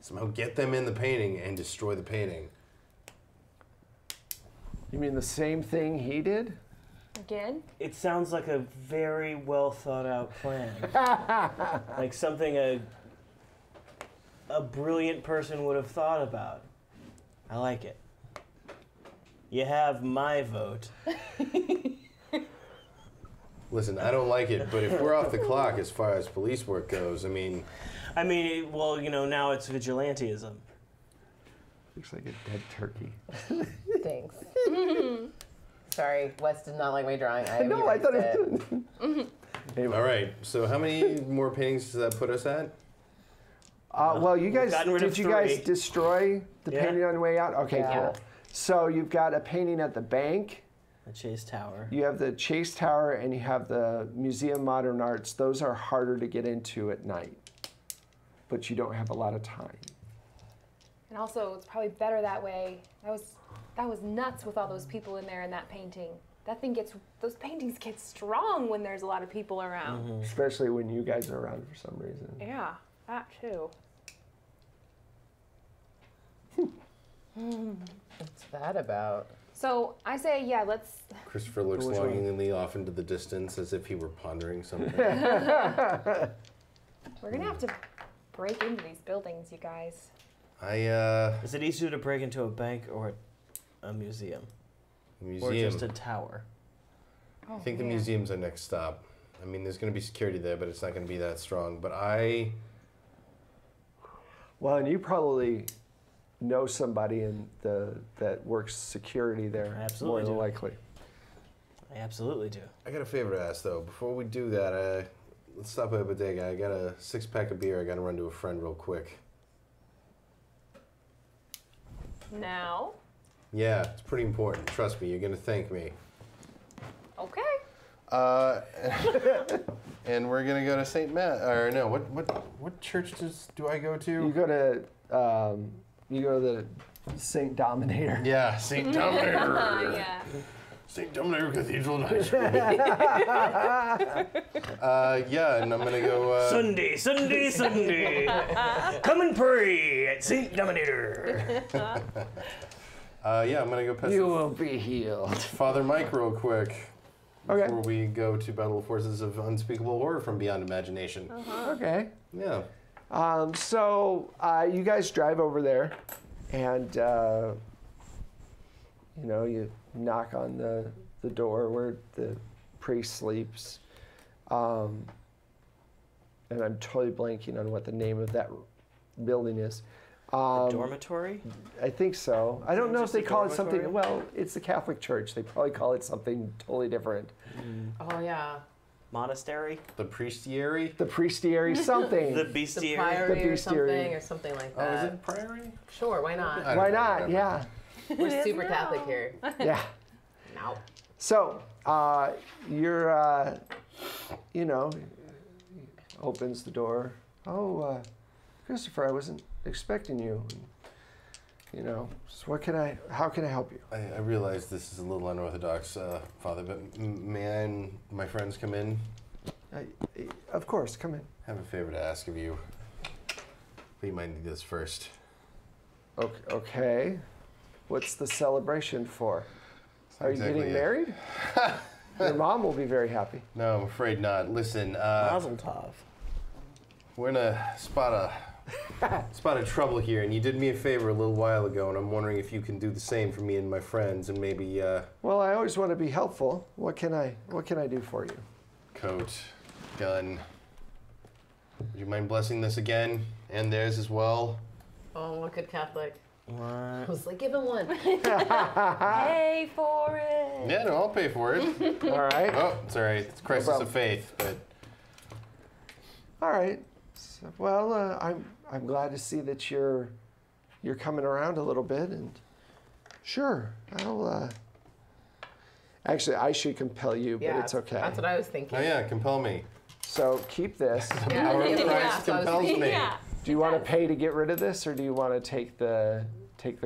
somehow get them in the painting and destroy the painting? You mean the same thing he did? Again? It sounds like a very well thought out plan. Like something a brilliant person would have thought about. I like it. You have my vote. Listen, I don't like it, but if we're off the clock as far as police work goes, I mean, well, now it's vigilantism. Looks like a dead turkey. Thanks. Sorry, Wes did not like my drawing. I thought it. Anyway. all right, so how many more paintings does that put us at? Well, you guys, gotten rid of did you guys 3. destroy the Yeah. painting on the way out? Okay, Yeah. cool. So you've got a painting at the bank. The Chase Tower. You have the Chase Tower and you have the Museum of Modern Arts. Those are harder to get into at night, but you don't have a lot of time. And also, it's probably better that way. That was nuts with all those people in there in that painting. Those paintings get strong when there's a lot of people around. Mm-hmm. Especially when you guys are around for some reason. Yeah, that too. What's that about? So I say, yeah, let's. Christopher looks Which one? longingly off into the distance as if he were pondering something. We're gonna have to break into these buildings, you guys. Is it easier to break into a bank or a museum? Museum. Or just a tower? I think the museum's our next stop. I mean, there's going to be security there, but it's not going to be that strong. But Well, and you probably know somebody that works security there. I absolutely more than do. likely. I absolutely do. I got a favor to ask though. Before we do that, let's stop at a bodega. I got a 6-pack of beer. I got to run to a friend real quick. Now. Yeah, it's pretty important. Trust me, you're gonna thank me. Okay. And we're gonna go to St. Matt. Or no, what church do I go to? You go to the Saint Dominator. Yeah, St. Dominator. Yeah. St. Dominator Cathedral in High School. Yeah, and I'm gonna go. Sunday, Sunday, Sunday. Come and pray at St. Dominator. Yeah, I'm gonna go pest You will be healed. Father Mike real quick. Okay. Before we go to battle the forces of unspeakable horror from beyond imagination. Okay. Yeah. So you guys drive over there, and you knock on the door where the priest sleeps, and I'm totally blanking on what the name of that building is. Dormitory? I think so. I don't know if Just they a call it something. dormitory? Well, it's the Catholic Church. They probably call it something totally different. Oh yeah. Monastery? The priestiary. The priestiary, something. The The bestiary? priory or bestiary. something, or something like Oh, is that. it priory? Sure, why not? I don't Why know, not? whatever. Yeah, We're super Catholic here. yeah. No. So you're, opens the door. Oh, Christopher, I wasn't expecting you. So how can I help you? I realize this is a little unorthodox, Father, but may I and my friends come in? Of course, come in. I have a favor to ask of you. But you might need this first. Okay. What's the celebration for? Are you Exactly getting it. married? Your mom will be very happy. No, I'm afraid not. Listen, Mazel tov. we're in a spot of trouble here, and you did me a favor a little while ago, and I'm wondering if you can do the same for me and my friends, and maybe Well, I always want to be helpful. What can I do for you? coat, gun. Would you mind blessing this again and theirs as well? Oh, what good Catholic. I What? was like, give him one. Pay for it. Yeah, no, I'll pay for it. All right. Oh, it's all right. It's crisis problem. of faith, but All right. So, well, I'm glad to see that you're coming around a little bit, and sure, I'll. Actually, I should compel you, but Yeah, it's okay. That's what I was thinking. oh yeah, compel me. So keep this. Yeah, Power of yeah, Christ that's what I was compels thinking. me. Yeah. Do you want to pay to get rid of this, or do you want to take the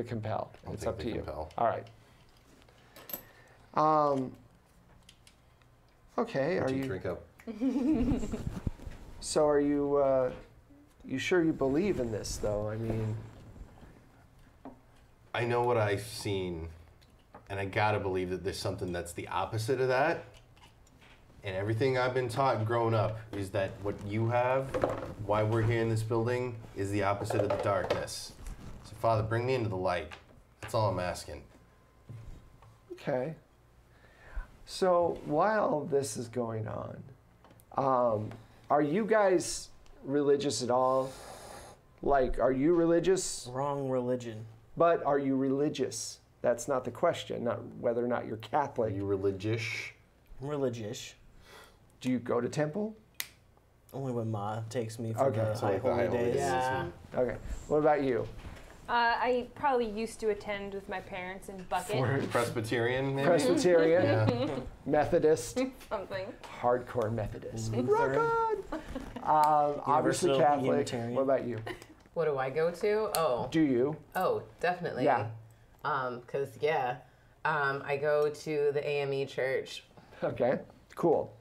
compel? I'll It's take up the to you. compel. All right. Okay. Would Are you you? drink up? So are you? You sure you believe in this, though? I mean, I know what I've seen, and I gotta believe that there's something that's the opposite of that. And everything I've been taught growing up is that what you have, why we're here in this building, is the opposite of the darkness. So, Father, bring me into the light. That's all I'm asking. okay. So while this is going on, are you guys religious at all? Like, are you religious? Wrong religion. But are you religious? That's not the question. Not whether or not you're Are Catholic. you religious? Religious. Do you go to temple? Only when Ma takes me for Okay, the so high like the holy high holy days. days. Yeah. Okay. What about you? I probably used to attend with my parents in Bucket. Presbyterian, maybe? Presbyterian, Yeah. Methodist, Something. hardcore Methodist. Rock Lutheran. on! Obviously Universal Catholic. Unitarian. What about you? What do I go to? Do you? Oh, definitely. Yeah. I go to the AME church. Okay, cool.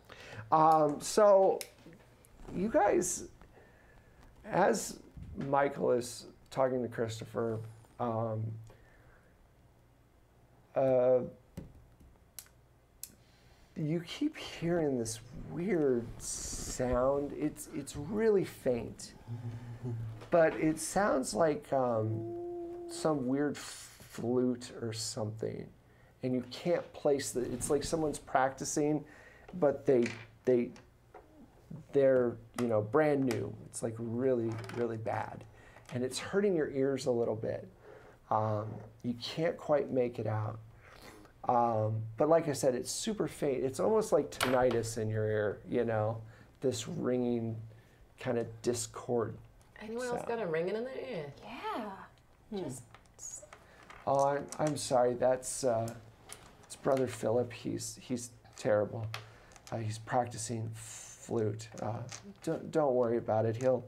So, you guys, as Michael is talking to Christopher, you keep hearing this weird sound. It's really faint, but it sounds like some weird flute or something, and you can't place the. It's like someone's practicing, but they're brand new. It's like really really bad, and it's hurting your ears a little bit. You can't quite make it out. But like I said, it's super faint. It's almost like tinnitus in your ear, you know, this ringing kind of discord. Anyone else got a ringing in their ear? Yeah. Just Oh, I'm sorry. It's Brother Philip. He's terrible. He's practicing flute. Don't worry about it. He'll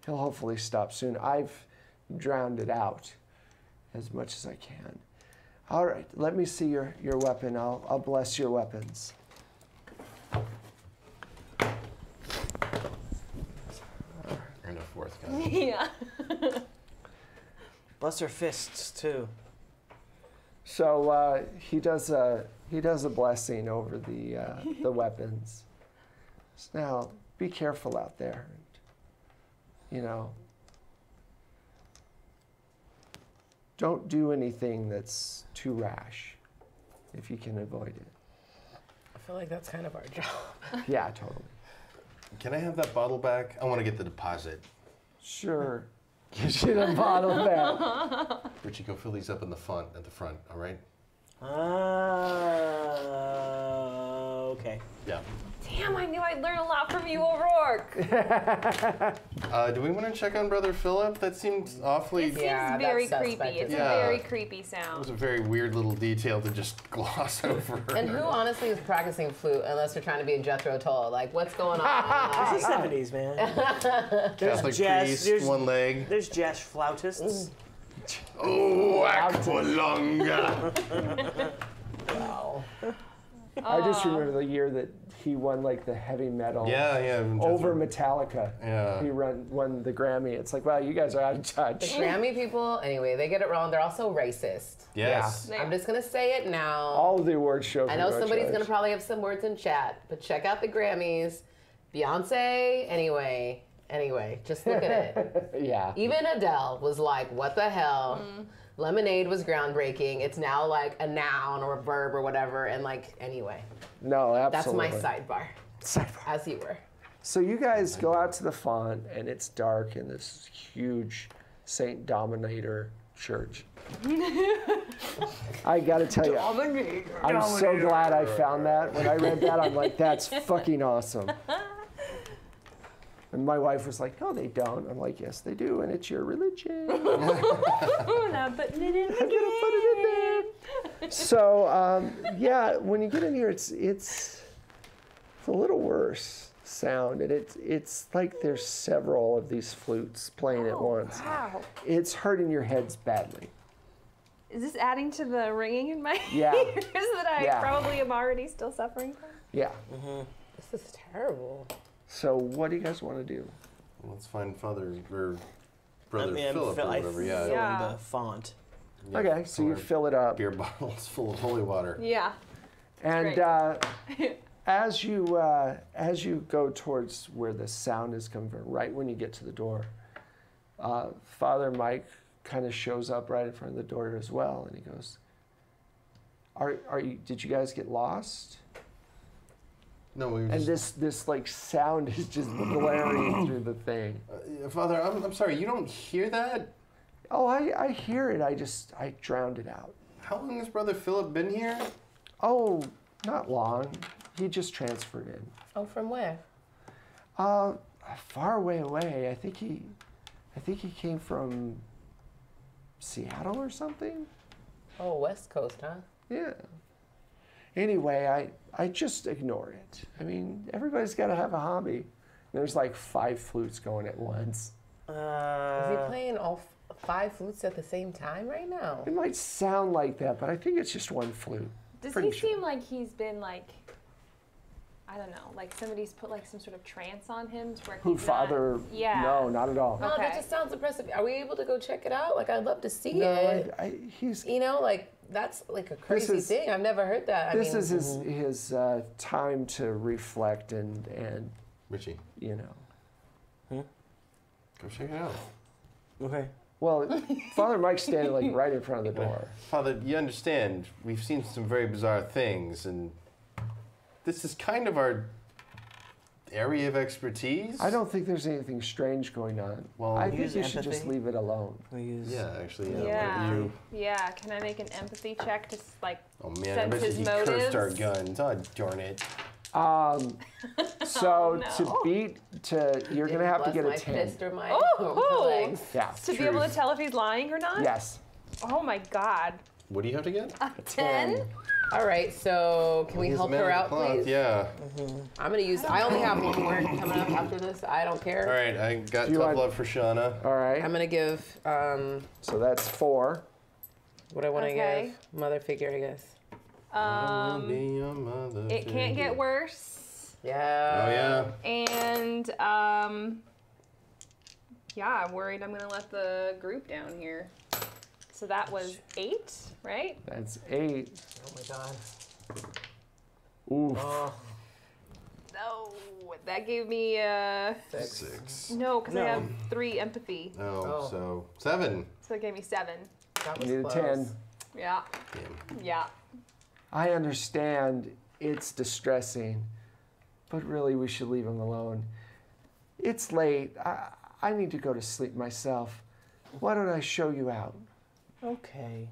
hopefully stop soon. I've drowned it out as much as I can. All right, let me see your weapon. I'll bless your weapons. And a fourth guy. yeah. Bless her fists too. So he does a blessing over the weapons. So now be careful out there. You know, don't do anything that's too rash if you can avoid it. I feel like that's kind of our job. Yeah, totally. Can I have that bottle back? I want to get the deposit. Sure. Gives you the bottle back. Richie, go fill these up in the front, at the front, all right? Okay. Yeah. Damn, I knew I'd learn a lot from you, O'Rourke. Do we want to check on Brother Philip? That seemed awfully... It seems Yeah, very that's creepy. suspect. It's Yeah. a very creepy It was sound. a very weird little detail to just gloss over. And who honestly is practicing flute unless they're trying to be a Jethro Tull? Like, what's going on? It's the 70s, man. Catholic jazz, priest, there's- one leg. There's jazz flautists. Oh, Aqualunga! Wow. I just remember the year that he won like the heavy metal Yeah. over Metallica. Yeah. He won the Grammy. It's like, wow, you guys are out of The touch. Grammy people, anyway, they get it wrong. They're also racist. Yes. Yeah. I'm just going to say it now. All the award shows. I know somebody's going to probably have some words in chat, but check out the Grammys. Beyonce, anyway, just look at it. Yeah. Even Adele was like, what the hell? Lemonade was groundbreaking. It's now like a noun or a verb or whatever. And like, anyway, No, that's absolutely. my sidebar, Sidebar. as you were. So you guys go out to the font, and it's dark in this huge Saint Dominator church. I gotta tell you, I'm so glad I found that. When I read that, I'm like, that's fucking awesome. And my wife was like, no, they don't. I'm like, yes, they do, and it's your religion. Ooh, now putting it in I'm gonna put it in there. So yeah, when you get in here, it's a little worse sound, and it's like there's several of these flutes playing at once. Wow. It's hurting your heads badly. Is this adding to the ringing in my Yeah. ears that I Yeah. probably am already still suffering from? Yeah. This is terrible. So what do you guys want to do? Let's find Father or Brother I'm Philip or whatever. Yeah. Yeah. The font. Yeah. Okay, so you fill it up, Beer bottles full of holy water. Yeah. and Great. as you go towards where the sound is coming from, right when you get to the door, Father Mike kind of shows up right in front of the door as well, and he goes, "Are you? Did you guys get lost?" No, we were And just... this like sound is just blaring through the thing. Father, I'm sorry, you don't hear that? Oh, I hear it. I drowned it out. How long has Brother Philip been here? Oh, not long. He just transferred in. Oh, from where? Far away. I think he came from Seattle or something. Oh, West Coast, huh? Yeah. Anyway, I just ignore it. I mean, everybody's got to have a hobby. There's like 5 flutes going at once. Is he playing all 5 flutes at the same time right now? It might sound like that, but I think it's just one flute. Does Pretty he sure. seem like he's been like, I don't know, like somebody's put like some sort of trance on him to where Who, he's Father? Not, yeah. No, not at all. No, that Okay. just sounds impressive. Are we able to go check it out? Like, I'd love to see No, it. he's. You know, like, that's like a crazy is- thing. I've never heard that. This is his time to reflect and Richie, you know. go check it out. Okay. Well, Father Mike's standing like right in front of the door. Father, you understand, we've seen some very bizarre things, and this is kind of our... area of expertise. I don't think there's anything strange going on. Well, I think use you should just empathy. leave it alone. Can we use? Yeah, actually, yeah. Yeah. You, Yeah, can I make an empathy check to like oh man, I sense bet you his he motives? cursed our guns. Oh, darn it. So no. to beat to, you're gonna have to Bless get a my 10. fist or my, Oh, or my oh. legs. Yeah. to be able to tell if he's lying or not? Yes. Oh my god. What do you have to get? 10? All right, so can we He's help the man her of the out, cloth, please? Yeah. I'm gonna use. I only have one more coming up after this. I don't care. All right, I got Do you tough want- love for Shauna. All right. I'm gonna give. So that's 4. What I want to Okay. give? Mother figure, I guess. Be your mother It can't get figure. worse. Yeah. Oh yeah. And yeah, I'm worried I'm gonna let the group down here. So that was 8, right? That's 8. Oh my god. Oof. Oh, No, that gave me 6. no, because I No. have 3 empathy, Oh, Oh. so 7. so it gave me 7. that was You need a close. 10. Yeah, Damn. yeah. I understand it's distressing, but really we should leave him alone. It's late. I need to go to sleep myself. Why don't I show you out? Okay.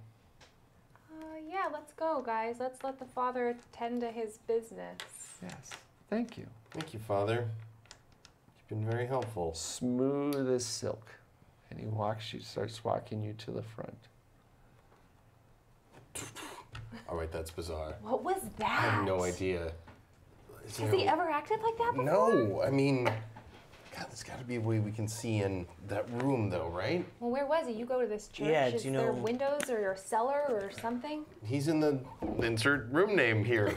Yeah, let's go, guys. Let's let the father tend to his business. Yes. Thank you. Thank you, Father. You've been very helpful. Smooth as silk. And he starts walking you to the front. All right, that's bizarre. What was that? I have no idea. Is Has there he a- ever acted like that before? No, I mean, God, there's got to be a way we can see in that room, though, right? Well, where was he? You go to this church. Yeah, Is do you there know- windows or a cellar or something? He's in the insert room name here.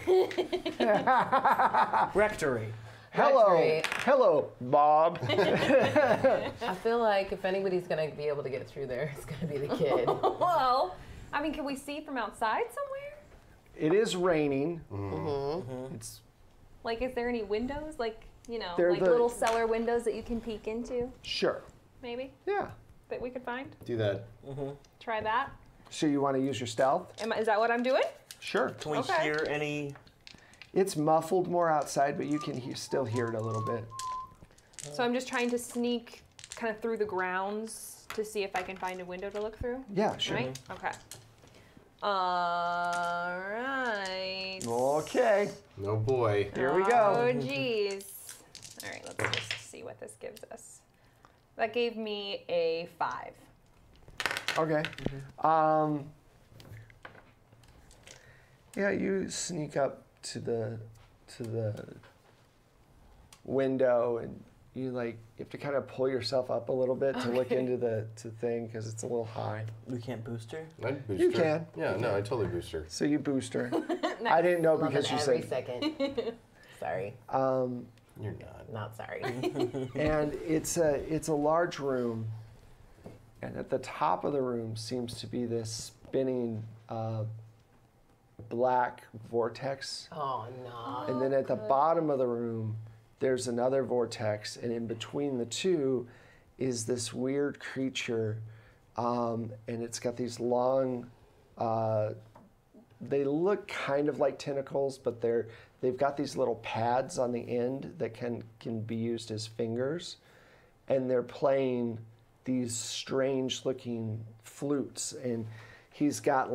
Rectory. Hello. great. Hello, Bob. I feel like if anybody's gonna be able to get through there, it's gonna be the kid. Well, I mean, can we see from outside somewhere? It is raining. It's Like, is there any windows? Like, you know, They're like the- little cellar windows that you can peek into, sure. maybe, Yeah. that we could find? Do that. Try that. So you want to use your stealth? Is that what I'm doing? Sure. Can we Okay. hear any? It's muffled more outside, but you can still hear it a little bit. So I'm just trying to sneak kind of through the grounds to see if I can find a window to look through, Yeah, sure. right? Okay. All right. Okay. No boy. Here we Oh, go. geez. All right, let's just see what this gives us. That gave me a 5. Okay. Yeah, you sneak up to the window, and you have to kind of pull yourself up a little bit to look into the thing because it's a little high. We can't boost her. I'd boost You her. can. Yeah, no, I totally boost her. So you boost her. I didn't know Love because it you every said. second. Sorry, You're not. not sorry. And it's a large room, and at the top of the room seems to be this spinning black vortex. Oh no. And then at the bottom of the room, there's another vortex, and in between the two is this weird creature, and it's got these long. They look kind of like tentacles, but they've got these little pads on the end that can be used as fingers, and they're playing these strange-looking flutes, and he's playing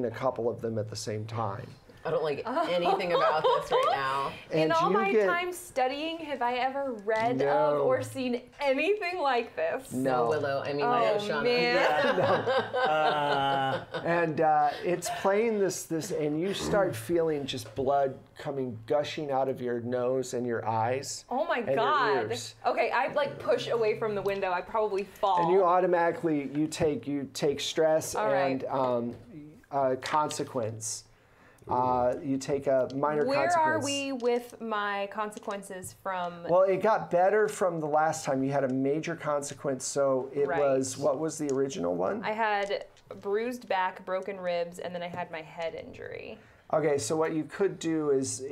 a couple of them at the same time. I don't like anything about this right now. In And all you my get- time studying, have I ever read No. of or seen anything like this? No. Willow. I mean, Oh, Shauna. man. And it's playing this, and you start feeling just blood gushing out of your nose and your eyes. Oh my and your god. ears. Okay, I push away from the window. I probably fall. And you automatically you take stress All right. and consequence. You take a minor Where consequence. are we with my consequences from? Well, it got better from the last time. You had a major consequence, so it Right. was, what was the original one? I had bruised back, broken ribs, and then I had my head injury. Okay, so what you could do is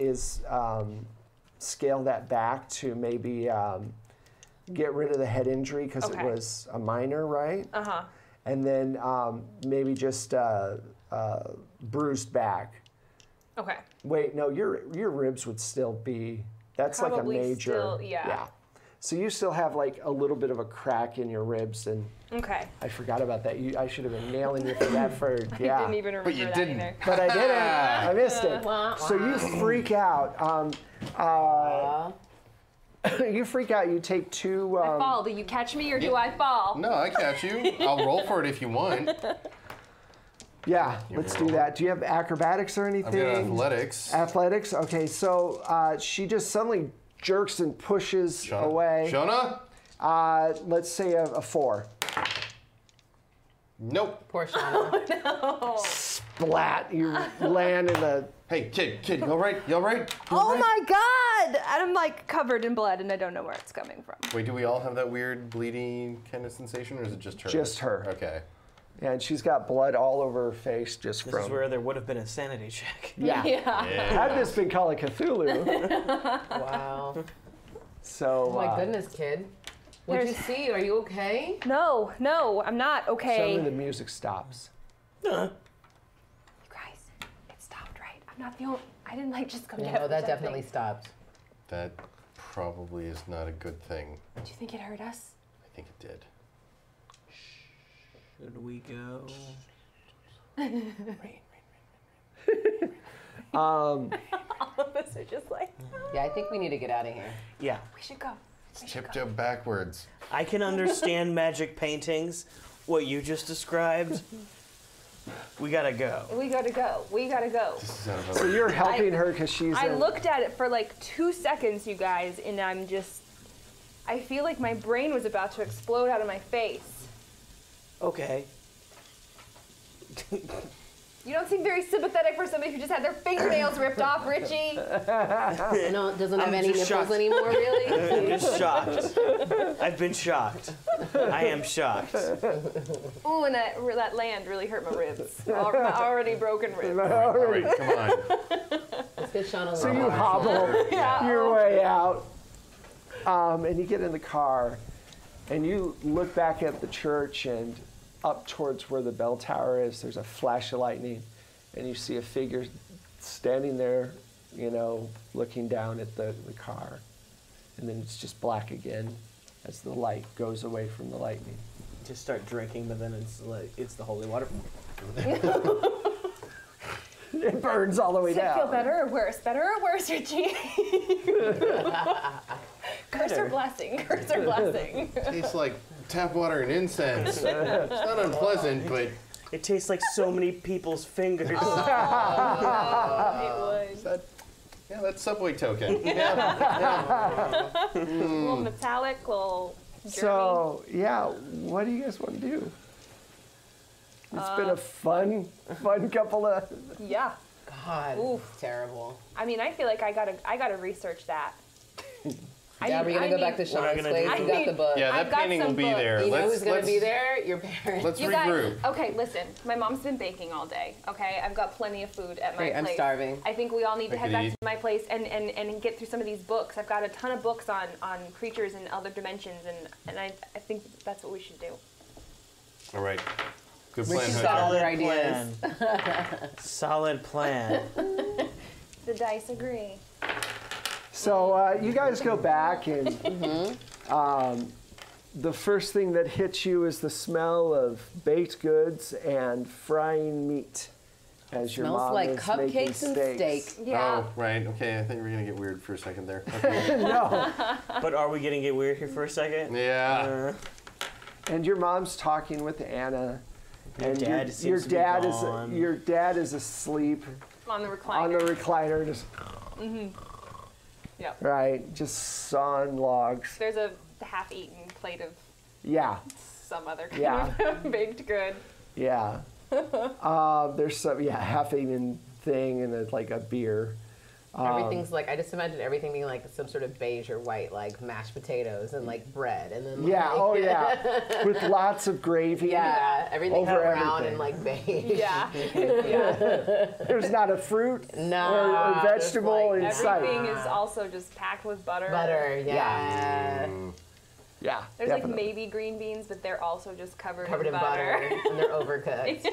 scale that back to maybe get rid of the head injury because it Okay. was a minor, right? Uh-huh. And then maybe just bruised back. Okay. Wait, no, your ribs would still be. That's Probably like a major. still, yeah. Yeah. So you still have like a little bit of a crack in your ribs, and Okay. I forgot about that. I should have been nailing you for that for yeah. I didn't even remember you that didn't. either. But I didn't. I missed it. So you freak out. You freak out. You take two. I fall. Do you catch me or do I fall? No, I catch you. I'll roll for it if you want. Yeah, let's do that. Do you have acrobatics or anything? I've got athletics. Athletics. Okay, so she just suddenly jerks and pushes away. Shona? Let's say a 4. Nope. Poor Shauna. Splat. You land in the. Hey, kid, you all right? You all right? You all Oh right? my God! And I'm like covered in blood and I don't know where it's coming from. Wait, do we all have that weird bleeding kind of sensation, or is it just her? Just her. Okay. And she's got blood all over her face just This from. is where there would have been a sanity check. Yeah. Had this been Call of Cthulhu. Wow. So. Oh my goodness, kid. What'd you see? Are you okay? No, I'm not okay. Suddenly the music stops. You guys, it stopped, right? I'm not the only. I didn't like just come down. No, that definitely stopped. That probably is not a good thing. Do you think it hurt us? I think it did. Should we go? All of us are just like, Yeah, I think we need to get out of here. Yeah. we should go. Tiptoe backwards. I can understand magic paintings. What you just described. We gotta go. We gotta go. We gotta go. This is out of So you're helping her because she's. I in- looked at it for like 2 seconds, you guys, and I feel like my brain was about to explode out of my face. Okay. You don't seem very sympathetic for somebody who just had their fingernails ripped off, Richie. No, it doesn't have I'm any just nipples shocked. anymore, really? I'm just shocked. I've been shocked. I am shocked. Ooh, and that land really hurt my ribs. My already broken ribs. All right, come on. Let's get Shauna. So you hobble your way out, and you get in the car, and you look back at the church and up towards where the bell tower is. There's a flash of lightning, and you see a figure standing there, looking down at the car, and then it's just black again as the light goes away from the lightning. Just start drinking, but then it's the holy water. It burns all the way Does it down. feel better or worse? Better or worse, Richie? Curse or blessing? Curse or blessing? Tastes like tap water and incense. It's not unpleasant, but It tastes like so many people's fingers. It would. yeah, that's Subway token. A little metallic, little germy. So, yeah, what do you guys want to do? It's been a fun couple of. Yeah. God, Oof. it's terrible. I mean, I feel like I gotta research that. Yeah, we're gonna go back to What am I Shauna's gonna place. do? You got the book. Yeah, I've that got painting will some be books. there. You know Let's- who's gonna let's- be there? Your parents. Let's You guys, regroup. okay, listen. My mom's been baking all day. Okay, I've got plenty of food at my Great, I'm place. starving. I think we all need to I head could back eat. to my place and get through some of these books. I've got a ton of books on creatures and other dimensions, and I think that's what we should do. All right. Good We plan, should Hunter. Solid Solid ideas. plan. Solid plan. The dice agree. So you guys go back, and the first thing that hits you is the smell of baked goods and frying meat. As your Smells mom like is making cupcakes and steaks. steak. Yeah. Oh, right. Okay, I think we're gonna get weird for a second there. Okay. No, But are we gonna get weird here for a second? Yeah. and your mom's talking with Anna, and dad your seems to be dad gone. is your dad is asleep On the on recliner. the recliner, just Yep. right, just sawing logs. There's a half-eaten plate of Yeah, some other kind Yeah. of baked good. yeah. There's some half-eaten thing and like a beer. Everything's like, I just imagine everything being like some sort of beige or white, like mashed potatoes and like bread, and then Yeah, like, oh yeah, with lots of gravy. yeah, everything Over brown everything. and like beige. Yeah. There's not a fruit No, or vegetable just, like, in sight. Everything is also just packed with butter. butter. Yeah, Yeah, There's definitely. like maybe green beans, but they're also just covered covered in butter, and they're overcooked.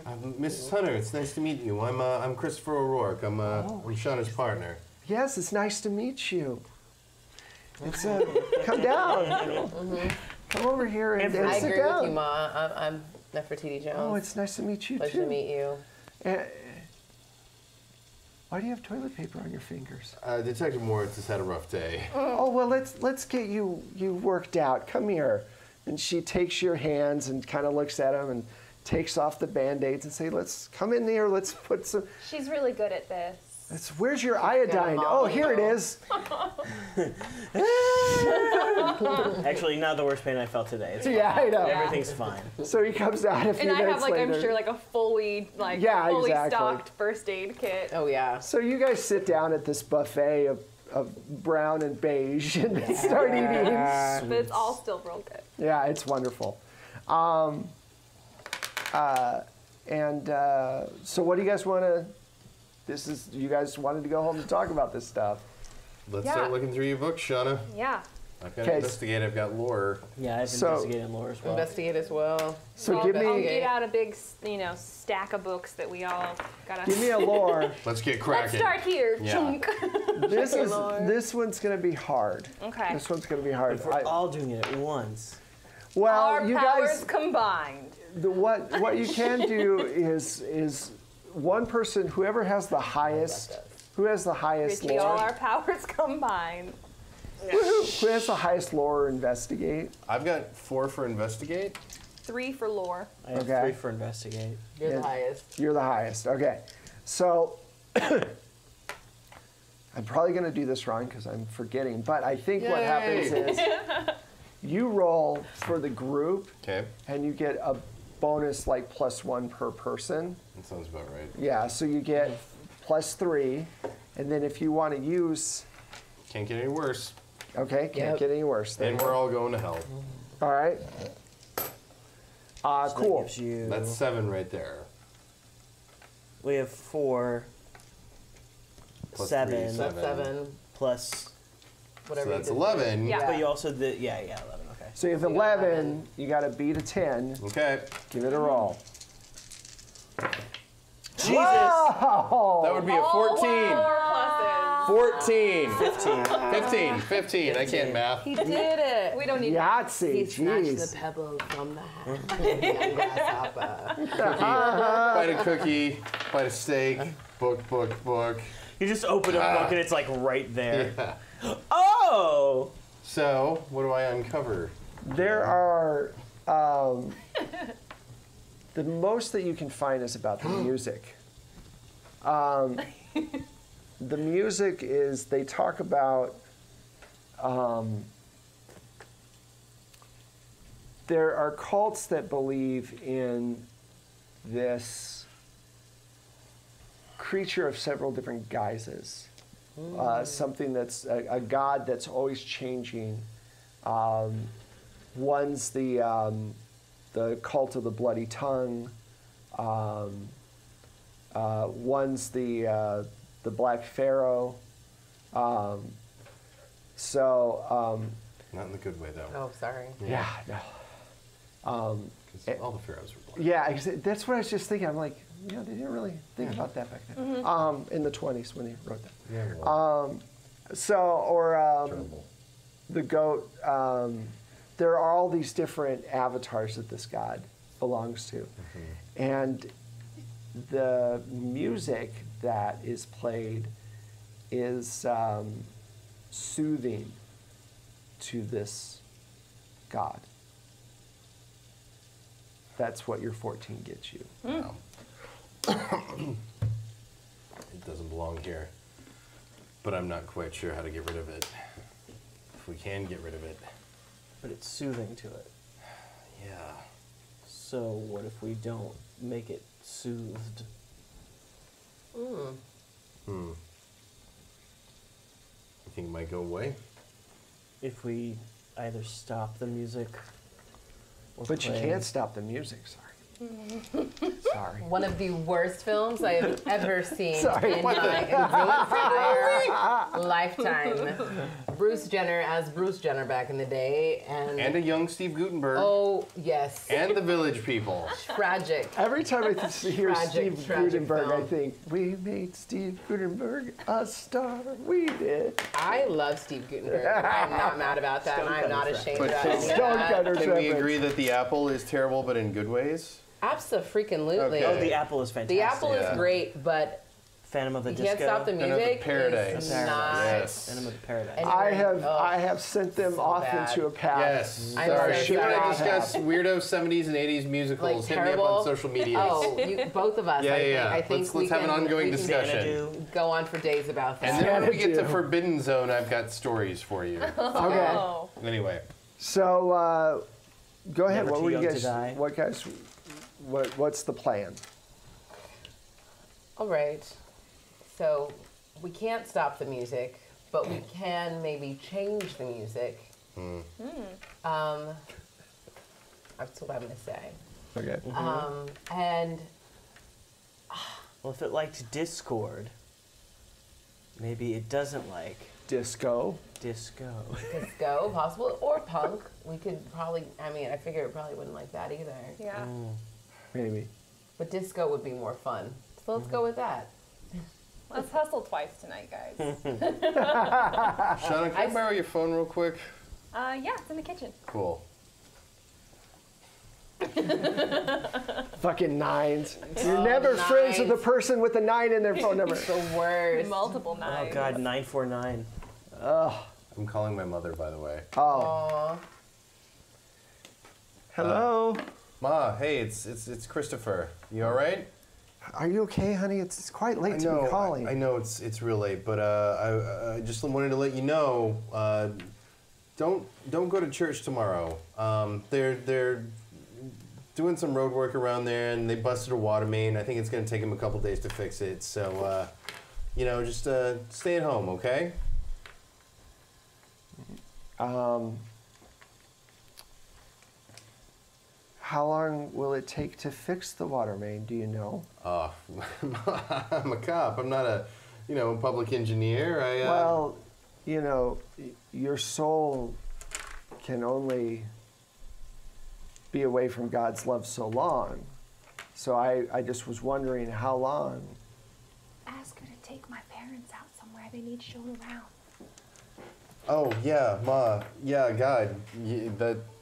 Mrs. Hunter, it's nice to meet you. I'm Christopher O'Rourke. I'm Shauna's partner. Yes, it's nice to meet you. It's come down. Come over here and I sit agree down. with you, Ma. I'm Nefertiti Jones. Oh, it's nice to meet you Pleasure too. to meet you. Why do you have toilet paper on your fingers? Detective Moritz has had a rough day. Oh well, let's get you worked out. Come here. And she takes your hands and kind of looks at them and takes off the Band-Aids and say, let's come in here. Let's put some. She's really good at this. Where's your iodine? Oh, here it is. Actually, not the worst pain I felt today. It's Yeah, I know. Everything's fine. So he comes out a few And I minutes have like later. I'm sure like a fully Exactly. stocked first aid kit. Oh yeah. So you guys sit down at this buffet of brown and beige and start eating. But it's all still real good. Yeah, it's wonderful. So what do you guys want to? You guys wanted to go home to talk about this stuff. Let's Yeah. start looking through your book, Shauna. Yeah. I've got Okay. investigate. I've got lore. Yeah, I've So- investigated lore as well. Investigate as well. So I'll, give I'll me get out a big stack of books that we all gotta. give me a lore. Let's get Let's cracking. start here. Yeah. Chunk. This one's gonna be hard. Okay. This one's gonna be hard. If we're all doing it at once. Well, Our you powers guys, combined. what you can do is one person, whoever has the highest Basically, all lore, our powers combined. who has the highest lore or investigate. I've got 4 for investigate. 3 for lore. I have Okay. 3 for investigate. You're Yeah. the highest. You're the highest. Okay. So I'm probably going to do this wrong because I'm forgetting, but I think what happens is you roll for the group Okay. and you get a bonus like +1 per person. That sounds about right. Yeah, so you get +3, and then if you want to use, Can't get any worse. okay, can't Yep. get any worse. And we're all going to hell. All right. So that Cool. gives you, That's 7 right there. we have 4, Plus 7, 3, That's 7. plus. Whatever. So that's you did. 11. Yeah. But you also did, yeah, 11. Okay. So you have 11, you got to beat a 10. Okay. Give it a roll. Jesus. Wow! That would be a 14. 4 pluses. 14. 15. 15. I can't math. He did it. We don't need Yahtzee, He snatched jeez. the pebble from the hat. Young grasshopper. Bite a cookie, bite a steak, book. You just open a book and it's like right there. Oh! So, what do I uncover? There are, the most that you can find is about the music. The music is, they talk about, there are cults that believe in this creature of several different guises. Something that's a god that's always changing. One's the cult of the bloody tongue. One's the Black Pharaoh. Not in the good way, though. Oh, sorry. Yeah, no. 'Cause all the pharaohs were black. Yeah, that's what I was just thinking. I'm like, they didn't really think about that back then. In the 20s when he wrote that. Yeah, well, terrible. The goat. There are all these different avatars that this god belongs to, and the music that is played is soothing to this god. That's what your 14 gets you. Wow. It doesn't belong here. But I'm not quite sure how to get rid of it. If we can get rid of it. But it's soothing to it. Yeah. So what if we don't make it soothed? You think it might go away? If we either stop the music or But you play- can't stop the music, sorry. Sorry. One of the worst films I have ever seen Sorry. in my entire Lifetime. Bruce Jenner as Bruce Jenner back in the day, And a young Steve Gutenberg. oh yes, And the Village People. tragic. Every time I hear Tragic, Steve tragic Gutenberg, I film. think, we made Steve Gutenberg a star. We did. I love Steve Gutenberg. I'm not mad about that, and I'm not ashamed But about any of that. Can we agree that the apple is terrible, but in good ways? Abso-freaking-lutely. Okay. Oh, the apple is fantastic. The apple is Yeah. great, but Phantom of the you Disco. can't stop the Phantom of the music. Paradise. It's Paradise. not. Yes. Phantom of the Paradise. And I have sent them so off bad. into a path. Yes. I'm Sorry. so If you want sorry. to discuss weirdo 70s and 80s musicals, Like hit me up terrible. on social media. Oh, both of us. Yeah, I think, yeah. I think Let's we have an can- ongoing we can discussion. Xanadu. Go on for days about that. And then when we get to Xanadu. Forbidden Zone, I've got stories for you. Okay. Oh. Anyway. So go ahead. Never What too were you young to guys? die. What guys? What's the plan? All right. So we can't stop the music, but we can maybe change the music. That's what I'm gonna say. Okay. And Well, if it liked Discord, maybe it doesn't like Disco. disco. disco, possible, or punk. We could probably. I mean, I figure it probably wouldn't like that either. Yeah. Maybe. But disco would be more fun. So let's go with that. Let's hustle twice tonight, guys. Shauna, can I borrow your phone real quick? Yeah, it's in the kitchen. Cool. Fucking nines. You're never friends with the nines. person with a 9 in their phone number. The worst. Multiple Oh knives. God, 949. I'm calling my mother, by the way. Oh. Aw. Hello. Ma, hey, it's Christopher. You all right? Are you okay, honey? It's quite late to be calling. I know it's real late, but I just wanted to let you know. Don't go to church tomorrow. They're doing some road work around there, and they busted a water main. I think it's gonna take them a couple days to fix it. So, just stay at home, okay? How long will it take to fix the water main? Do you know? I'm a cop. I'm not a, public engineer. Well, your soul can only be away from God's love so long. So I just was wondering how long. Ask her to take my parents out somewhere. They need shown around. Oh yeah, Ma. Yeah, God,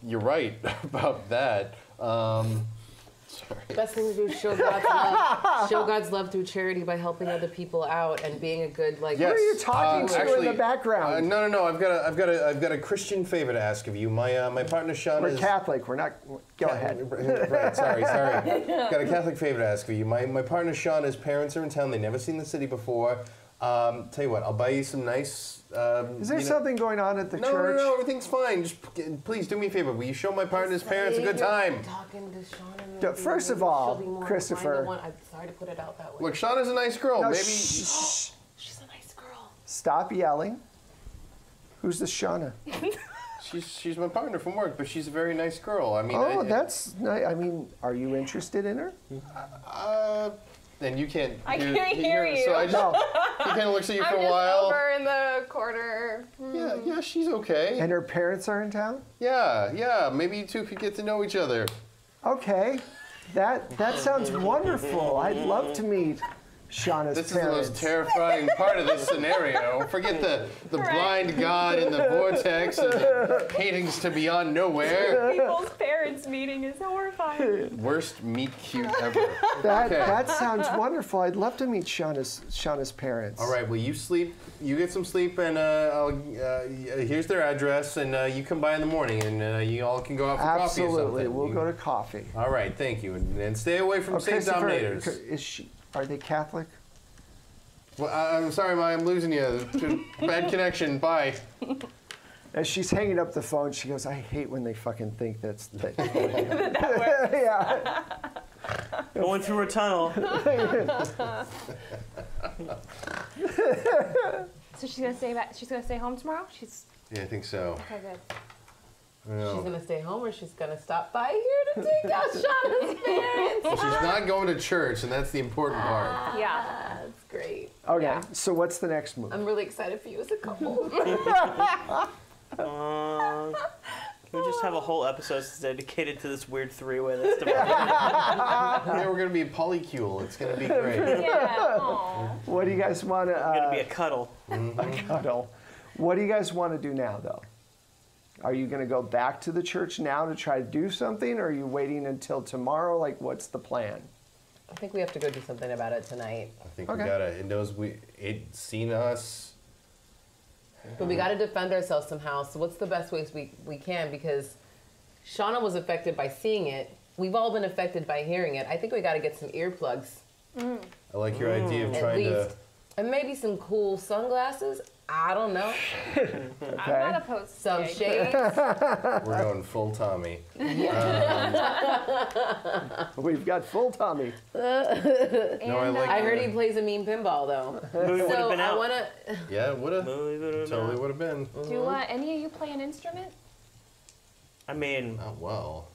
you're right about that. Sorry. Best thing to do is show God's love. Show God's love through charity by helping other people out and being a good Yes. Who are you talking to in the background? No. I've got a Christian favor to ask of you. My partner Sean We're is Catholic. We're not. Go ahead. Right, sorry. Got a Catholic favor to ask of you. My partner Sean, his parents are in town. They've never seen the city before. Tell you what, I'll buy you some nice. Is there something going on at the church? No, everything's fine. Just please do me a favor. Will you show my partner's parents a good time? Talking to Shauna. First of all, Christopher. I'm sorry to put it out that way. Look, Shauna's a nice girl. No, Maybe. She's a nice girl. Stop yelling. Who's this Shauna? She's my partner from work, but she's a very nice girl. I mean. That's nice. I mean, are you interested in her? Then you can't. I can't hear you. So I just. He kind of looks at you for I'm a just while. over in the corner. Yeah, she's okay. And her parents are in town? Yeah. Maybe you two could get to know each other. Okay. That sounds wonderful. I'd love to meet Shauna's This is the parents. most terrifying part of this scenario. Forget the blind god in the vortex and the paintings to beyond nowhere. People's parents meeting is horrifying. Worst meet cute ever. That sounds wonderful. I'd love to meet Shauna's parents. All right, well, you sleep. You get some sleep, and here's their address, and you come by in the morning, and you all can go out for coffee or Absolutely. something. We'll go to coffee. All right, thank you, and stay away from St. Christopher, Dominators. Are they Catholic? Well, I'm sorry, Ma, I'm losing you. Bad connection. Bye. As she's hanging up the phone, she goes, I hate when they fucking think that. Yeah. Going through a tunnel. So she's gonna stay back. She's gonna stay home tomorrow. Yeah, I think so. Okay, good. I know. She's gonna stay home, or she's gonna stop by here to take out Shauna's parents. She's not going to church, and that's the important part. Yeah. That's great. Okay, Yeah. so what's the next move? I'm really excited for you as a couple. Can we just have a whole episode dedicated to this weird three-way that's developing? Yeah, we're gonna be polycule. It's gonna be great. Yeah. Aw. What do you guys want to It's gonna be a cuddle. cuddle? What do you guys want to do now, though? Are you going to go back to the church now to try to do something, or are you waiting until tomorrow? Like, what's the plan? I think we have to go do something about it tonight. I think Okay. we gotta. It knows it's seen us. But we got to defend ourselves somehow. So what's the best ways we can? Because Shauna was affected by seeing it. We've all been affected by hearing it. I think we got to get some earplugs. I like your idea of At trying to. least. And maybe some cool sunglasses. I don't know. I'm not opposed to Some it. shades. We're going full Tommy. We've got full Tommy. No, I like. I heard he plays a mean pinball though. Movie would have So been I out. want to. Yeah, woulda. Movie would have Totally been out. would have been. Do any of you play an instrument? I mean, Oh well.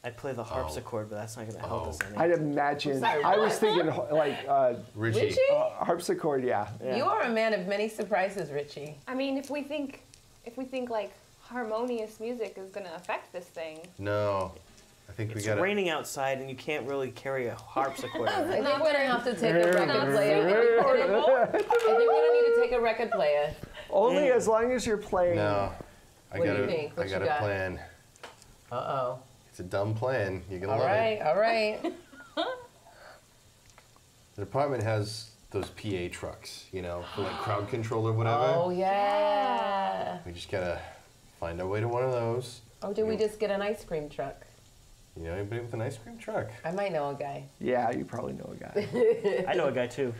I'd play the harpsichord, but that's not gonna help us any. I'd imagine. Sorry, I was what? thinking like Richie. Richie? harpsichord. Yeah. Yeah. You are a man of many surprises, Richie. I mean, if we think like harmonious music is gonna affect this thing, No, I think we It's gotta. raining outside, and you can't really carry a harpsichord. I think we're gonna have to take a record not player. I think we're gonna need to take a record player. Only as long as you're playing. No, I What do you gotta. think? I What you got a got? plan. Uh It's a dumb plan. You're oh. gonna All love right, it. all right. The department has those PA trucks, you know, for like crowd control or whatever. Oh yeah. We just gotta find our way to one of those. Or do we just get an ice cream truck? You know anybody with an ice cream truck? I might know a guy. Yeah, you probably know a guy. I know a guy too.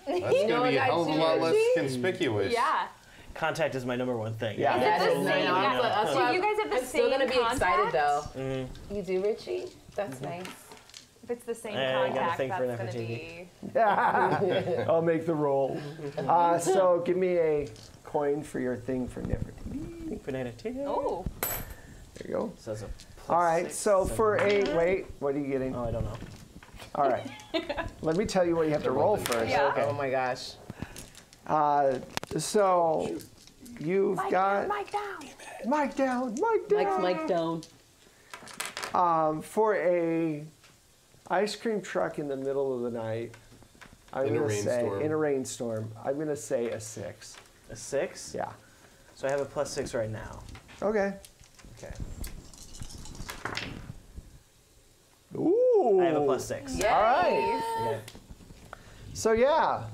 That's know gonna a be a guy hell of a too, lot less Richie? conspicuous. yeah. Contact is my #1 thing. Yeah. That it is the nice. same guy? That's Do why you guys have the I'm still gonna same be excited though. Mm-hmm. You do, Richie? That's nice. If it's the same I got a contact, thing for that's an gonna FTV. be. I'll make the roll. So give me a coin for your thing for Nefertiti. Banana tea. Oh, There you go. Says a All right. +6, So for a 7. wait, what are you getting? Oh, I don't know. All right. Let me tell you what you have to roll first. Yeah. Oh my gosh. So you've Mike got down, Mike down. Mike down, Mike down. Mike down. For a ice cream truck in the middle of the night, I'm In a gonna say rainstorm. in a rainstorm, I'm gonna say a 6. A 6? Yeah. So I have a +6 right now. Okay. Okay. Ooh. I have a +6. Yay. All right. Okay. So yeah.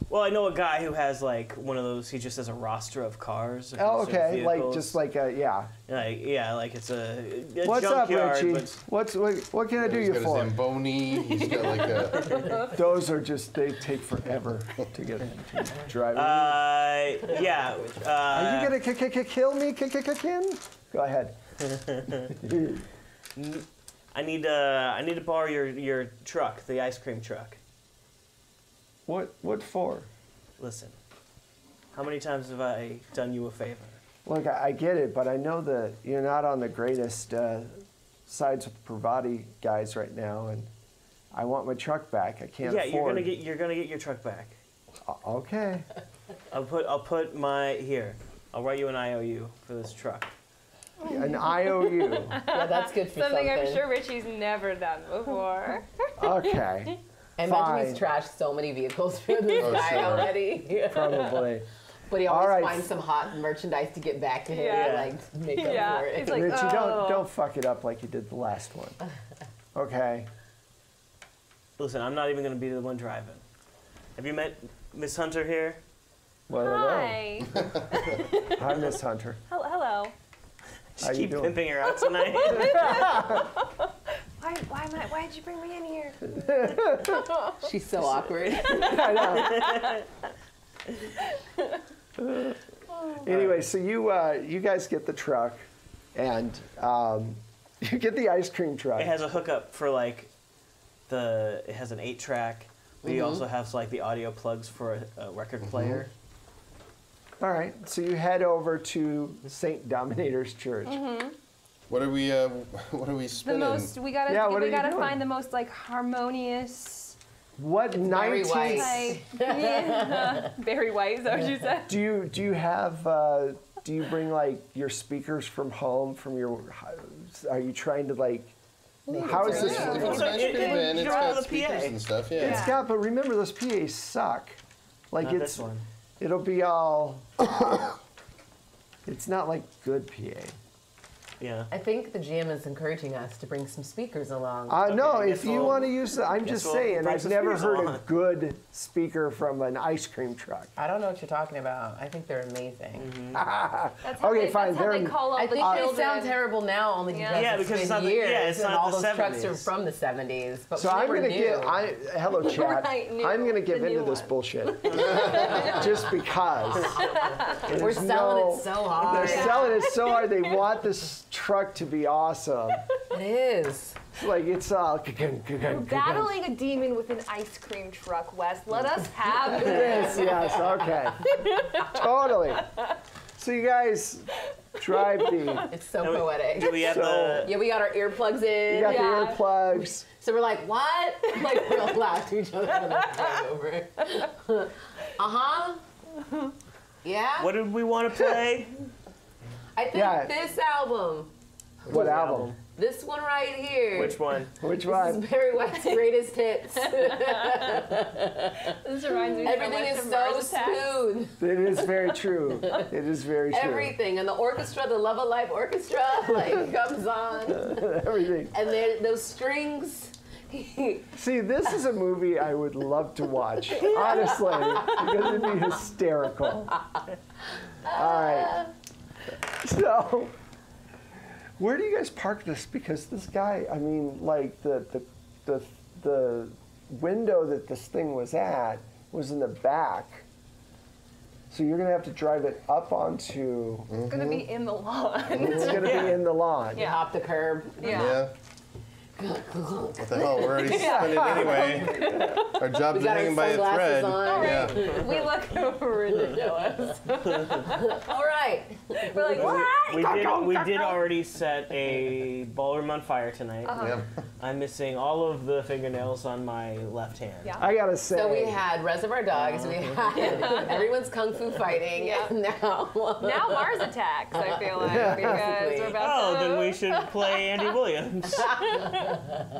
Well, I know a guy who has like one of those. He just has a roster of cars. of Oh, certain okay. Like vehicles. just like a yeah. Like, yeah, like it's a What's up, junkyard. Richie? But What can I do He's you got for? a Zamboni. He's got like a. Those are just they take forever to get into driving. yeah. Are you gonna kill me, Kin? Go ahead. I need to borrow your truck, the ice cream truck. What for? Listen, how many times have I done you a favor? Look, I get it, but I know that you're not on the greatest sides with Pravati guys right now, and I want my truck back. I can't Yeah, afford. you're gonna get your truck back. Okay. I'll put my here. I'll write you an IOU for this truck. An IOU. Yeah, that's good for Something something. I'm sure Richie's never done before. Okay. I imagine Fine. he's trashed so many vehicles for this Oh, guy sure. already. Probably. But he All always right. finds some hot merchandise to get back to him, Yeah. like to make up Yeah, for it. it's like, Richie, oh. don't fuck it up like you did the last one. Okay. Listen, I'm not even gonna be the one driving. Have you met Miss Hunter here? Well, Hi. Hi, Miss Hunter. Hello. How Just you keep doing? pimping her out tonight. Why did you bring me in here? She's so awkward. Anyway, so you guys get the truck, and you get the ice cream truck. It has a hookup for like it has an 8-track. But Mm-hmm. he also has like the audio plugs for a record player. All right, so you head over to Saint Dominator's Church. What are we The spinning? most we gotta Yeah, what are we you gotta doing? find the most like harmonious What Very 19th? white. Like, yeah. Very white, is that what you said? Do you have? Do you bring like your speakers from home? From your? Are you trying to like? How is this? Yeah, work? it's ice cream and it's You're out got of the speakers PA. and stuff. Yeah. It's got, but remember those PAs suck. Like Not it's, this one. it'll be all. It's not like good PA. Yeah. I think the GM is encouraging us to bring some speakers along. No, I guess if you we'll- want to use it, I'm guess just we'll saying. bring I've some never speakers heard a along. good speaker from an ice cream truck. I don't know what you're talking about. I think they're amazing. That's how Okay, they, fine, That's how they they're- call all I the think they children. sound terrible now only because, Yeah, because it's it's been not the- years yeah, it's and not all the those trucks are 70s. from the 70s. But So we I'm never gonna knew. give. Hello, Chad. Right, new- I'm gonna give the into new this one. bullshit, just because. We're selling it so hard. They're selling it so hard. They want this truck to be awesome. It is. Like it's all. We're battling a demon with an ice cream truck, Wes. Let us have it. Yes. Okay. Totally. So you guys drive the. It's so Do poetic. we have So- the? Yeah, we got our earplugs in. You got Yeah. the earplugs. So we're like, what? Like real loud to each other when they're flying over. Uh-huh. Yeah. What did we want to play? I think Yeah. this album, What album? this one right here. Which one? Which This one? is Barry White's greatest hits. This reminds me Everything so much is of so Mars Attacks. smooth. It is very true. It is very true. Everything. And the orchestra, the Love of Life orchestra, like comes on. Everything. And those strings. See, this is a movie I would love to watch, honestly, because it'd be hysterical. All right. So, where do you guys park this? Because this guy, I mean, like the window that this thing was at was in the back. So you're gonna have to drive it up onto. It's gonna be in the lawn. It's gonna be in the lawn. Yeah. Hop the curb. Yeah. What the hell? We're already spending anyway. Our job's We got our hanging by a sunglasses thread. on. Yeah. We look ridiculous. All right. We're like, what? We did already set a ballroom on fire tonight. Yeah. I'm missing all of the fingernails on my left hand. Yeah. I gotta say. So we had Reservoir Dogs, we had everyone's kung fu fighting, Yeah. and now Now Mars Attacks, I feel like, because Basically. we're about Oh, to... then we should play Andy Williams. That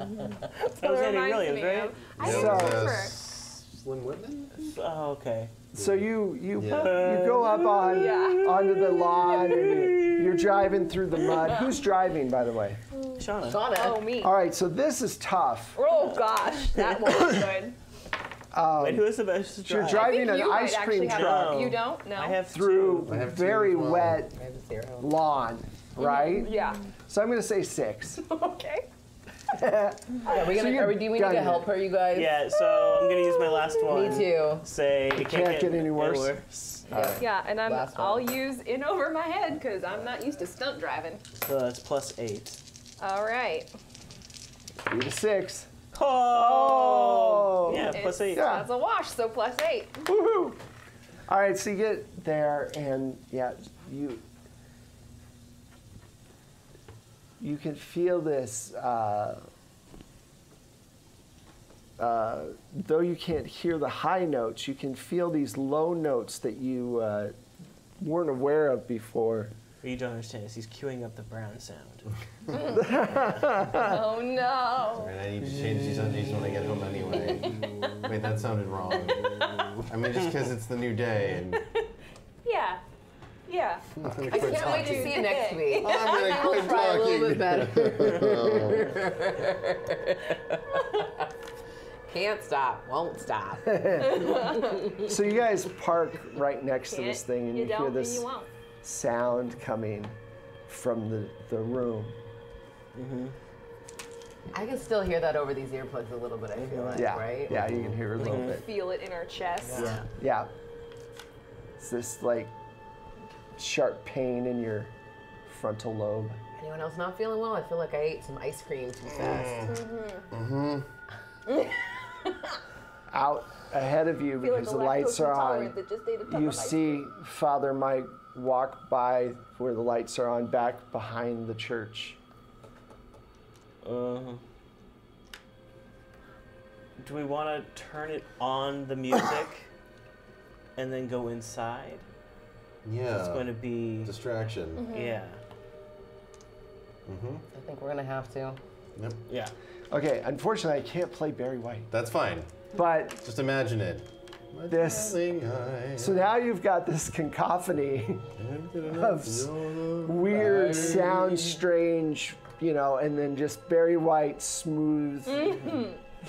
was Andy reminds Williams, me right? of- I So- don't remember. Slim Whitman? Oh, okay. So you Yeah. go up on Yeah. onto the lawn and you're driving through the mud. Who's driving, by the way? Shauna. Shauna. Oh, me. All right, so this is tough. Oh, gosh. That one was good. Wait, who is the best You're driver? driving an you might ice actually cream have truck No. You don't? No. I have through I have two very as well. wet I have a 0. lawn, right? Yeah. So I'm going to say 6. Okay. Are we So gonna? you're Are we, do we need done to it. help her, you guys? Yeah, so I'm gonna use my last one. Me too. Say it can't get any worse. Yeah, and Last I'll one. use in over my head because I'm not used to stunt driving. So that's +8. All right. 3 to 6. Oh! Yeah, It's- +8. Yeah. That's a wash, so +8. Woohoo! All right, so you get there and yeah, you can feel this. Though you can't hear the high notes, you can feel these low notes that you weren't aware of before. What you don't understand is he's queuing up the brown sound. Oh no. Alright, I need to change these undies when I get home anyway. Wait, that sounded wrong. I mean, just because it's the new day and Yeah. Yeah. I'm gonna I quit can't wait to talking. see you next week. I'm gonna We'll quit try a little bit talking. better. Can't stop, won't stop. So you guys park right next to this Can't, thing, and you you hear don't, and this you won't. sound coming from the room. I can still hear that over these earplugs a little bit, I feel like, Yeah, right? yeah, you can hear it a little bit. Feel it in our chest. Yeah. Yeah. It's this like sharp pain in your frontal lobe. Anyone else not feeling well? I feel like I ate some ice cream too fast. Out ahead of you, I feel like because a the lights are on, lactose intolerant that just ate a ton you of ice see Father Mike walk by where the lights are on, back behind the church. do we want to turn it on the music and then go inside? Yeah. It's going to be distraction. yeah. Mm-hmm. I think we're gonna have to. Yep. Yeah. Okay, unfortunately, I can't play Barry White. That's fine. But Just imagine it. this. So now you've got this cacophony of weird sound, strange, and then just Barry White smooth,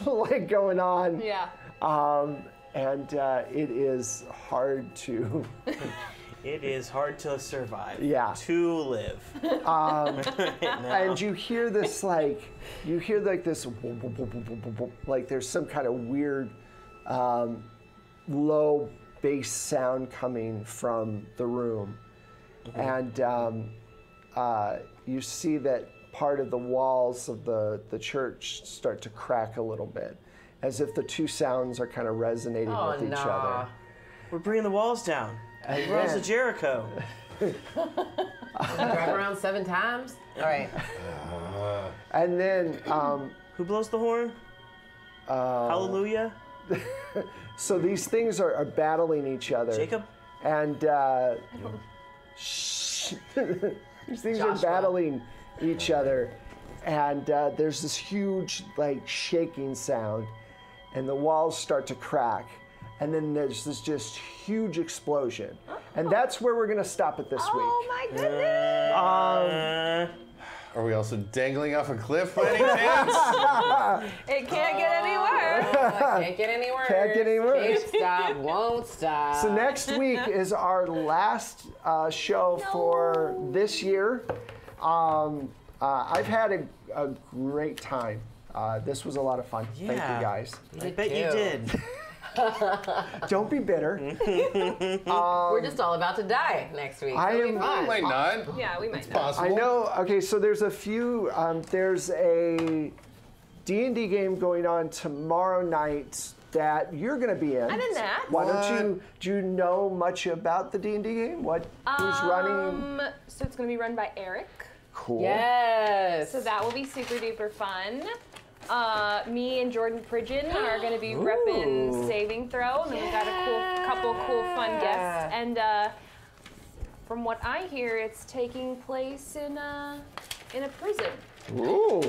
like going on. Yeah. And it is hard to. It is hard to survive. Yeah. To live. And you hear this like this like there's some kind of weird low bass sound coming from the room, and you see that part of the walls of the church start to crack a little bit, as if the two sounds are kind of resonating with each other. We're bringing the walls down. And Walls then- of Jericho. Drive around 7 times. All right. And then Who blows the horn? Hallelujah. so these things are battling each other. Jacob? And these things are Joshua. battling each other, and there's this huge like shaking sound, and the walls start to crack, and then there's this just huge explosion, and that's where we're gonna stop it this week. Oh my goodness! Are we also dangling off a cliff by any chance? It can't get any worse. Can't get any worse. Can't get any worse. Can't stop, won't stop. So next week is our last show for this year. I've had a great time. This was a lot of fun. Thank you guys. I bet you did. Don't be bitter. We're just all about to die next week. I It'll be am- fun. Might not. Yeah, we might It's not. possible. I know. Okay, so there's a few. There's a D&D game going on tomorrow night that you're going to be in. I'm in that. Why don't you? Do you know much about the D&D game? Who's running? So it's going to be run by Eric. Cool. Yes. So that will be super duper fun. Me and Jordan Pridgeon are going to be repping Saving Throw, and then we've got a couple cool fun guests. And from what I hear, it's taking place in a prison. Ooh.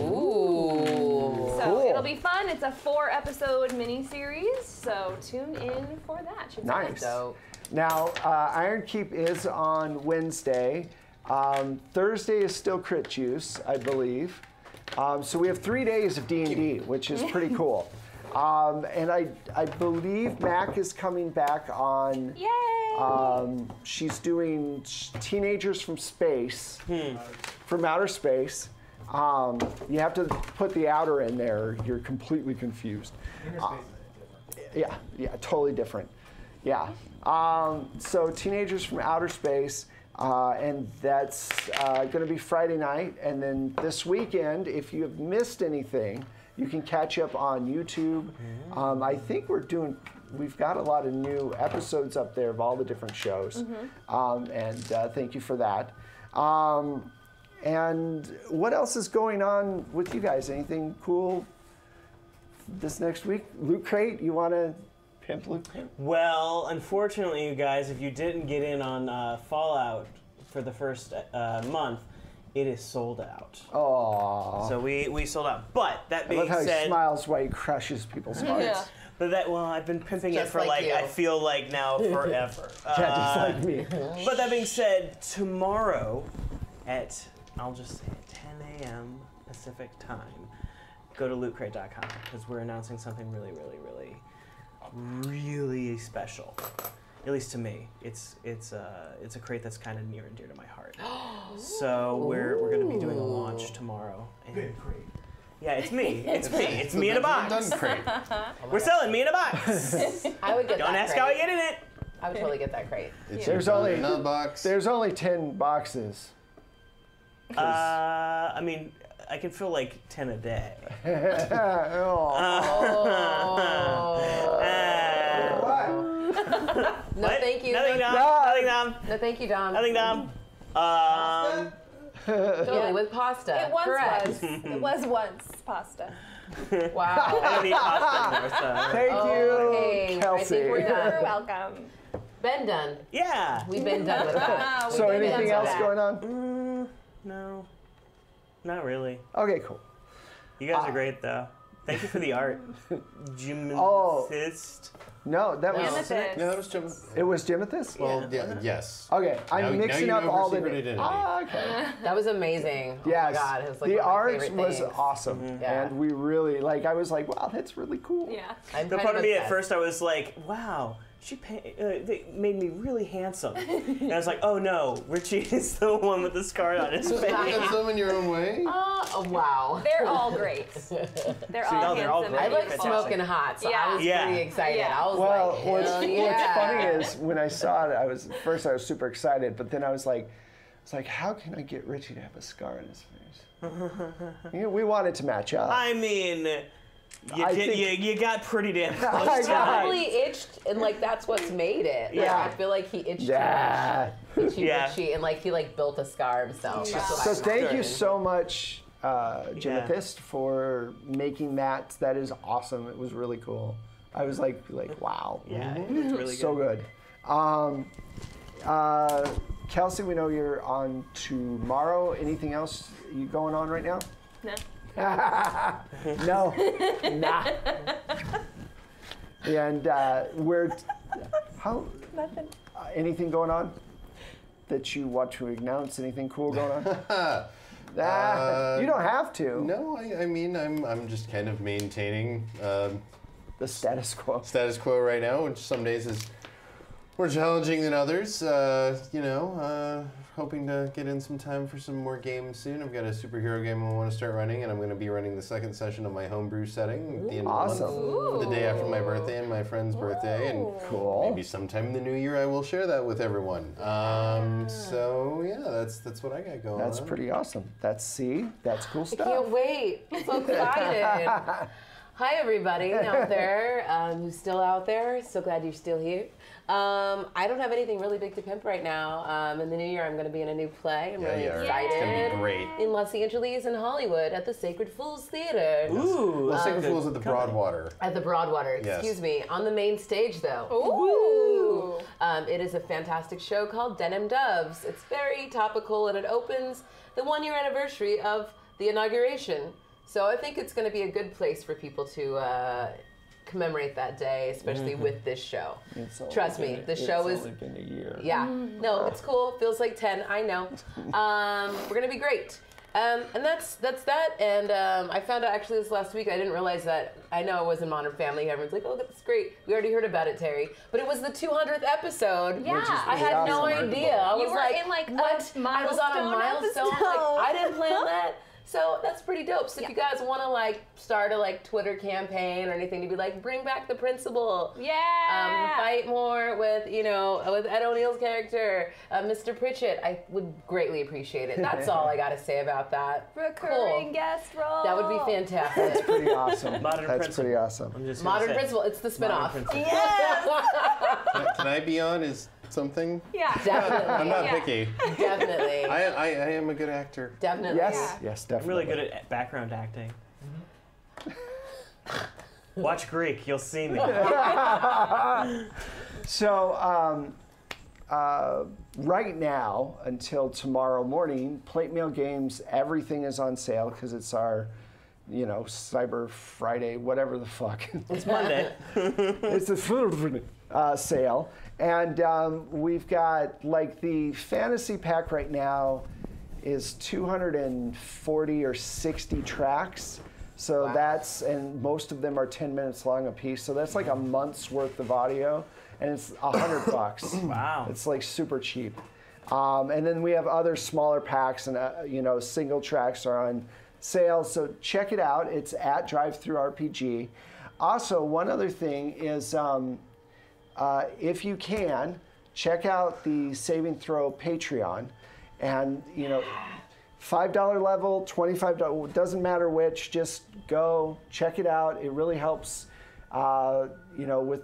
So Cool. it'll be fun. It's a 4-episode miniseries, so tune in for that. Should be fun. Nice. Dope. Now, Iron Keep is on Wednesday. Thursday is still Crit Juice, I believe. So we have 3 days of D&D, which is pretty cool. And I believe Mac is coming back on. Yay! She's doing Teenagers from Space, from Outer Space. You have to put the outer in there, or you're completely confused. Yeah, totally different. Yeah. So Teenagers from Outer Space. And that's going to be Friday night. And then this weekend, if you have missed anything, you can catch up on YouTube. I think we've got a lot of new episodes up there of all the different shows. And thank you for that. And what else is going on with you guys? Anything cool this next week? Loot Crate, you want to pimp Loot Crate? Well, unfortunately, you guys, if you didn't get in on Fallout for the first month, it is sold out. Aww. So we sold out. But that I being love how he said, smiles while he crushes people's hearts. Yeah. but I've been pimping it Just for like you. I feel like now forever. Yeah, just like me. But that being said, tomorrow at, I'll just say it, 10 a.m. Pacific time, go to lootcrate.com because we're announcing something really, really, really, really special. At least to me, it's a crate that's kind of near and dear to my heart. So we're going to be doing a launch tomorrow. Big crate. Yeah, it's me. It's me. It's me in a box. Done crate. We're selling me in a box. I would get Don't that ask crate. how I get in it. I would totally get that crate. It's There's in only- another box. There's only 10 boxes. I mean, I can fill like 10 a day. No, What? thank you. Nothing, Dom. No. Nothing, Dom. No, thank you, Dom. Nothing, Dom. Totally with pasta. It once Correct. was. It was once pasta. Wow. I don't eat pasta anymore, so. Thank you, Okay, I Kelsey. think we're You're done. welcome. Been done. Yeah. We've been done with that. So We've been anything done with else that. going on? No. Not really. Okay, cool. You guys are great, though. Thank you for the art. Oh. Gymnast. No, that was Amethyst. No, that was Jim. it was Jimothyst? Well, yeah, yes. Okay, I'm Now mixing you up know all her the. secret identity. Ah, okay. That was amazing. Yes. Oh my God, it was like the one of my art favorite was things. awesome, Yeah. and we really I was like, wow, that's really cool. Yeah. I'm The kind part of me at obsessed. first, I was like, wow, they made me really handsome. And I was like, oh no, Richie is the one with the scar on his face. Handsome in your own way. Oh, wow. They're all great. They're all no, they're all handsome. great. I like Fantastic. smoking hot, so I was Yeah. pretty excited. Yeah. I was Well, like, what's hell yeah. funny is when I saw it, I was super excited, but then I was like, how can I get Richie to have a scar on his face? We wanted to match up. I mean, I think- you got pretty damn I close. got- Probably itched, and like that's what's made it. Like, Yeah. I feel like he itched Yeah. too much. Itchy, Yeah. itchy, and like he like built a scar himself. That's what So I thank you learned. so much, Jimothyst, for making that. That is awesome. It was really cool. I was like wow. Yeah, it was really good. So good. Kelsey, we know you're on tomorrow. Anything else you going on right now? No. No. Nah. And Nothing. anything going on that you want to announce? Anything cool going on? You don't have to. No, I mean, I'm just kind of maintaining The status quo. status quo right now, which some days is more challenging than others. Hoping to get in some time for some more games soon. I've got a superhero game I want to start running, and I'm going to be running the second session of my homebrew setting at the end of the month, the day after my birthday and my friend's birthday, and Cool. maybe sometime in the new year I will share that with everyone. So yeah, that's what I got going That's on. pretty awesome. That's cool I stuff. can't wait. I'm so excited. Hi, everybody out there who's still out there. So glad you're still here. I don't have anything really big to pimp right now. In the new year, I'm going to be in a new play. I'm really excited. It's gonna be great. In Los Angeles and Hollywood at the Sacred Fools Theater. Ooh. Well, Sacred Fools at the Broadwater. At the Broadwater, Yes. excuse me. On the main stage, though. Ooh. It is a fantastic show called Denim Doves. It's very topical, and it opens the 1-year anniversary of the inauguration. So I think it's going to be a good place for people to commemorate that day, especially with this show. Trust me, the show is... It's only been a year. Yeah, no, it's cool. Feels like 10. I know. We're gonna be great. And that's that. And I found out actually this last week. I didn't realize that. I know it was in Modern Family. Everyone's like, "Oh, that's great. We already heard about it, Terry." But it was the 200th episode. Yeah. I had no awesome. idea. I was You were like, in, like, a what? I was on a milestone. milestone Like, I episode. didn't plan that. So that's pretty dope. So if you guys want to like start a like Twitter campaign or anything to be like, bring back the principal. Yeah. Fight more with, with Ed O'Neill's character, Mr. Pritchett. I would greatly appreciate it. That's all I got to say about that. Recurring guest role. That would be fantastic. Pretty awesome. Modern That's Principal. pretty awesome. I'm just gonna Modern say. Principal, it's the spinoff. Modern Principal. Yes. Can I be on? Is something? Yeah. Definitely. I'm not Yeah. picky. Definitely. I am a good actor. Definitely. Yes. Yeah. Yes, I'm definitely. really good at background acting. Watch Greek, you'll see me. So, right now, until tomorrow morning, Plate Mail Games, everything is on sale because it's our, Cyber Friday, whatever the fuck. It's Monday. It's a sale. And we've got, like, the fantasy pack right now is 240 or 60 tracks. So and most of them are 10 minutes long a piece. So that's like a month's worth of audio, and it's $100. Wow. It's like super cheap. And then we have other smaller packs, and single tracks are on sale. So check it out. It's at DriveThruRPG. Also, one other thing is, if you can, check out the Saving Throw Patreon, and $5 level, $25, doesn't matter which, just go check it out. It really helps, with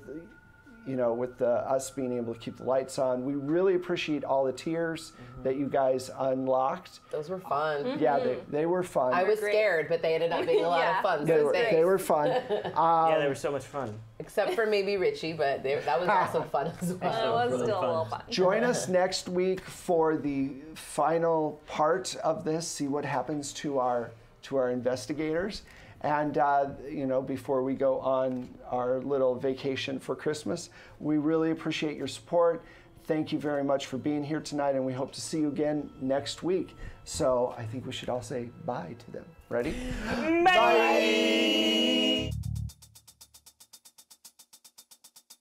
you know, with us being able to keep the lights on. We really appreciate all the tiers that you guys unlocked. Those were fun. Yeah, they were fun. I was great. scared, but they ended up being a lot of fun. They So were, thanks. they were fun. Yeah, they were so much fun. Except for maybe Richie, but that was also fun as well. It was really still a fun. little fun. Join us next week for the final part of this. See what happens to our investigators. And you know, before we go on our little vacation for Christmas, we really appreciate your support. Thank you very much for being here tonight, and we hope to see you again next week. So I think we should all say bye to them. Ready? Bye.